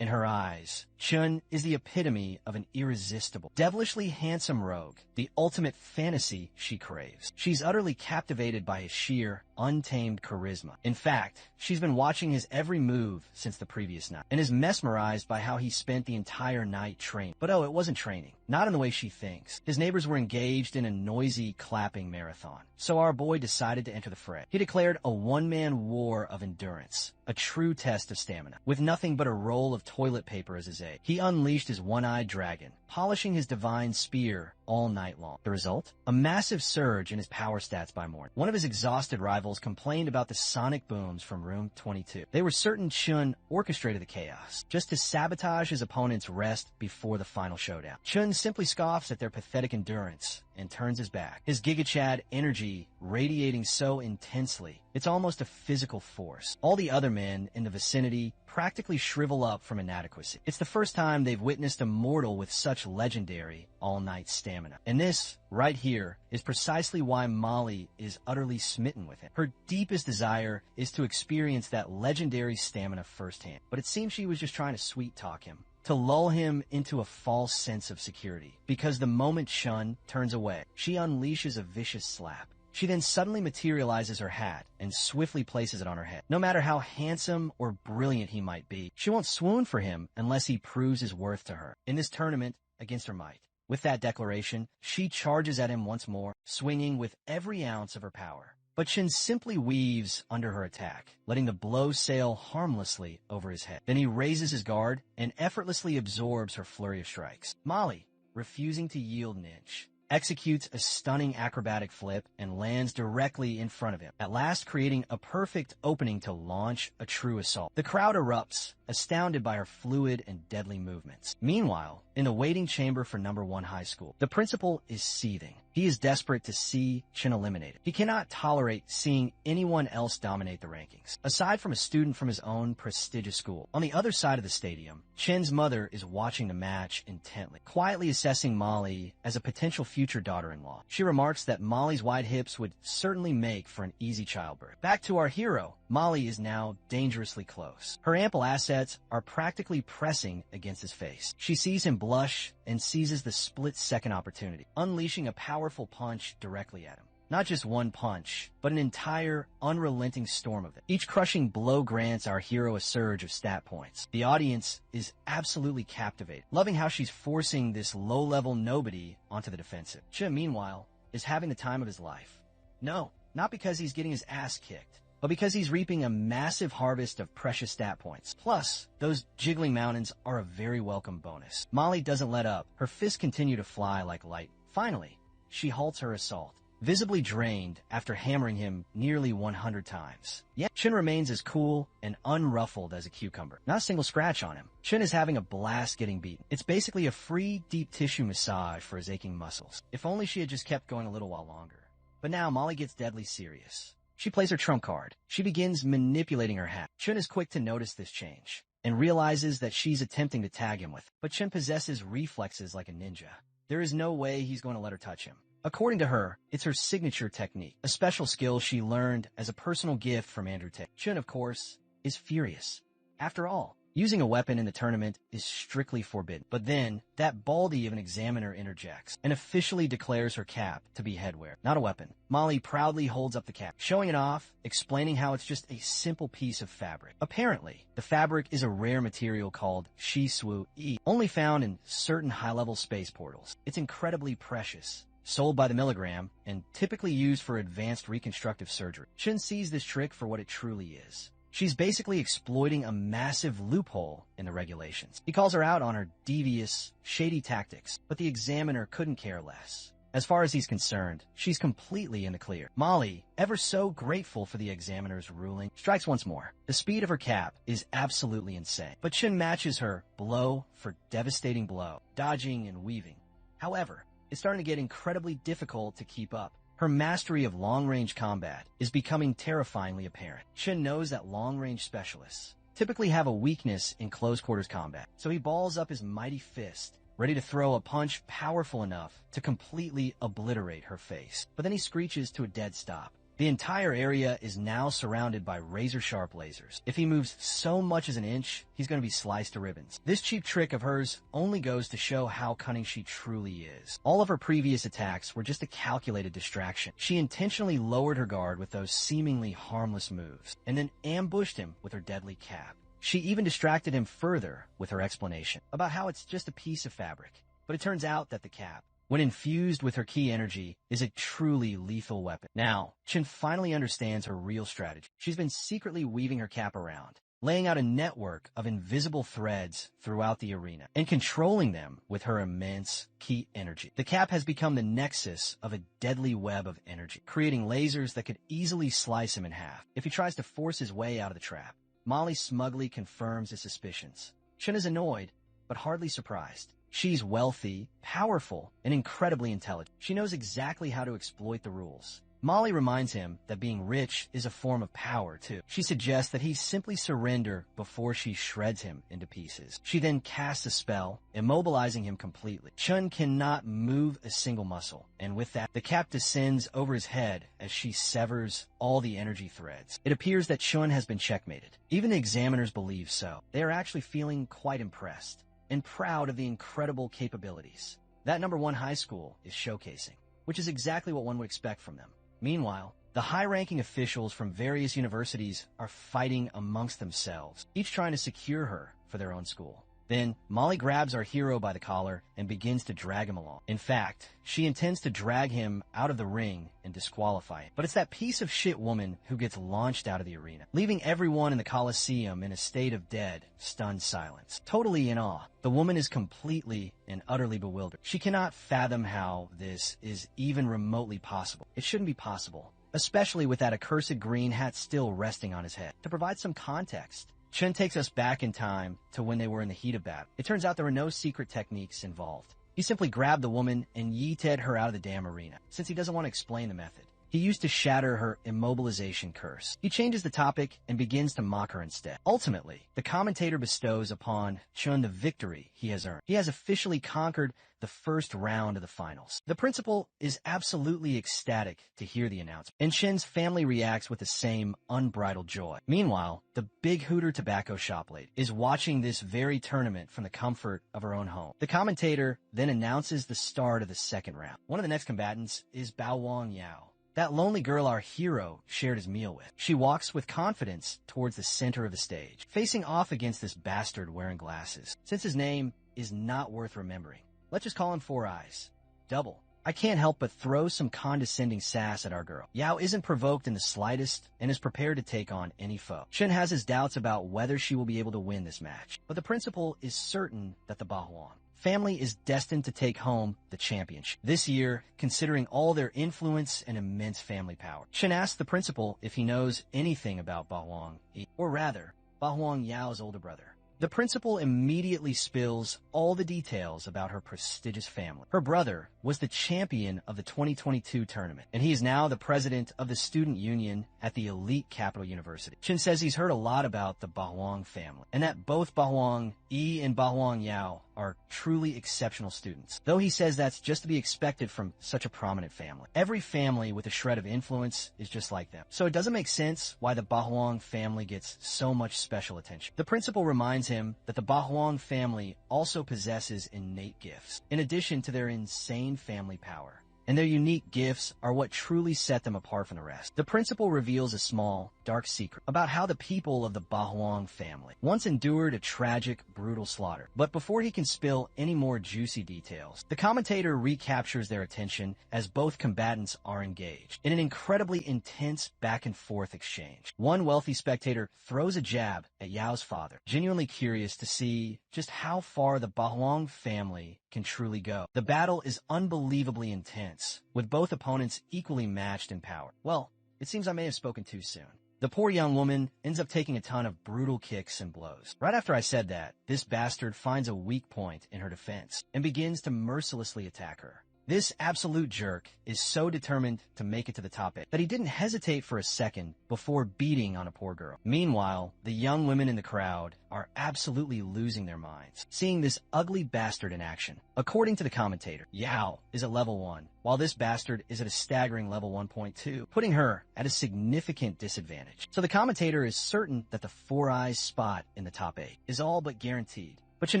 In her eyes, Chun is the epitome of an irresistible, devilishly handsome rogue, the ultimate fantasy she craves. She's utterly captivated by his sheer, untamed charisma. In fact, she's been watching his every move since the previous night, and is mesmerized by how he spent the entire night training. But oh, it wasn't training. Not in the way she thinks. His neighbors were engaged in a noisy clapping marathon, so our boy decided to enter the fray. He declared a one-man war of endurance, a true test of stamina. With nothing but a roll of toilet paper as his aid, he unleashed his one-eyed dragon, polishing his divine spear all night long. The result? A massive surge in his power stats by morning. One of his exhausted rivals complained about the sonic booms from room 22. They were certain Chun orchestrated the chaos, just to sabotage his opponent's rest before the final showdown. Chun simply scoffs at their pathetic endurance and turns his back, his Giga Chad energy radiating so intensely, it's almost a physical force. All the other men in the vicinity practically shrivel up from inadequacy. It's the first time they've witnessed a mortal with such legendary all-night stamina. And this, right here, is precisely why Molly is utterly smitten with him. Her deepest desire is to experience that legendary stamina firsthand. But it seems she was just trying to sweet-talk him, to lull him into a false sense of security. Because the moment Chun turns away, she unleashes a vicious slap. She then suddenly materializes her hat and swiftly places it on her head. No matter how handsome or brilliant he might be, she won't swoon for him unless he proves his worth to her in this tournament against her might. With that declaration, she charges at him once more, swinging with every ounce of her power. But Chun simply weaves under her attack, letting the blow sail harmlessly over his head. Then he raises his guard and effortlessly absorbs her flurry of strikes. Molly, refusing to yield an inch, executes a stunning acrobatic flip and lands directly in front of him, at last creating a perfect opening to launch a true assault. The crowd erupts, astounded by her fluid and deadly movements. Meanwhile, in the waiting chamber for number 1 high school, the principal is seething. He is desperate to see Chun eliminated. He cannot tolerate seeing anyone else dominate the rankings, aside from a student from his own prestigious school. On the other side of the stadium, Chen's mother is watching the match intently, quietly assessing Molly as a potential future daughter-in-law. She remarks that Molly's wide hips would certainly make for an easy childbirth. Back to our hero, Molly is now dangerously close. Her ample assets are practically pressing against his face. She sees him blush and seizes the split-second opportunity, unleashing a powerful punch directly at him. Not just one punch, but an entire, unrelenting storm of them. Each crushing blow grants our hero a surge of stat points. The audience is absolutely captivated, loving how she's forcing this low-level nobody onto the defensive. Chun, meanwhile, is having the time of his life. No, not because he's getting his ass kicked, but because he's reaping a massive harvest of precious stat points. Plus, those jiggling mountains are a very welcome bonus. Molly doesn't let up. Her fists continue to fly like light. Finally, she halts her assault, visibly drained after hammering him nearly 100 times. Yet Chun remains as cool and unruffled as a cucumber. Not a single scratch on him. Chun is having a blast getting beaten. It's basically a free deep tissue massage for his aching muscles. If only she had just kept going a little while longer. But now Molly gets deadly serious. She plays her trump card. She begins manipulating her hat. Chun is quick to notice this change and realizes that she's attempting to tag him with it. But Chun possesses reflexes like a ninja. There is no way he's going to let her touch him. According to her, it's her signature technique, a special skill she learned as a personal gift from Andrew Tate. Chun, of course, is furious. After all, using a weapon in the tournament is strictly forbidden. But then, that baldy of an examiner interjects and officially declares her cap to be headwear, not a weapon. Molly proudly holds up the cap, showing it off, explaining how it's just a simple piece of fabric. Apparently, the fabric is a rare material called Shiswu-E, only found in certain high-level space portals. It's incredibly precious, sold by the milligram, and typically used for advanced reconstructive surgery. Chun sees this trick for what it truly is. She's basically exploiting a massive loophole in the regulations. He calls her out on her devious, shady tactics, but the examiner couldn't care less. As far as he's concerned, she's completely in the clear. Molly, ever so grateful for the examiner's ruling, strikes once more. The speed of her cap is absolutely insane, but Chun matches her blow for devastating blow, dodging and weaving. However, it's starting to get incredibly difficult to keep up. Her mastery of long-range combat is becoming terrifyingly apparent. Chun knows that long-range specialists typically have a weakness in close-quarters combat, so he balls up his mighty fist, ready to throw a punch powerful enough to completely obliterate her face. But then he screeches to a dead stop. The entire area is now surrounded by razor-sharp lasers. If he moves so much as an inch, he's going to be sliced to ribbons. This cheap trick of hers only goes to show how cunning she truly is. All of her previous attacks were just a calculated distraction. She intentionally lowered her guard with those seemingly harmless moves, and then ambushed him with her deadly cap. She even distracted him further with her explanation about how it's just a piece of fabric. But it turns out that the cap, when infused with her key energy, is a truly lethal weapon. Now, Chen finally understands her real strategy. She's been secretly weaving her cap around, laying out a network of invisible threads throughout the arena, and controlling them with her immense key energy. The cap has become the nexus of a deadly web of energy, creating lasers that could easily slice him in half if he tries to force his way out of the trap. Molly smugly confirms his suspicions. Chen is annoyed, but hardly surprised. She's wealthy, powerful, and incredibly intelligent. She knows exactly how to exploit the rules. Molly reminds him that being rich is a form of power, too. She suggests that he simply surrender before she shreds him into pieces. She then casts a spell, immobilizing him completely. Chun cannot move a single muscle, and with that, the cap descends over his head as she severs all the energy threads. It appears that Chun has been checkmated. Even the examiners believe so. They are actually feeling quite impressed and proud of the incredible capabilities that number one high school is showcasing, which is exactly what one would expect from them. Meanwhile, the high-ranking officials from various universities are fighting amongst themselves, each trying to secure her for their own school. Then, Molly grabs our hero by the collar and begins to drag him along. In fact, she intends to drag him out of the ring and disqualify him. But it's that piece of shit woman who gets launched out of the arena, leaving everyone in the Coliseum in a state of dead, stunned silence. Totally in awe, the woman is completely and utterly bewildered. She cannot fathom how this is even remotely possible. It shouldn't be possible, especially with that accursed green hat still resting on his head. To provide some context, Chen takes us back in time to when they were in the heat of battle. It turns out there were no secret techniques involved. He simply grabbed the woman and yeeted her out of the damn arena, since he doesn't want to explain the method. He used to shatter her immobilization curse. He changes the topic and begins to mock her instead. Ultimately, the commentator bestows upon Chun the victory he has earned. He has officially conquered the first round of the finals. The principal is absolutely ecstatic to hear the announcement, and Chen's family reacts with the same unbridled joy. Meanwhile, the Big Hooter tobacco shop lady is watching this very tournament from the comfort of her own home. The commentator then announces the start of the second round. One of the next combatants is Bao Wang Yao, that lonely girl our hero shared his meal with. She walks with confidence towards the center of the stage, facing off against this bastard wearing glasses. Since his name is not worth remembering, let's just call him Four Eyes. Double. I can't help but throw some condescending sass at our girl. Yao isn't provoked in the slightest and is prepared to take on any foe. Chen has his doubts about whether she will be able to win this match, but the principal is certain that the Bahuang family is destined to take home the championship this year, considering all their influence and immense family power. Chen asks the principal if he knows anything about Bahuang, or rather, Bahuang Yao's older brother. The principal immediately spills all the details about her prestigious family. Her brother was the champion of the 2022 tournament, and he is now the president of the student union at the elite capital university. Chen says he's heard a lot about the Bahuang family, and that both Bahuang Yi and Bahuang Yao are truly exceptional students, though he says that's just to be expected from such a prominent family. Every family with a shred of influence is just like them, so it doesn't make sense why the Bahuang family gets so much special attention. The principal reminds him that the Bahuang family also possesses innate gifts, in addition to their insane family power, and their unique gifts are what truly set them apart from the rest. The principal reveals a small, dark secret about how the people of the Bahuang family once endured a tragic, brutal slaughter. But before he can spill any more juicy details, the commentator recaptures their attention as both combatants are engaged in an incredibly intense back-and-forth exchange. One wealthy spectator throws a jab at Yao's father, genuinely curious to see just how far the Bahuang family can truly go. The battle is unbelievably intense, with both opponents equally matched in power. Well, it seems I may have spoken too soon. The poor young woman ends up taking a ton of brutal kicks and blows. Right after I said that, this bastard finds a weak point in her defense and begins to mercilessly attack her. This absolute jerk is so determined to make it to the top 8 that he didn't hesitate for a second before beating on a poor girl. Meanwhile, the young women in the crowd are absolutely losing their minds, seeing this ugly bastard in action. According to the commentator, Yao is at level 1, while this bastard is at a staggering level 1.2, putting her at a significant disadvantage. So the commentator is certain that the Four Eyes spot in the top 8 is all but guaranteed. But Chen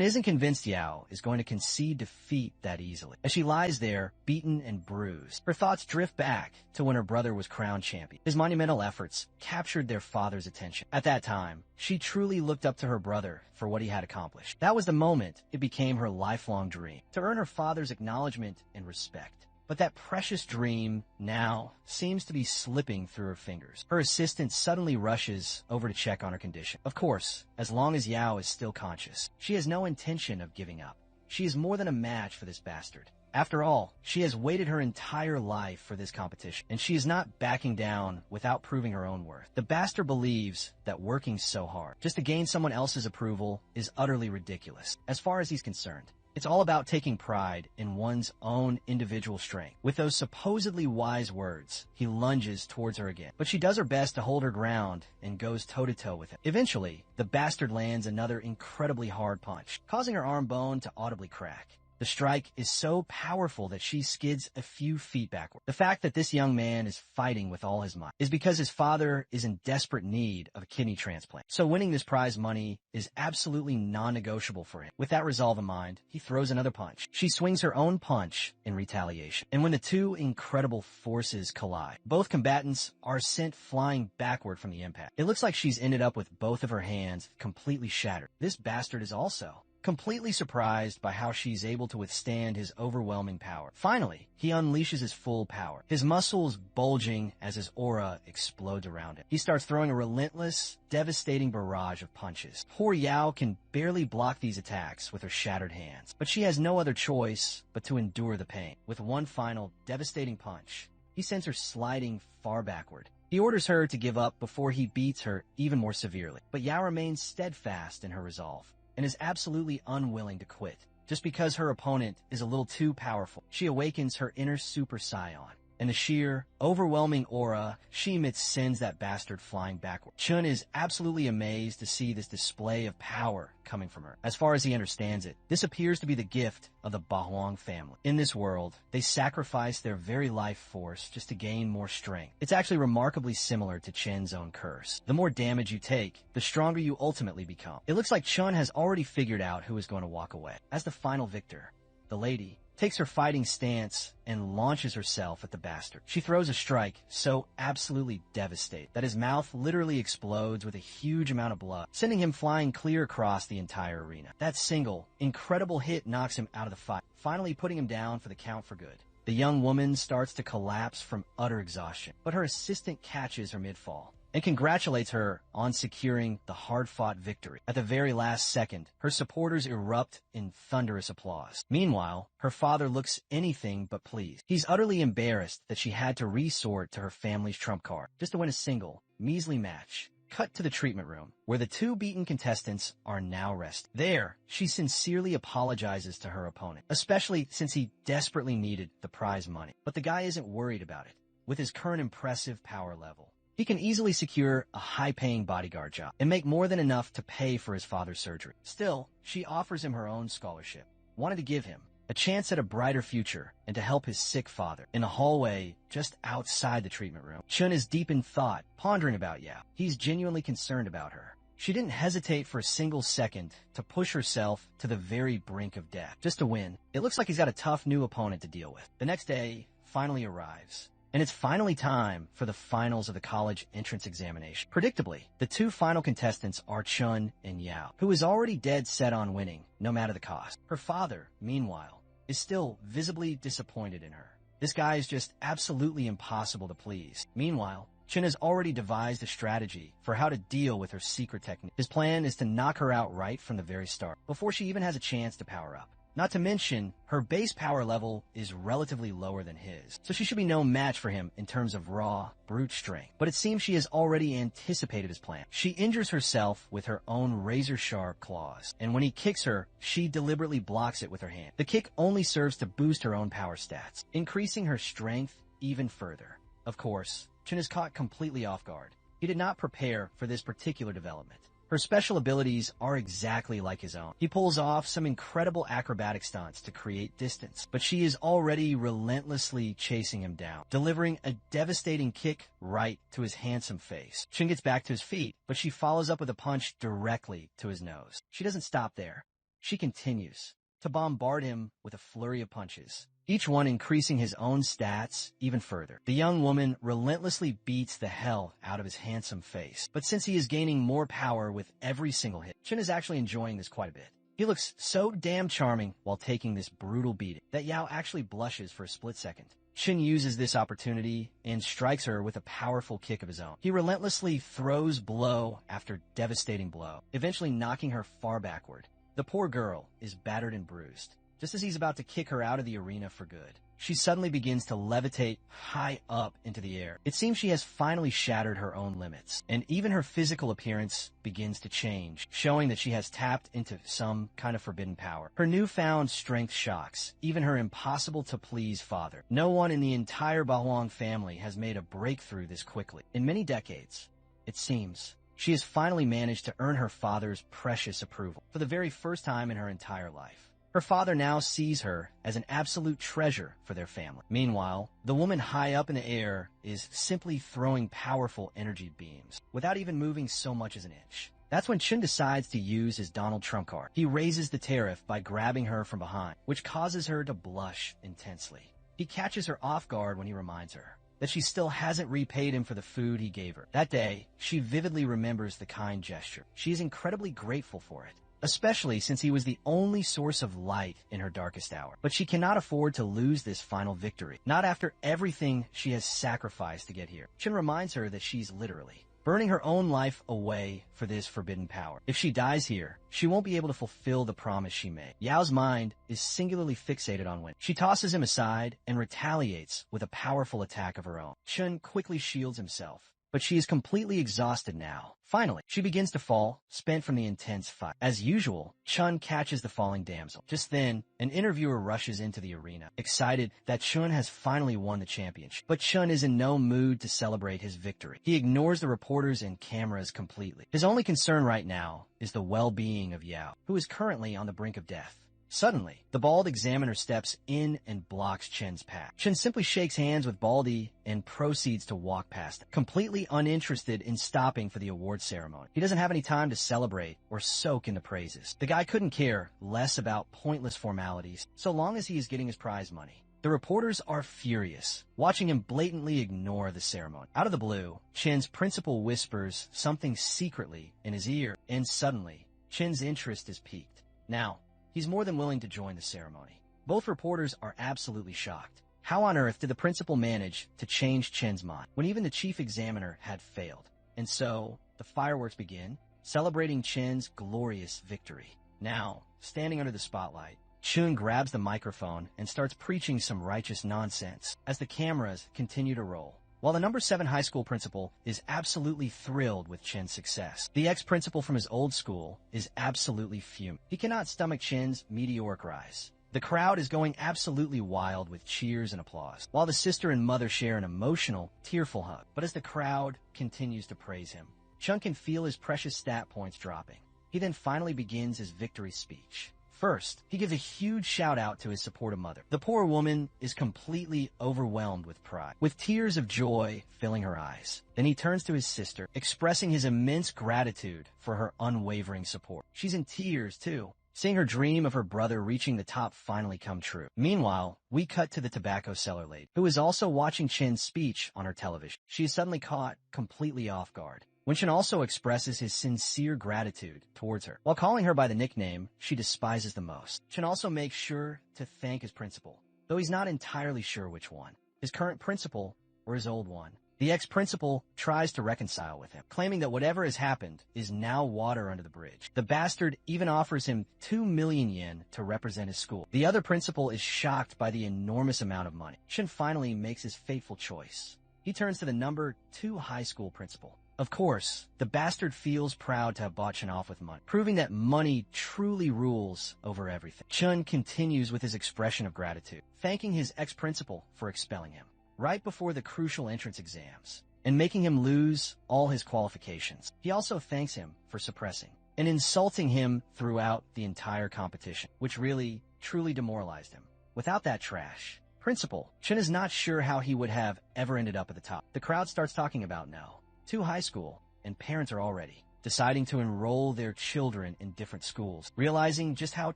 isn't convinced Yao is going to concede defeat that easily. As she lies there, beaten and bruised, her thoughts drift back to when her brother was crowned champion. His monumental efforts captured their father's attention. At that time, she truly looked up to her brother for what he had accomplished. That was the moment it became her lifelong dream, to earn her father's acknowledgement and respect. But that precious dream now seems to be slipping through her fingers. Her assistant suddenly rushes over to check on her condition. Of course, as long as Yao is still conscious, she has no intention of giving up. She is more than a match for this bastard. After all, she has waited her entire life for this competition, and she is not backing down without proving her own worth. The bastard believes that working so hard just to gain someone else's approval is utterly ridiculous. As far as he's concerned, it's all about taking pride in one's own individual strength. With those supposedly wise words, he lunges towards her again. But she does her best to hold her ground and goes toe-to-toe with him. Eventually, the bastard lands another incredibly hard punch, causing her arm bone to audibly crack. The strike is so powerful that she skids a few feet backward. The fact that this young man is fighting with all his might is because his father is in desperate need of a kidney transplant. So winning this prize money is absolutely non-negotiable for him. With that resolve in mind, he throws another punch. She swings her own punch in retaliation. And when the two incredible forces collide, both combatants are sent flying backward from the impact. It looks like she's ended up with both of her hands completely shattered. This bastard is also completely surprised by how she's able to withstand his overwhelming power. Finally, he unleashes his full power, his muscles bulging as his aura explodes around him. He starts throwing a relentless, devastating barrage of punches. Poor Yao can barely block these attacks with her shattered hands, but she has no other choice but to endure the pain. With one final, devastating punch, he sends her sliding far backward. He orders her to give up before he beats her even more severely, but Yao remains steadfast in her resolve and is absolutely unwilling to quit. Just because her opponent is a little too powerful, she awakens her inner Super Saiyan, and the sheer, overwhelming aura she emits sends that bastard flying backward. Chun is absolutely amazed to see this display of power coming from her. As far as he understands it, this appears to be the gift of the Bahuang family. In this world, they sacrifice their very life force just to gain more strength. It's actually remarkably similar to Chen's own curse. The more damage you take, the stronger you ultimately become. It looks like Chun has already figured out who is going to walk away. As the final victor, the lady takes her fighting stance and launches herself at the bastard. She throws a strike so absolutely devastating that his mouth literally explodes with a huge amount of blood, sending him flying clear across the entire arena. That single, incredible hit knocks him out of the fight, finally putting him down for the count for good. The young woman starts to collapse from utter exhaustion, but her assistant catches her mid-fall and congratulates her on securing the hard-fought victory. At the very last second, her supporters erupt in thunderous applause. Meanwhile, her father looks anything but pleased. He's utterly embarrassed that she had to resort to her family's trump card just to win a single, measly match. Cut to the treatment room, where the two beaten contestants are now resting. There, she sincerely apologizes to her opponent, especially since he desperately needed the prize money. But the guy isn't worried about it. With his current impressive power level, he can easily secure a high-paying bodyguard job and make more than enough to pay for his father's surgery. Still, she offers him her own scholarship, wanted to give him a chance at a brighter future and to help his sick father. In the hallway just outside the treatment room, Chun is deep in thought, pondering about Yao. He's genuinely concerned about her. She didn't hesitate for a single second to push herself to the very brink of death just to win. It looks like he's got a tough new opponent to deal with. The next day finally arrives, and it's finally time for the finals of the college entrance examination. Predictably, the two final contestants are Chun and Yao, who is already dead set on winning, no matter the cost. Her father, meanwhile, is still visibly disappointed in her. This guy is just absolutely impossible to please. Meanwhile, Chun has already devised a strategy for how to deal with her secret technique. His plan is to knock her out right from the very start, before she even has a chance to power up. Not to mention, her base power level is relatively lower than his, so she should be no match for him in terms of raw, brute strength. But it seems she has already anticipated his plan. She injures herself with her own razor-sharp claws, and when he kicks her, she deliberately blocks it with her hand. The kick only serves to boost her own power stats, increasing her strength even further. Of course, Chun is caught completely off guard. He did not prepare for this particular development. Her special abilities are exactly like his own. He pulls off some incredible acrobatic stunts to create distance, but she is already relentlessly chasing him down, delivering a devastating kick right to his handsome face. Chun gets back to his feet, but she follows up with a punch directly to his nose. She doesn't stop there. She continues to bombard him with a flurry of punches, each one increasing his own stats even further. The young woman relentlessly beats the hell out of his handsome face, but since he is gaining more power with every single hit, Chun is actually enjoying this quite a bit. He looks so damn charming while taking this brutal beating that Yao actually blushes for a split second. Chun uses this opportunity and strikes her with a powerful kick of his own. He relentlessly throws blow after devastating blow, eventually knocking her far backward. The poor girl is battered and bruised. Just as he's about to kick her out of the arena for good, she suddenly begins to levitate high up into the air. It seems she has finally shattered her own limits, and even her physical appearance begins to change, showing that she has tapped into some kind of forbidden power. Her newfound strength shocks even her impossible-to-please father. No one in the entire Bahuang family has made a breakthrough this quickly. In many decades, it seems, she has finally managed to earn her father's precious approval for the very first time in her entire life. Her father now sees her as an absolute treasure for their family. Meanwhile, the woman high up in the air is simply throwing powerful energy beams without even moving so much as an inch. That's when Chun decides to use his Donald Trump card. He raises the tariff by grabbing her from behind, which causes her to blush intensely. He catches her off guard when he reminds her that she still hasn't repaid him for the food he gave her. That day, she vividly remembers the kind gesture. She is incredibly grateful for it, especially since he was the only source of light in her darkest hour. But she cannot afford to lose this final victory, not after everything she has sacrificed to get here. Chun reminds her that she's literally burning her own life away for this forbidden power. If she dies here, she won't be able to fulfill the promise she made. Yao's mind is singularly fixated on winning. She tosses him aside and retaliates with a powerful attack of her own. Chun quickly shields himself, but she is completely exhausted now. Finally, she begins to fall, spent from the intense fight. As usual, Chun catches the falling damsel. Just then, an interviewer rushes into the arena, excited that Chun has finally won the championship. But Chun is in no mood to celebrate his victory. He ignores the reporters and cameras completely. His only concern right now is the well-being of Yao, who is currently on the brink of death. Suddenly, the bald examiner steps in and blocks Chen's path. Chen simply shakes hands with Baldy and proceeds to walk past him, completely uninterested in stopping for the award ceremony. He doesn't have any time to celebrate or soak in the praises. The guy couldn't care less about pointless formalities, so long as he is getting his prize money. The reporters are furious, watching him blatantly ignore the ceremony. Out of the blue, Chen's principal whispers something secretly in his ear, and suddenly, Chen's interest is piqued. Now, he's more than willing to join the ceremony. Both reporters are absolutely shocked. How on earth did the principal manage to change Chen's mind when even the chief examiner had failed? And so, the fireworks begin, celebrating Chen's glorious victory. Now, standing under the spotlight, Chun grabs the microphone and starts preaching some righteous nonsense as the cameras continue to roll. While the number 7 high school principal is absolutely thrilled with Chen's success, the ex-principal from his old school is absolutely fuming. He cannot stomach Chen's meteoric rise. The crowd is going absolutely wild with cheers and applause, while the sister and mother share an emotional, tearful hug. But as the crowd continues to praise him, Chun can feel his precious stat points dropping. He then finally begins his victory speech. First, he gives a huge shout-out to his supportive mother. The poor woman is completely overwhelmed with pride, with tears of joy filling her eyes. Then he turns to his sister, expressing his immense gratitude for her unwavering support. She's in tears, too, seeing her dream of her brother reaching the top finally come true. Meanwhile, we cut to the tobacco seller lady, who is also watching Chen's speech on her television. She is suddenly caught completely off guard when Chen also expresses his sincere gratitude towards her. While calling her by the nickname she despises the most, Chen also makes sure to thank his principal, though he's not entirely sure which one, his current principal or his old one. The The ex-principal tries to reconcile with him, claiming that whatever has happened is now water under the bridge. The bastard even offers him 2 million yen to represent his school. The other principal is shocked by the enormous amount of money. Chun finally makes his fateful choice. He turns to the number 2 high school principal. Of course, the bastard feels proud to have bought Chun off with money, proving that money truly rules over everything. Chun continues with his expression of gratitude, thanking his ex-principal for expelling him right before the crucial entrance exams and making him lose all his qualifications. He also thanks him for suppressing and insulting him throughout the entire competition, which really, truly demoralized him. Without that trash principal, Chun is not sure how he would have ever ended up at the top. The crowd starts talking about now. 2 high school, and parents are already deciding to enroll their children in different schools, realizing just how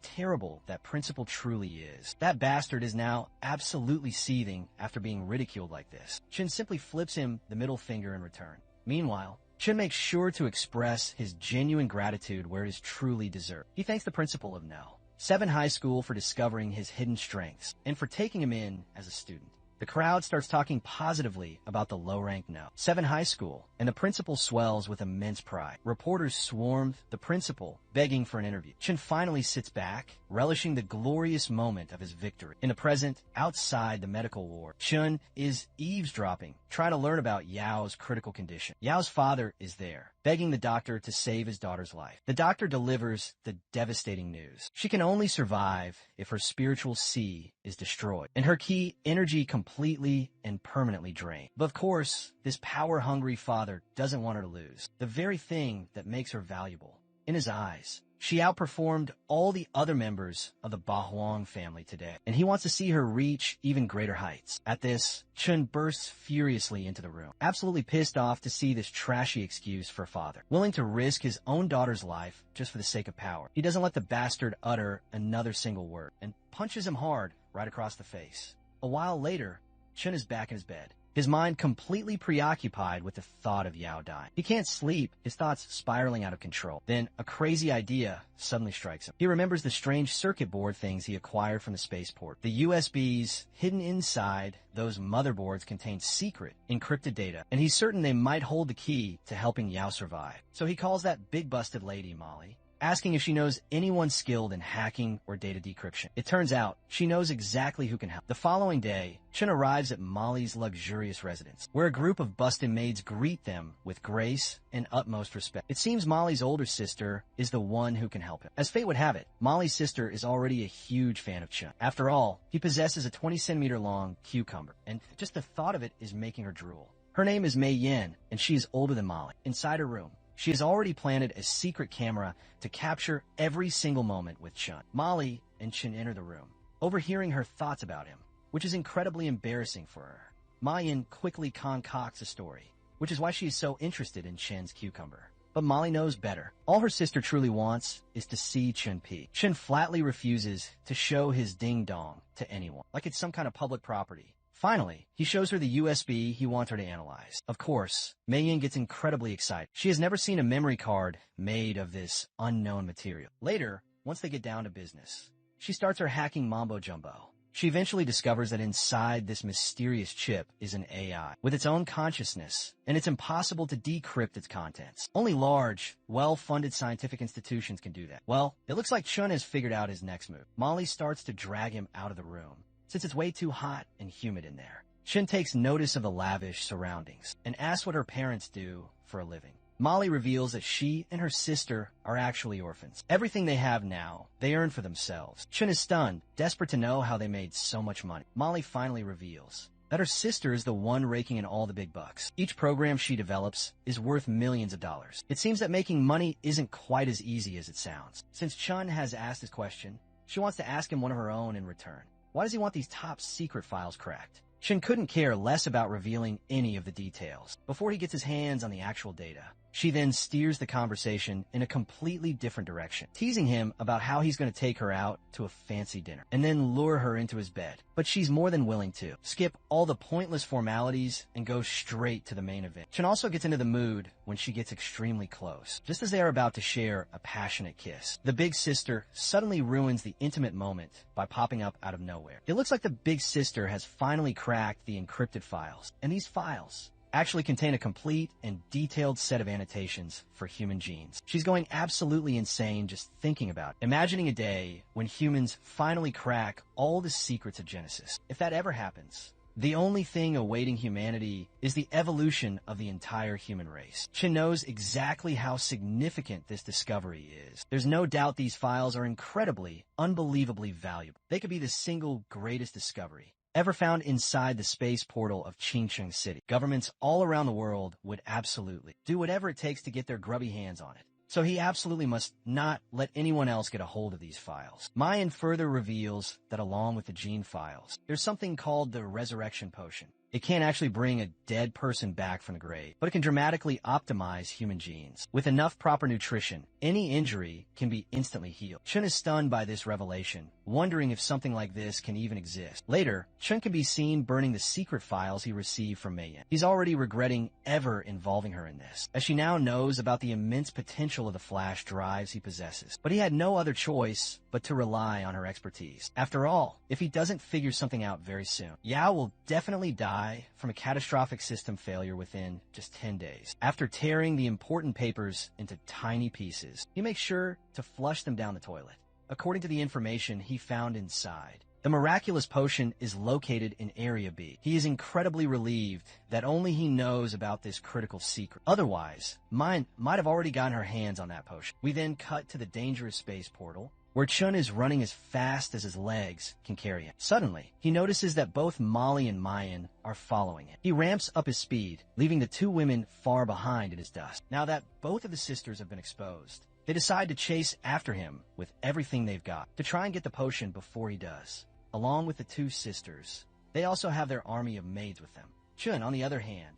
terrible that principal truly is. That bastard is now absolutely seething after being ridiculed like this. Chun simply flips him the middle finger in return. Meanwhile, Chun makes sure to express his genuine gratitude where it is truly deserved. He thanks the principal of No. 7 High School for discovering his hidden strengths and for taking him in as a student. The crowd starts talking positively about the low-ranked No. 7 High School, and the principal swells with immense pride. Reporters swarmed the principal, begging for an interview. Chun finally sits back, relishing the glorious moment of his victory. In the present, outside the medical ward, Chun is eavesdropping, trying to learn about Yao's critical condition. Yao's father is there, begging the doctor to save his daughter's life. The doctor delivers the devastating news. She can only survive if her spiritual sea is destroyed, and her key energy completely and permanently drained. But of course, this power-hungry father doesn't want her to lose, the very thing that makes her valuable. In his eyes, she outperformed all the other members of the Bahuang family today, and he wants to see her reach even greater heights. At this, Chun bursts furiously into the room, absolutely pissed off to see this trashy excuse for a father, willing to risk his own daughter's life just for the sake of power. He doesn't let the bastard utter another single word, and punches him hard right across the face. A while later, Chun is back in his bed, his mind completely preoccupied with the thought of Yao dying. He can't sleep, his thoughts spiraling out of control. Then a crazy idea suddenly strikes him. He remembers the strange circuit board things he acquired from the spaceport. The USBs hidden inside those motherboards contain secret, encrypted data, and he's certain they might hold the key to helping Yao survive. So he calls that big busted lady, Molly, asking if she knows anyone skilled in hacking or data decryption. It turns out she knows exactly who can help. The following day, Chun arrives at Molly's luxurious residence, where a group of busted maids greet them with grace and utmost respect. It seems Molly's older sister is the one who can help him. As fate would have it, Molly's sister is already a huge fan of Chun. After all, he possesses a 20-centimeter long cucumber, and just the thought of it is making her drool. Her name is Mei Yen, and she is older than Molly. Inside her room, she has already planted a secret camera to capture every single moment with Chun. Molly and Chun enter the room, overhearing her thoughts about him, which is incredibly embarrassing for her. Mayan quickly concocts a story, which is why she is so interested in Chun's cucumber. But Molly knows better. All her sister truly wants is to see Chun pee. Chun flatly refuses to show his ding-dong to anyone, like it's some kind of public property. Finally, he shows her the USB he wants her to analyze. Of course, Mei Yin gets incredibly excited. She has never seen a memory card made of this unknown material. Later, once they get down to business, she starts her hacking mambo-jumbo. She eventually discovers that inside this mysterious chip is an AI with its own consciousness, and it's impossible to decrypt its contents. Only large, well-funded scientific institutions can do that. Well, it looks like Chun has figured out his next move. Molly starts to drag him out of the room, since it's way too hot and humid in there. Chun takes notice of the lavish surroundings and asks what her parents do for a living. Molly reveals that she and her sister are actually orphans. Everything they have now, they earn for themselves. Chun is stunned, desperate to know how they made so much money. Molly finally reveals that her sister is the one raking in all the big bucks. Each program she develops is worth millions of dollars. It seems that making money isn't quite as easy as it sounds. Since Chun has asked this question, she wants to ask him one of her own in return. Why does he want these top secret files cracked? Chun couldn't care less about revealing any of the details before he gets his hands on the actual data. She then steers the conversation in a completely different direction, teasing him about how he's going to take her out to a fancy dinner and then lure her into his bed. But she's more than willing to skip all the pointless formalities and go straight to the main event. Chun also gets into the mood when she gets extremely close, just as they are about to share a passionate kiss. The big sister suddenly ruins the intimate moment by popping up out of nowhere. It looks like the big sister has finally cracked the encrypted files, and these files actually contain a complete and detailed set of annotations for human genes. She's going absolutely insane just thinking about it, imagining a day when humans finally crack all the secrets of Genesis. If that ever happens, the only thing awaiting humanity is the evolution of the entire human race. Chin knows exactly how significant this discovery is. There's no doubt these files are incredibly, unbelievably valuable. They could be the single greatest discovery ever found inside the space portal of Qingcheng City. Governments all around the world would absolutely do whatever it takes to get their grubby hands on it. So he absolutely must not let anyone else get a hold of these files. Mayan further reveals that along with the gene files, there's something called the resurrection potion. It can't actually bring a dead person back from the grave, but it can dramatically optimize human genes. With enough proper nutrition, any injury can be instantly healed. Chun is stunned by this revelation, wondering if something like this can even exist. Later, Chun can be seen burning the secret files he received from Meiyan. He's already regretting ever involving her in this, as she now knows about the immense potential of the flash drives he possesses. But he had no other choice but to rely on her expertise. After all, if he doesn't figure something out very soon, Yao will definitely die from a catastrophic system failure within just 10 days. After tearing the important papers into tiny pieces, he makes sure to flush them down the toilet. According to the information he found inside, the miraculous potion is located in Area B. He is incredibly relieved that only he knows about this critical secret. Otherwise, mine might have already gotten her hands on that potion. We then cut to the dangerous space portal, where Chun is running as fast as his legs can carry him. Suddenly, he notices that both Molly and Mayan are following him. He ramps up his speed, leaving the two women far behind in his dust. Now that both of the sisters have been exposed, they decide to chase after him with everything they've got to try and get the potion before he does. Along with the two sisters, they also have their army of maids with them. Chun, on the other hand,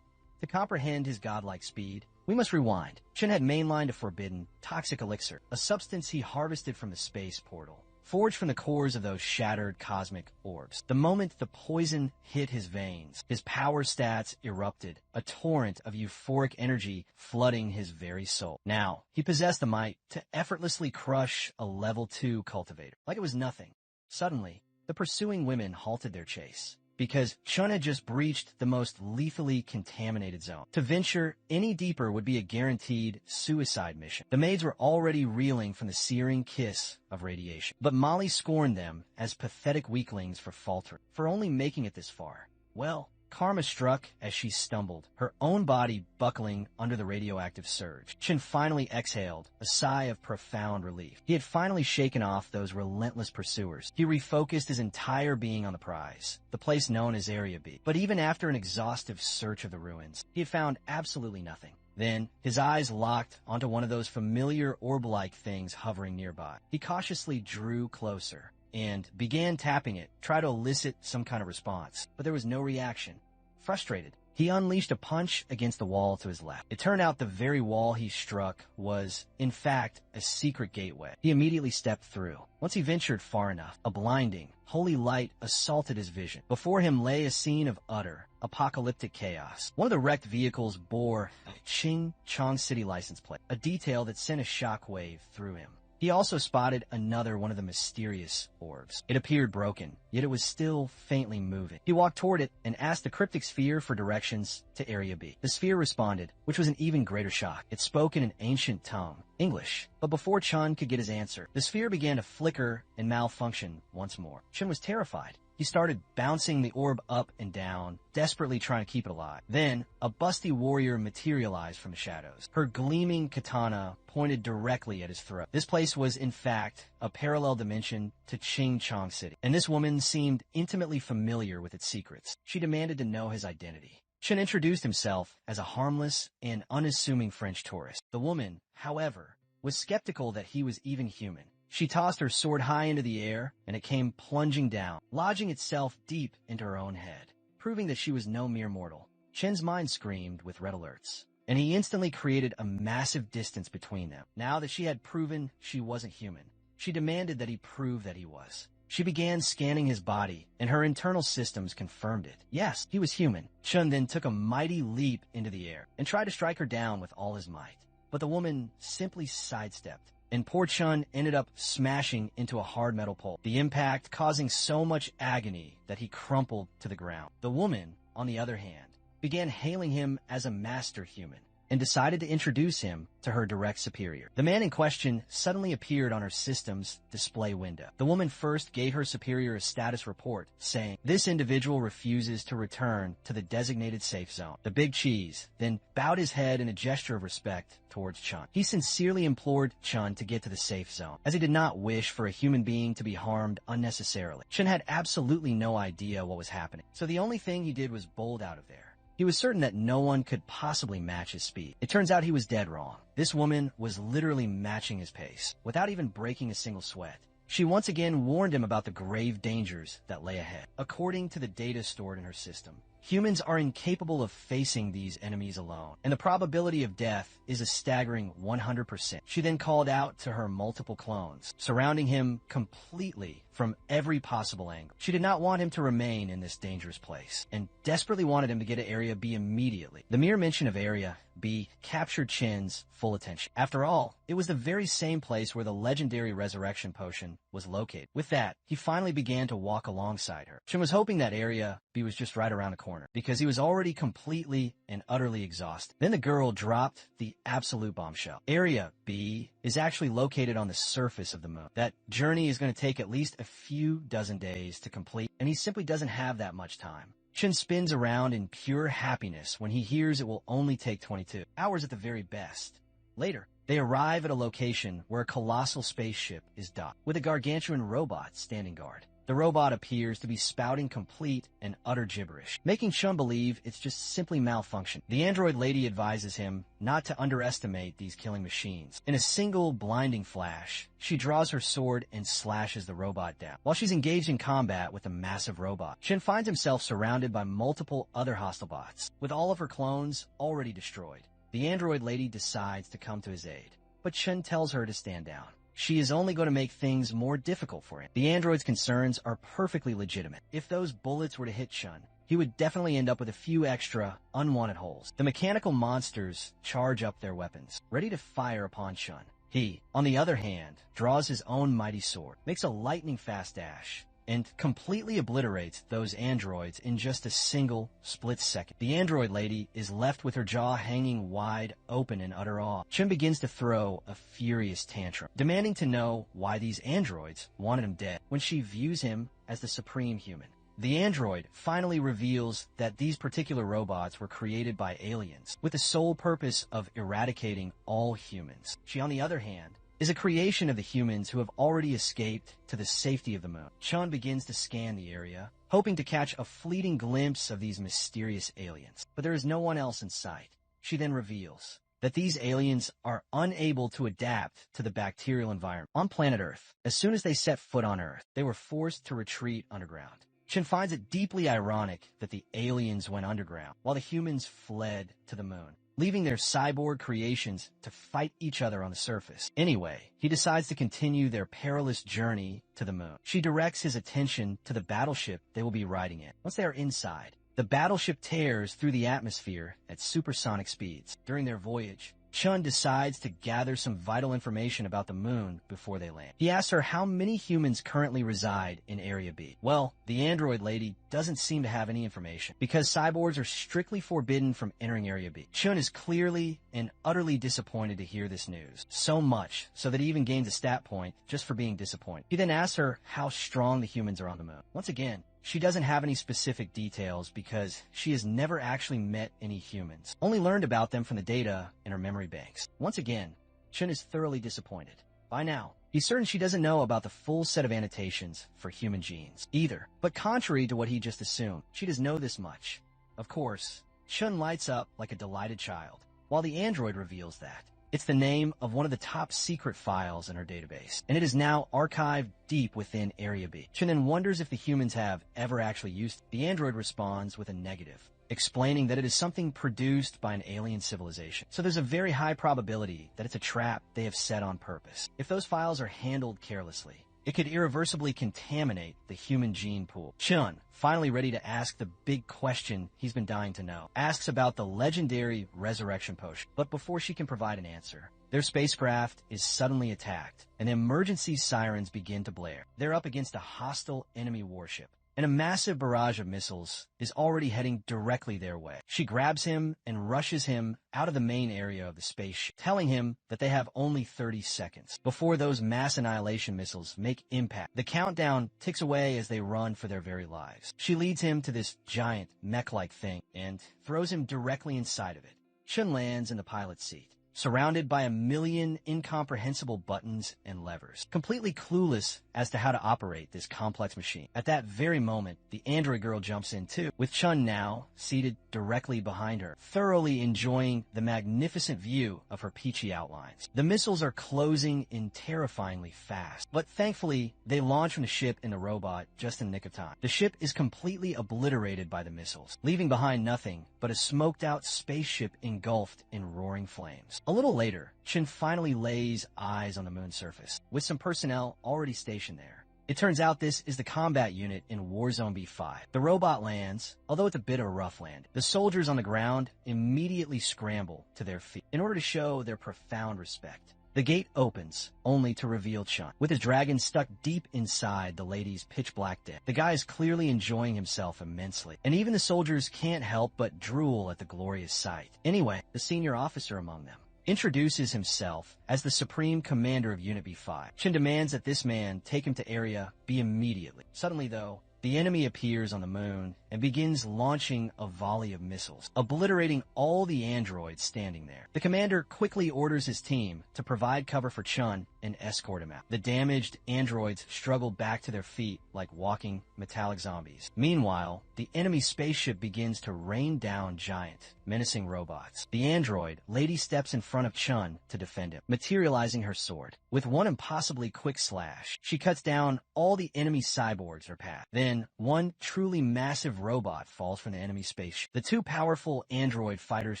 to comprehend his godlike speed, we must rewind. Chun had mainlined a forbidden, toxic elixir, a substance he harvested from the space portal, forged from the cores of those shattered cosmic orbs. The moment the poison hit his veins, his power stats erupted, a torrent of euphoric energy flooding his very soul. Now, he possessed the might to effortlessly crush a level 2 cultivator, like it was nothing. Suddenly, the pursuing women halted their chase, because Chun had just breached the most lethally contaminated zone. To venture any deeper would be a guaranteed suicide mission. The maids were already reeling from the searing kiss of radiation. But Molly scorned them as pathetic weaklings for faltering, for only making it this far. Well, karma struck as she stumbled, her own body buckling under the radioactive surge. Chin finally exhaled, a sigh of profound relief. He had finally shaken off those relentless pursuers. He refocused his entire being on the prize, the place known as Area B. But even after an exhaustive search of the ruins, he had found absolutely nothing. Then, his eyes locked onto one of those familiar orb-like things hovering nearby. He cautiously drew closer and began tapping it, try to elicit some kind of response. But there was no reaction. Frustrated, he unleashed a punch against the wall to his left. It turned out the very wall he struck was, in fact, a secret gateway. He immediately stepped through. Once he ventured far enough, a blinding, holy light assaulted his vision. Before him lay a scene of utter, apocalyptic chaos. One of the wrecked vehicles bore a Chong City license plate, a detail that sent a shockwave through him. He also spotted another one of the mysterious orbs. It appeared broken, yet it was still faintly moving. He walked toward it and asked the cryptic sphere for directions to Area B. The sphere responded, which was an even greater shock. It spoke in an ancient tongue, English. But before Chun could get his answer, the sphere began to flicker and malfunction once more. Chun was terrified. He started bouncing the orb up and down, desperately trying to keep it alive. Then, a busty warrior materialized from the shadows. Her gleaming katana pointed directly at his throat. This place was, in fact, a parallel dimension to Chong City, and this woman seemed intimately familiar with its secrets. She demanded to know his identity. Chen introduced himself as a harmless and unassuming French tourist. The woman, however, was skeptical that he was even human. She tossed her sword high into the air, and it came plunging down, lodging itself deep into her own head, proving that she was no mere mortal. Chen's mind screamed with red alerts, and he instantly created a massive distance between them. Now that she had proven she wasn't human, she demanded that he prove that he was. She began scanning his body, and her internal systems confirmed it. Yes, he was human. Chun then took a mighty leap into the air and tried to strike her down with all his might. But the woman simply sidestepped, and poor Chun ended up smashing into a hard metal pole, the impact causing so much agony that he crumpled to the ground. The woman, on the other hand, began hailing him as a master human and decided to introduce him to her direct superior. The man in question suddenly appeared on her system's display window. The woman first gave her superior a status report, saying, "This individual refuses to return to the designated safe zone." The big cheese then bowed his head in a gesture of respect towards Chun. He sincerely implored Chun to get to the safe zone, as he did not wish for a human being to be harmed unnecessarily. Chun had absolutely no idea what was happening, so the only thing he did was bolt out of there. He was certain that no one could possibly match his speed. It turns out he was dead wrong. This woman was literally matching his pace, without even breaking a single sweat. She once again warned him about the grave dangers that lay ahead. According to the data stored in her system, humans are incapable of facing these enemies alone, and the probability of death is a staggering 100%. She then called out to her multiple clones, surrounding him completely from every possible angle. She did not want him to remain in this dangerous place, and desperately wanted him to get to Area B immediately. The mere mention of Area B captured Chin's full attention. After all, it was the very same place where the legendary resurrection potion was located. With that, he finally began to walk alongside her. Chin was hoping that Area B was just right around the corner, because he was already completely and utterly exhausted. Then the girl dropped the absolute bombshell. Area B is actually located on the surface of the moon. That journey is going to take at least a few dozen days to complete, and he simply doesn't have that much time. Chin spins around in pure happiness when he hears it will only take 22 hours at the very best. Later, they arrive at a location where a colossal spaceship is docked, with a gargantuan robot standing guard. The robot appears to be spouting complete and utter gibberish, making Chun believe it's just simply malfunction. The android lady advises him not to underestimate these killing machines. In a single blinding flash, she draws her sword and slashes the robot down. While she's engaged in combat with the massive robot, Chin finds himself surrounded by multiple other hostile bots, with all of her clones already destroyed. The android lady decides to come to his aid, but Chin tells her to stand down. She is only going to make things more difficult for him. The android's concerns are perfectly legitimate. If those bullets were to hit Chun, he would definitely end up with a few extra unwanted holes. The mechanical monsters charge up their weapons, ready to fire upon Chun. He, on the other hand, draws his own mighty sword, makes a lightning-fast dash, and completely obliterates those androids in just a single split second. The android lady is left with her jaw hanging wide open in utter awe. Chin begins to throw a furious tantrum, demanding to know why these androids wanted him dead when she views him as the supreme human. The android finally reveals that these particular robots were created by aliens with the sole purpose of eradicating all humans. She, on the other hand, is a creation of the humans who have already escaped to the safety of the moon. Chun begins to scan the area, hoping to catch a fleeting glimpse of these mysterious aliens. But there is no one else in sight. She then reveals that these aliens are unable to adapt to the bacterial environment on planet Earth. As soon as they set foot on Earth, they were forced to retreat underground. Chin finds it deeply ironic that the aliens went underground, while the humans fled to the moon, leaving their cyborg creations to fight each other on the surface. Anyway, he decides to continue their perilous journey to the moon. She directs his attention to the battleship they will be riding in. Once they are inside, the battleship tears through the atmosphere at supersonic speeds. During their voyage, Chun decides to gather some vital information about the moon before they land. He asks her how many humans currently reside in Area B. Well, the android lady doesn't seem to have any information, because cyborgs are strictly forbidden from entering Area B. Chun is clearly and utterly disappointed to hear this news, so much so that he even gains a stat point just for being disappointed. He then asks her how strong the humans are on the moon. Once again, she doesn't have any specific details because she has never actually met any humans, only learned about them from the data in her memory banks. Once again, Chun is thoroughly disappointed. By now, he's certain she doesn't know about the full set of annotations for human genes either. But contrary to what he just assumed, she does know this much. Of course, Chun lights up like a delighted child, while the android reveals that it's the name of one of the top secret files in her database, and it is now archived deep within Area B. Chun then wonders if the humans have ever actually used it. The android responds with a negative, explaining that it is something produced by an alien civilization. So there's a very high probability that it's a trap they have set on purpose. If those files are handled carelessly, it could irreversibly contaminate the human gene pool. Chun, finally ready to ask the big question he's been dying to know, asks about the legendary resurrection potion. But before she can provide an answer, their spacecraft is suddenly attacked, and emergency sirens begin to blare. They're up against a hostile enemy warship, and a massive barrage of missiles is already heading directly their way. She grabs him and rushes him out of the main area of the spaceship, telling him that they have only 30 seconds before those mass annihilation missiles make impact. The countdown ticks away as they run for their very lives. She leads him to this giant mech-like thing and throws him directly inside of it. Chun lands in the pilot's seat, surrounded by a million incomprehensible buttons and levers, completely clueless as to how to operate this complex machine. At that very moment, the android girl jumps in too, with Chun now seated directly behind her, thoroughly enjoying the magnificent view of her peachy outlines. The missiles are closing in terrifyingly fast, but thankfully, they launch from the ship in the robot just in the nick of time. The ship is completely obliterated by the missiles, leaving behind nothing but a smoked-out spaceship engulfed in roaring flames. A little later, Chun finally lays eyes on the moon's surface, with some personnel already stationed there. It turns out this is the combat unit in Warzone B5. The robot lands, although it's a bit of a rough land. The soldiers on the ground immediately scramble to their feet in order to show their profound respect. The gate opens, only to reveal Chun, with his dragon stuck deep inside the lady's pitch-black den. The guy is clearly enjoying himself immensely, and even the soldiers can't help but drool at the glorious sight. Anyway, the senior officer among them introduces himself as the Supreme Commander of Unit B5. Chun demands that this man take him to Area B immediately. Suddenly, though, the enemy appears on the moon and begins launching a volley of missiles, obliterating all the androids standing there. The commander quickly orders his team to provide cover for Chun and escort him out. The damaged androids struggle back to their feet like walking metallic zombies. Meanwhile, the enemy spaceship begins to rain down giant, menacing robots. The android lady steps in front of Chun to defend him, materializing her sword. With one impossibly quick slash, she cuts down all the enemy cyborgs in her path. Then, one truly massive robot falls from the enemy spaceship. The two powerful android fighters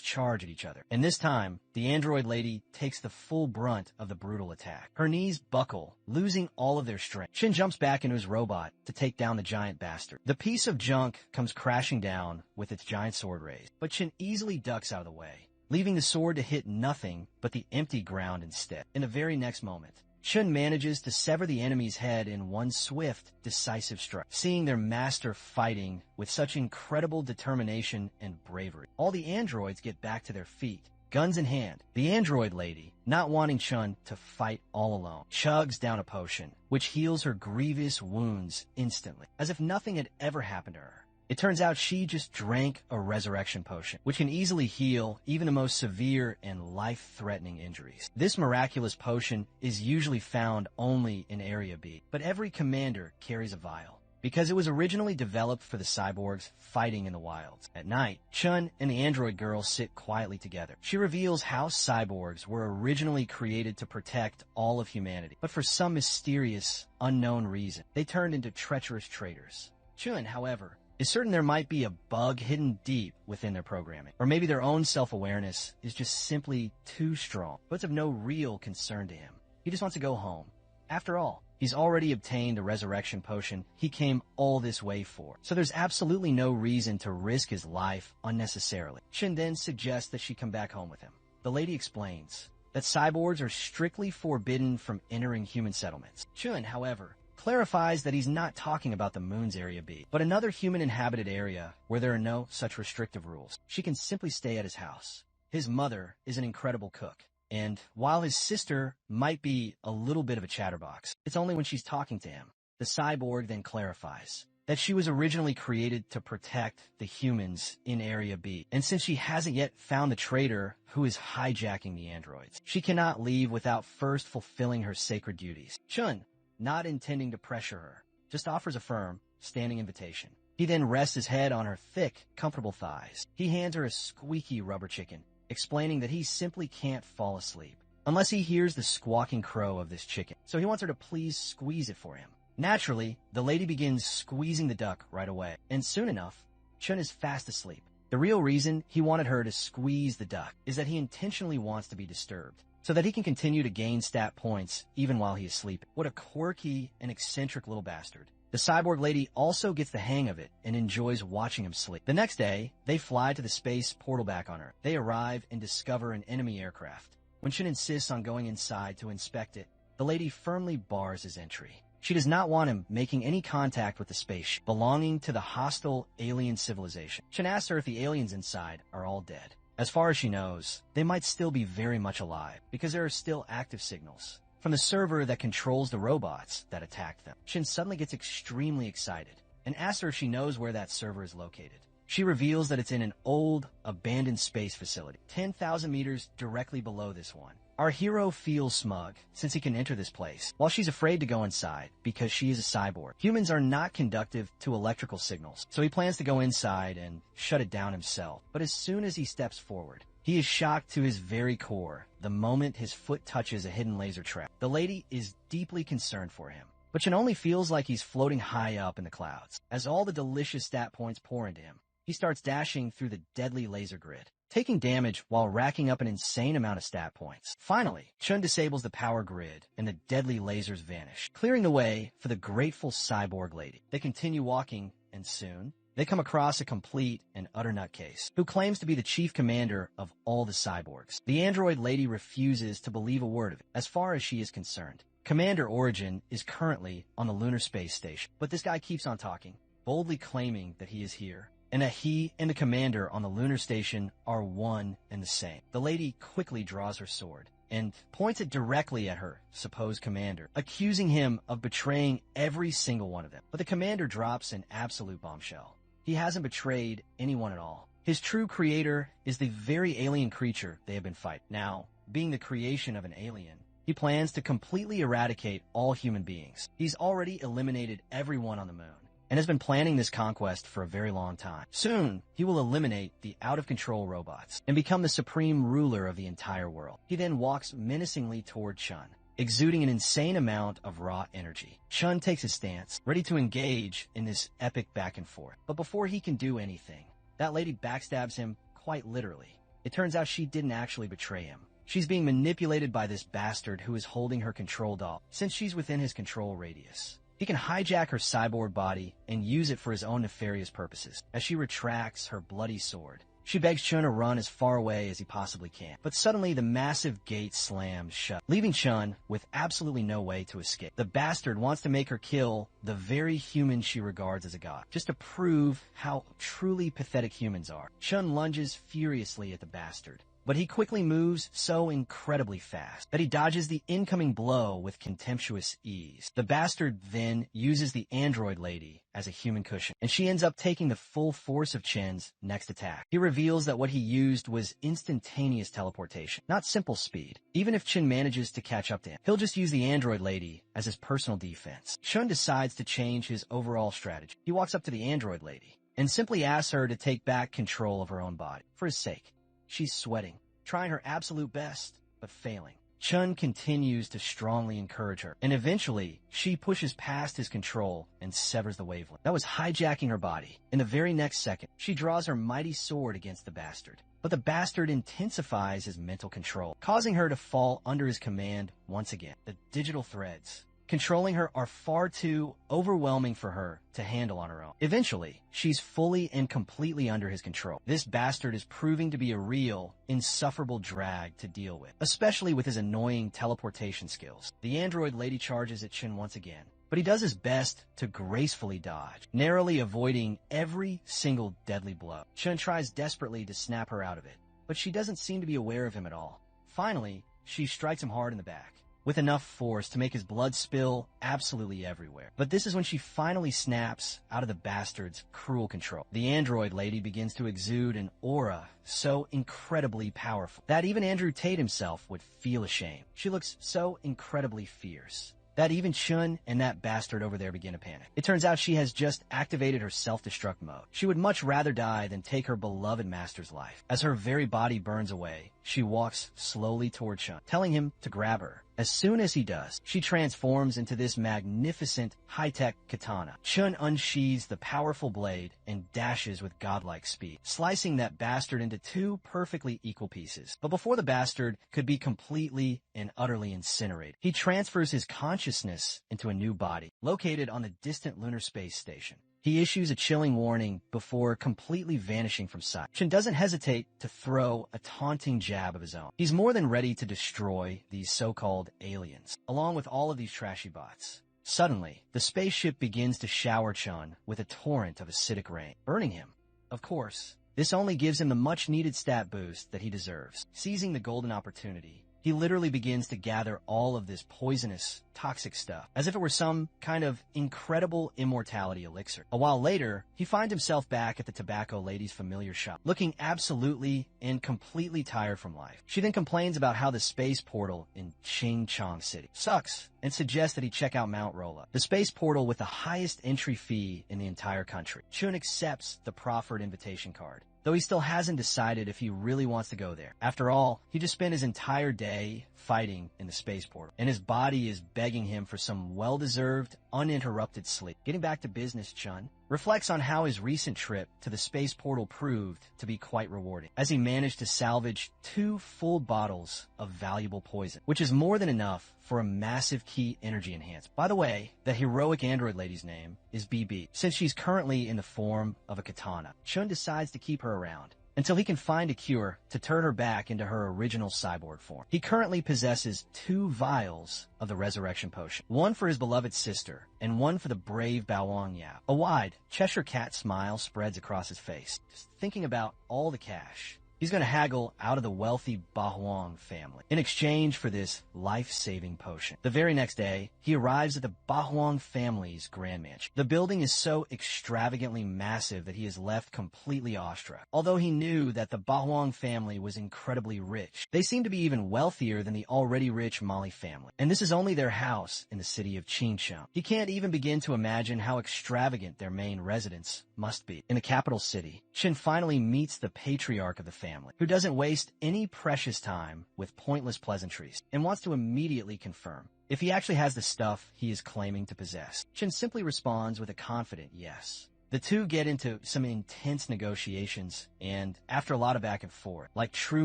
charge at each other, and this time, the android lady takes the full brunt of the brutal attack. Her knees buckle, losing all of their strength. Chun jumps back into his robot to take down the giant bastard. The piece of junk comes crashing down with its giant sword raised, but Chun easily ducks out of the way, leaving the sword to hit nothing but the empty ground instead. In the very next moment, Chun manages to sever the enemy's head in one swift, decisive strike, seeing their master fighting with such incredible determination and bravery. All the androids get back to their feet, guns in hand. The android lady, not wanting Chun to fight all alone, chugs down a potion, which heals her grievous wounds instantly, as if nothing had ever happened to her. It turns out she just drank a resurrection potion, which can easily heal even the most severe and life-threatening injuries. This miraculous potion is usually found only in Area B, but every commander carries a vial, because it was originally developed for the cyborgs fighting in the wilds. At night, Chun and the android girl sit quietly together. She reveals how cyborgs were originally created to protect all of humanity, but for some mysterious, unknown reason, they turned into treacherous traitors. Chun, however, is certain there might be a bug hidden deep within their programming, or maybe their own self-awareness is just simply too strong, but it's of no real concern to him. He just wants to go home. After all, he's already obtained the resurrection potion he came all this way for, so there's absolutely no reason to risk his life unnecessarily. Chun then suggests that she come back home with him. The lady explains that cyborgs are strictly forbidden from entering human settlements. Chun, however, clarifies that he's not talking about the moon's Area B, but another human-inhabited area where there are no such restrictive rules. She can simply stay at his house. His mother is an incredible cook, and while his sister might be a little bit of a chatterbox, it's only when she's talking to him. The cyborg then clarifies that she was originally created to protect the humans in Area B, and since she hasn't yet found the traitor who is hijacking the androids, she cannot leave without first fulfilling her sacred duties. Chun, not intending to pressure her, just offers a firm, standing invitation. He then rests his head on her thick, comfortable thighs. He hands her a squeaky rubber chicken, explaining that he simply can't fall asleep unless he hears the squawking crow of this chicken, so he wants her to please squeeze it for him. Naturally, the lady begins squeezing the duck right away, and soon enough, Chun is fast asleep. The real reason he wanted her to squeeze the duck is that he intentionally wants to be disturbed, so that he can continue to gain stat points even while he is sleeping. What a quirky and eccentric little bastard. The cyborg lady also gets the hang of it and enjoys watching him sleep. The next day, they fly to the space portal back on Earth. They arrive and discover an enemy aircraft. When Chun insists on going inside to inspect it, the lady firmly bars his entry. She does not want him making any contact with the spaceship belonging to the hostile alien civilization. Chen asks her if the aliens inside are all dead. As far as she knows, they might still be very much alive because there are still active signals from the server that controls the robots that attacked them. Chen suddenly gets extremely excited and asks her if she knows where that server is located. She reveals that it's in an old, abandoned space facility, 10,000 meters directly below this one. Our hero feels smug, since he can enter this place, while she's afraid to go inside, because she is a cyborg. Humans are not conductive to electrical signals, so he plans to go inside and shut it down himself. But as soon as he steps forward, he is shocked to his very core the moment his foot touches a hidden laser trap. The lady is deeply concerned for him, but Chen only feels like he's floating high up in the clouds. As all the delicious stat points pour into him, he starts dashing through the deadly laser grid, taking damage while racking up an insane amount of stat points. Finally, Chun disables the power grid and the deadly lasers vanish, clearing the way for the grateful cyborg lady. They continue walking, and soon, they come across a complete and utter nutcase who claims to be the chief commander of all the cyborgs. The android lady refuses to believe a word of it as far as she is concerned. Commander Origin is currently on the lunar space station, but this guy keeps on talking, boldly claiming that he is here, and that he and the commander on the lunar station are one and the same. The lady quickly draws her sword and points it directly at her supposed commander, accusing him of betraying every single one of them. But the commander drops an absolute bombshell. He hasn't betrayed anyone at all. His true creator is the very alien creature they have been fighting. Now, being the creation of an alien, he plans to completely eradicate all human beings. He's already eliminated everyone on the moon, and has been planning this conquest for a very long time. Soon, he will eliminate the out-of-control robots and become the supreme ruler of the entire world. He then walks menacingly toward Chun, exuding an insane amount of raw energy. Chun takes his stance, ready to engage in this epic back and forth. But before he can do anything, that lady backstabs him quite literally. It turns out she didn't actually betray him. She's being manipulated by this bastard who is holding her control doll, since she's within his control radius. He can hijack her cyborg body and use it for his own nefarious purposes. As she retracts her bloody sword, she begs Chun to run as far away as he possibly can. But suddenly the massive gate slams shut, leaving Chun with absolutely no way to escape. The bastard wants to make her kill the very human she regards as a god, just to prove how truly pathetic humans are. Chun lunges furiously at the bastard, but he quickly moves so incredibly fast that he dodges the incoming blow with contemptuous ease. The bastard then uses the android lady as a human cushion, and she ends up taking the full force of Chen's next attack. He reveals that what he used was instantaneous teleportation, not simple speed. Even if Chen manages to catch up to him, he'll just use the android lady as his personal defense. Chun decides to change his overall strategy. He walks up to the android lady and simply asks her to take back control of her own body, for his sake. She's sweating, trying her absolute best, but failing. Chun continues to strongly encourage her, and eventually, she pushes past his control and severs the wavelength that was hijacking her body. In the very next second, she draws her mighty sword against the bastard. But the bastard intensifies his mental control, causing her to fall under his command once again. The digital threads controlling her are far too overwhelming for her to handle on her own. Eventually, she's fully and completely under his control. This bastard is proving to be a real, insufferable drag to deal with, especially with his annoying teleportation skills. The android lady charges at Chin once again, but he does his best to gracefully dodge, narrowly avoiding every single deadly blow. Chun tries desperately to snap her out of it, but she doesn't seem to be aware of him at all. Finally, she strikes him hard in the back, with enough force to make his blood spill absolutely everywhere. But this is when she finally snaps out of the bastard's cruel control. The android lady begins to exude an aura so incredibly powerful that even Andrew Tate himself would feel ashamed. She looks so incredibly fierce that even Chun and that bastard over there begin to panic. It turns out she has just activated her self-destruct mode. She would much rather die than take her beloved master's life. As her very body burns away, she walks slowly toward Chun, telling him to grab her. As soon as he does, she transforms into this magnificent high-tech katana. Chun unsheathes the powerful blade and dashes with godlike speed, slicing that bastard into two perfectly equal pieces. But before the bastard could be completely and utterly incinerated, he transfers his consciousness into a new body, located on the distant lunar space station. He issues a chilling warning before completely vanishing from sight. Chen doesn't hesitate to throw a taunting jab of his own. He's more than ready to destroy these so-called aliens, along with all of these trashy bots. Suddenly, the spaceship begins to shower Chun with a torrent of acidic rain, burning him. Of course, this only gives him the much-needed stat boost that he deserves. Seizing the golden opportunity, he literally begins to gather all of this poisonous, toxic stuff, as if it were some kind of incredible immortality elixir. A while later, he finds himself back at the tobacco lady's familiar shop, looking absolutely and completely tired from life. She then complains about how the space portal in Chingchong City sucks, and suggests that he check out Mount Rolla, the space portal with the highest entry fee in the entire country. Chun accepts the proffered invitation card, though he still hasn't decided if he really wants to go there. After all, he just spent his entire day fighting in the space portal, and his body is begging him for some well-deserved, uninterrupted sleep. Getting back to business, Chun reflects on how his recent trip to the space portal proved to be quite rewarding, as he managed to salvage 2 full bottles of valuable poison, which is more than enough for a massive key energy enhancement. By the way, the heroic android lady's name is BB, since she's currently in the form of a katana. Chun decides to keep her around until he can find a cure to turn her back into her original cyborg form. He currently possesses 2 vials of the resurrection potion, one for his beloved sister and one for the brave Baowang Yao. A wide Cheshire cat smile spreads across his face, just thinking about all the cash he's going to haggle out of the wealthy Bahuang family in exchange for this life-saving potion. The very next day, he arrives at the Bahuang family's grand mansion. The building is so extravagantly massive that he is left completely awestruck. Although he knew that the Bahuang family was incredibly rich, they seem to be even wealthier than the already rich Mali family. And this is only their house in the city of Qingcheng. He can't even begin to imagine how extravagant their main residence must be. In the capital city, Chen finally meets the patriarch of the family, who doesn't waste any precious time with pointless pleasantries and wants to immediately confirm if he actually has the stuff he is claiming to possess. Chen simply responds with a confident yes. The two get into some intense negotiations, and after a lot of back and forth, like true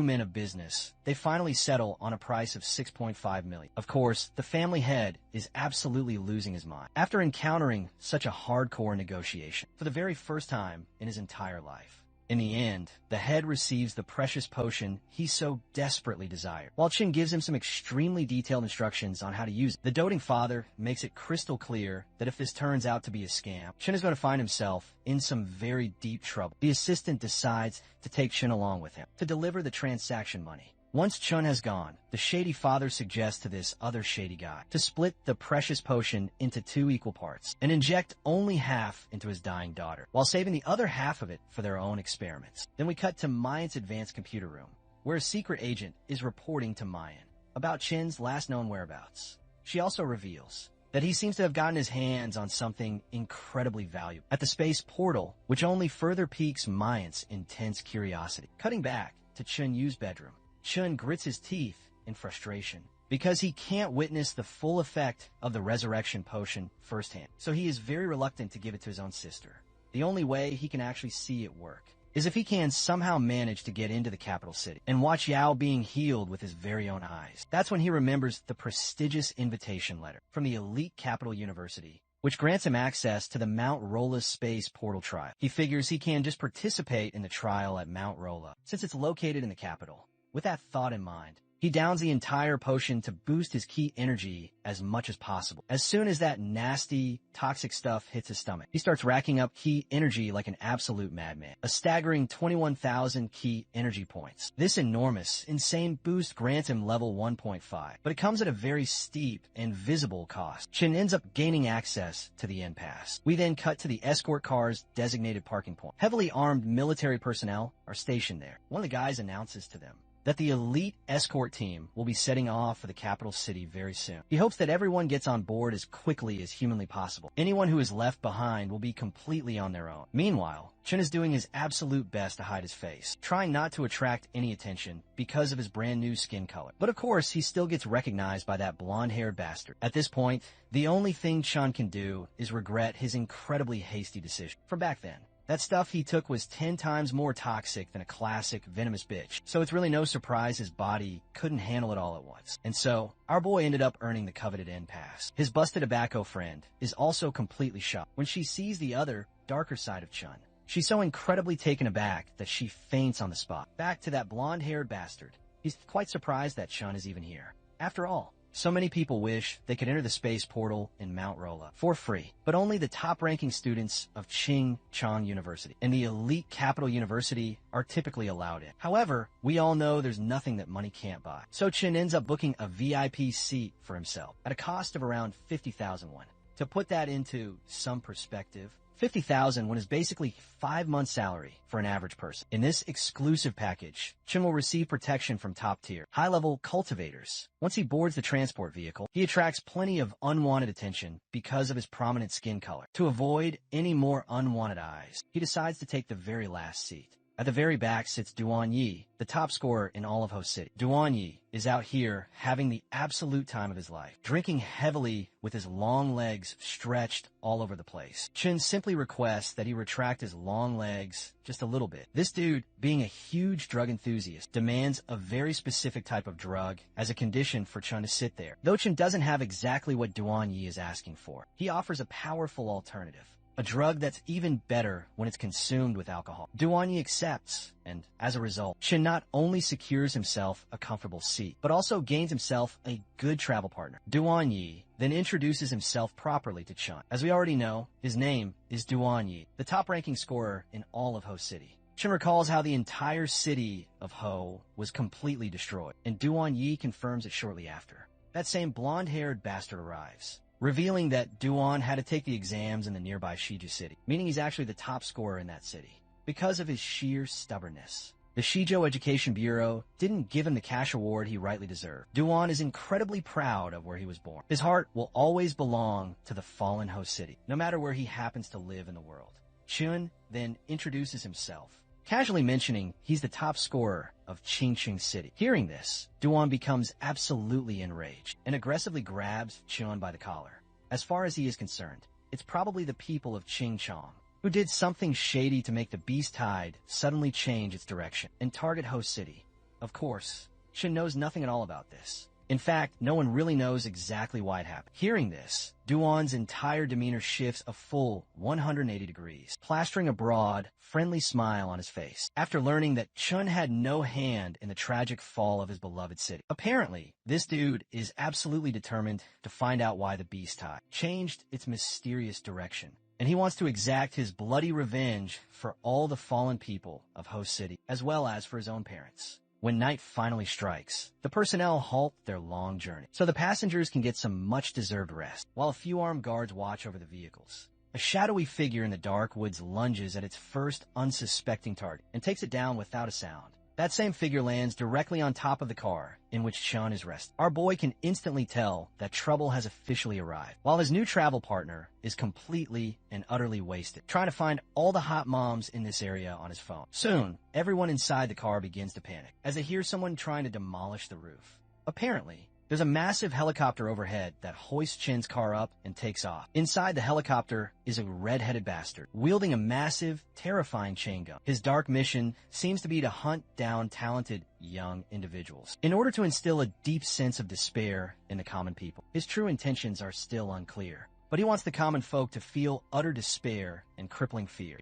men of business, they finally settle on a price of 6.5 million. Of course, the family head is absolutely losing his mind after encountering such a hardcore negotiation for the very first time in his entire life. In the end, the head receives the precious potion he so desperately desired, while Chin gives him some extremely detailed instructions on how to use it. The doting father makes it crystal clear that if this turns out to be a scam, Chin is going to find himself in some very deep trouble. The assistant decides to take Chin along with him to deliver the transaction money. Once Chun has gone, the shady father suggests to this other shady guy to split the precious potion into 2 equal parts and inject only half into his dying daughter, while saving the other half of it for their own experiments. Then we cut to Mayan's advanced computer room, where a secret agent is reporting to Mayan about Chin's last known whereabouts. She also reveals that he seems to have gotten his hands on something incredibly valuable at the space portal, which only further piques Mayan's intense curiosity. Cutting back to Chun Yu's bedroom, Chun grits his teeth in frustration because he can't witness the full effect of the resurrection potion firsthand, so he is very reluctant to give it to his own sister. The only way he can actually see it work is if he can somehow manage to get into the capital city and watch Yao being healed with his very own eyes. That's when he remembers the prestigious invitation letter from the elite capital university, which grants him access to the Mount Rolla space portal trial. He figures he can just participate in the trial at Mount Rolla, since it's located in the capital. With that thought in mind, he downs the entire potion to boost his ki energy as much as possible. As soon as that nasty, toxic stuff hits his stomach, he starts racking up ki energy like an absolute madman. A staggering 21,000 ki energy points. This enormous, insane boost grants him level 1.5, but it comes at a very steep and visible cost. Chin ends up gaining access to the end pass. We then cut to the escort car's designated parking point. Heavily armed military personnel are stationed there. One of the guys announces to them that the elite escort team will be setting off for the capital city very soon. He hopes that everyone gets on board as quickly as humanly possible. Anyone who is left behind will be completely on their own. Meanwhile, Chen is doing his absolute best to hide his face, trying not to attract any attention because of his brand new skin color. But of course, he still gets recognized by that blonde-haired bastard. At this point, the only thing Chen can do is regret his incredibly hasty decision from back then. That stuff he took was 10 times more toxic than a classic venomous bitch, so it's really no surprise his body couldn't handle it all at once. And so, our boy ended up earning the coveted end pass. His busted tobacco friend is also completely shocked when she sees the other, darker side of Chun. She's so incredibly taken aback that she faints on the spot. Back to that blonde-haired bastard. He's quite surprised that Chun is even here. After all, So many people wish they could enter the space portal in Mount Rolla for free, but only the top-ranking students of Ching Chong University and the elite capital university are typically allowed in. However, we all know there's nothing that money can't buy. So Chin ends up booking a VIP seat for himself at a cost of around 50,000 won. To put that into some perspective, 50,000 won is basically 5 months' salary for an average person. In this exclusive package, Chin will receive protection from top-tier, high-level cultivators. Once he boards the transport vehicle, he attracts plenty of unwanted attention because of his prominent skin color. To avoid any more unwanted eyes, he decides to take the very last seat. At the very back sits Duan Yi, the top scorer in all of Ho City. Duan Yi is out here having the absolute time of his life, drinking heavily with his long legs stretched all over the place. Chin simply requests that he retract his long legs just a little bit. This dude, being a huge drug enthusiast, demands a very specific type of drug as a condition for Chun to sit there. Though Chin doesn't have exactly what Duan Yi is asking for, he offers a powerful alternative. A drug that's even better when it's consumed with alcohol. Duan Yi accepts, and as a result, Chin not only secures himself a comfortable seat, but also gains himself a good travel partner. Duan Yi then introduces himself properly to Chun. As we already know, his name is Duan Yi, the top-ranking scorer in all of Ho City. Chin recalls how the entire city of Ho was completely destroyed, and Duan Yi confirms it shortly after. That same blonde-haired bastard arrives, revealing that Duan had to take the exams in the nearby Shiju city, meaning he's actually the top scorer in that city, because of his sheer stubbornness. The Shizhou Education Bureau didn't give him the cash award he rightly deserved. Duan is incredibly proud of where he was born. His heart will always belong to the fallen Ho City, no matter where he happens to live in the world. Chun then introduces himself, casually mentioning he's the top scorer of Qingqing City. Hearing this, Duan becomes absolutely enraged and aggressively grabs Chun by the collar. As far as he is concerned, it's probably the people of Qingchong who did something shady to make the beast tide suddenly change its direction and target Ho City. Of course, Chun knows nothing at all about this. In fact, no one really knows exactly why it happened. Hearing this, Duan's entire demeanor shifts a full 180 degrees, plastering a broad, friendly smile on his face, after learning that Chun had no hand in the tragic fall of his beloved city. Apparently, this dude is absolutely determined to find out why the beast tide changed its mysterious direction, and he wants to exact his bloody revenge for all the fallen people of Ho City, as well as for his own parents. When night finally strikes, the personnel halt their long journey, so the passengers can get some much-deserved rest, while a few armed guards watch over the vehicles. A shadowy figure in the dark woods lunges at its first unsuspecting target and takes it down without a sound. That same figure lands directly on top of the car in which Chun is resting. Our boy can instantly tell that trouble has officially arrived, while his new travel partner is completely and utterly wasted, trying to find all the hot moms in this area on his phone. Soon, everyone inside the car begins to panic as they hear someone trying to demolish the roof. Apparently, there's a massive helicopter overhead that hoists Chin's car up and takes off. Inside the helicopter is a red-headed bastard, wielding a massive, terrifying chain gun. His dark mission seems to be to hunt down talented, young individuals, in order to instill a deep sense of despair in the common people. His true intentions are still unclear, but he wants the common folk to feel utter despair and crippling fear.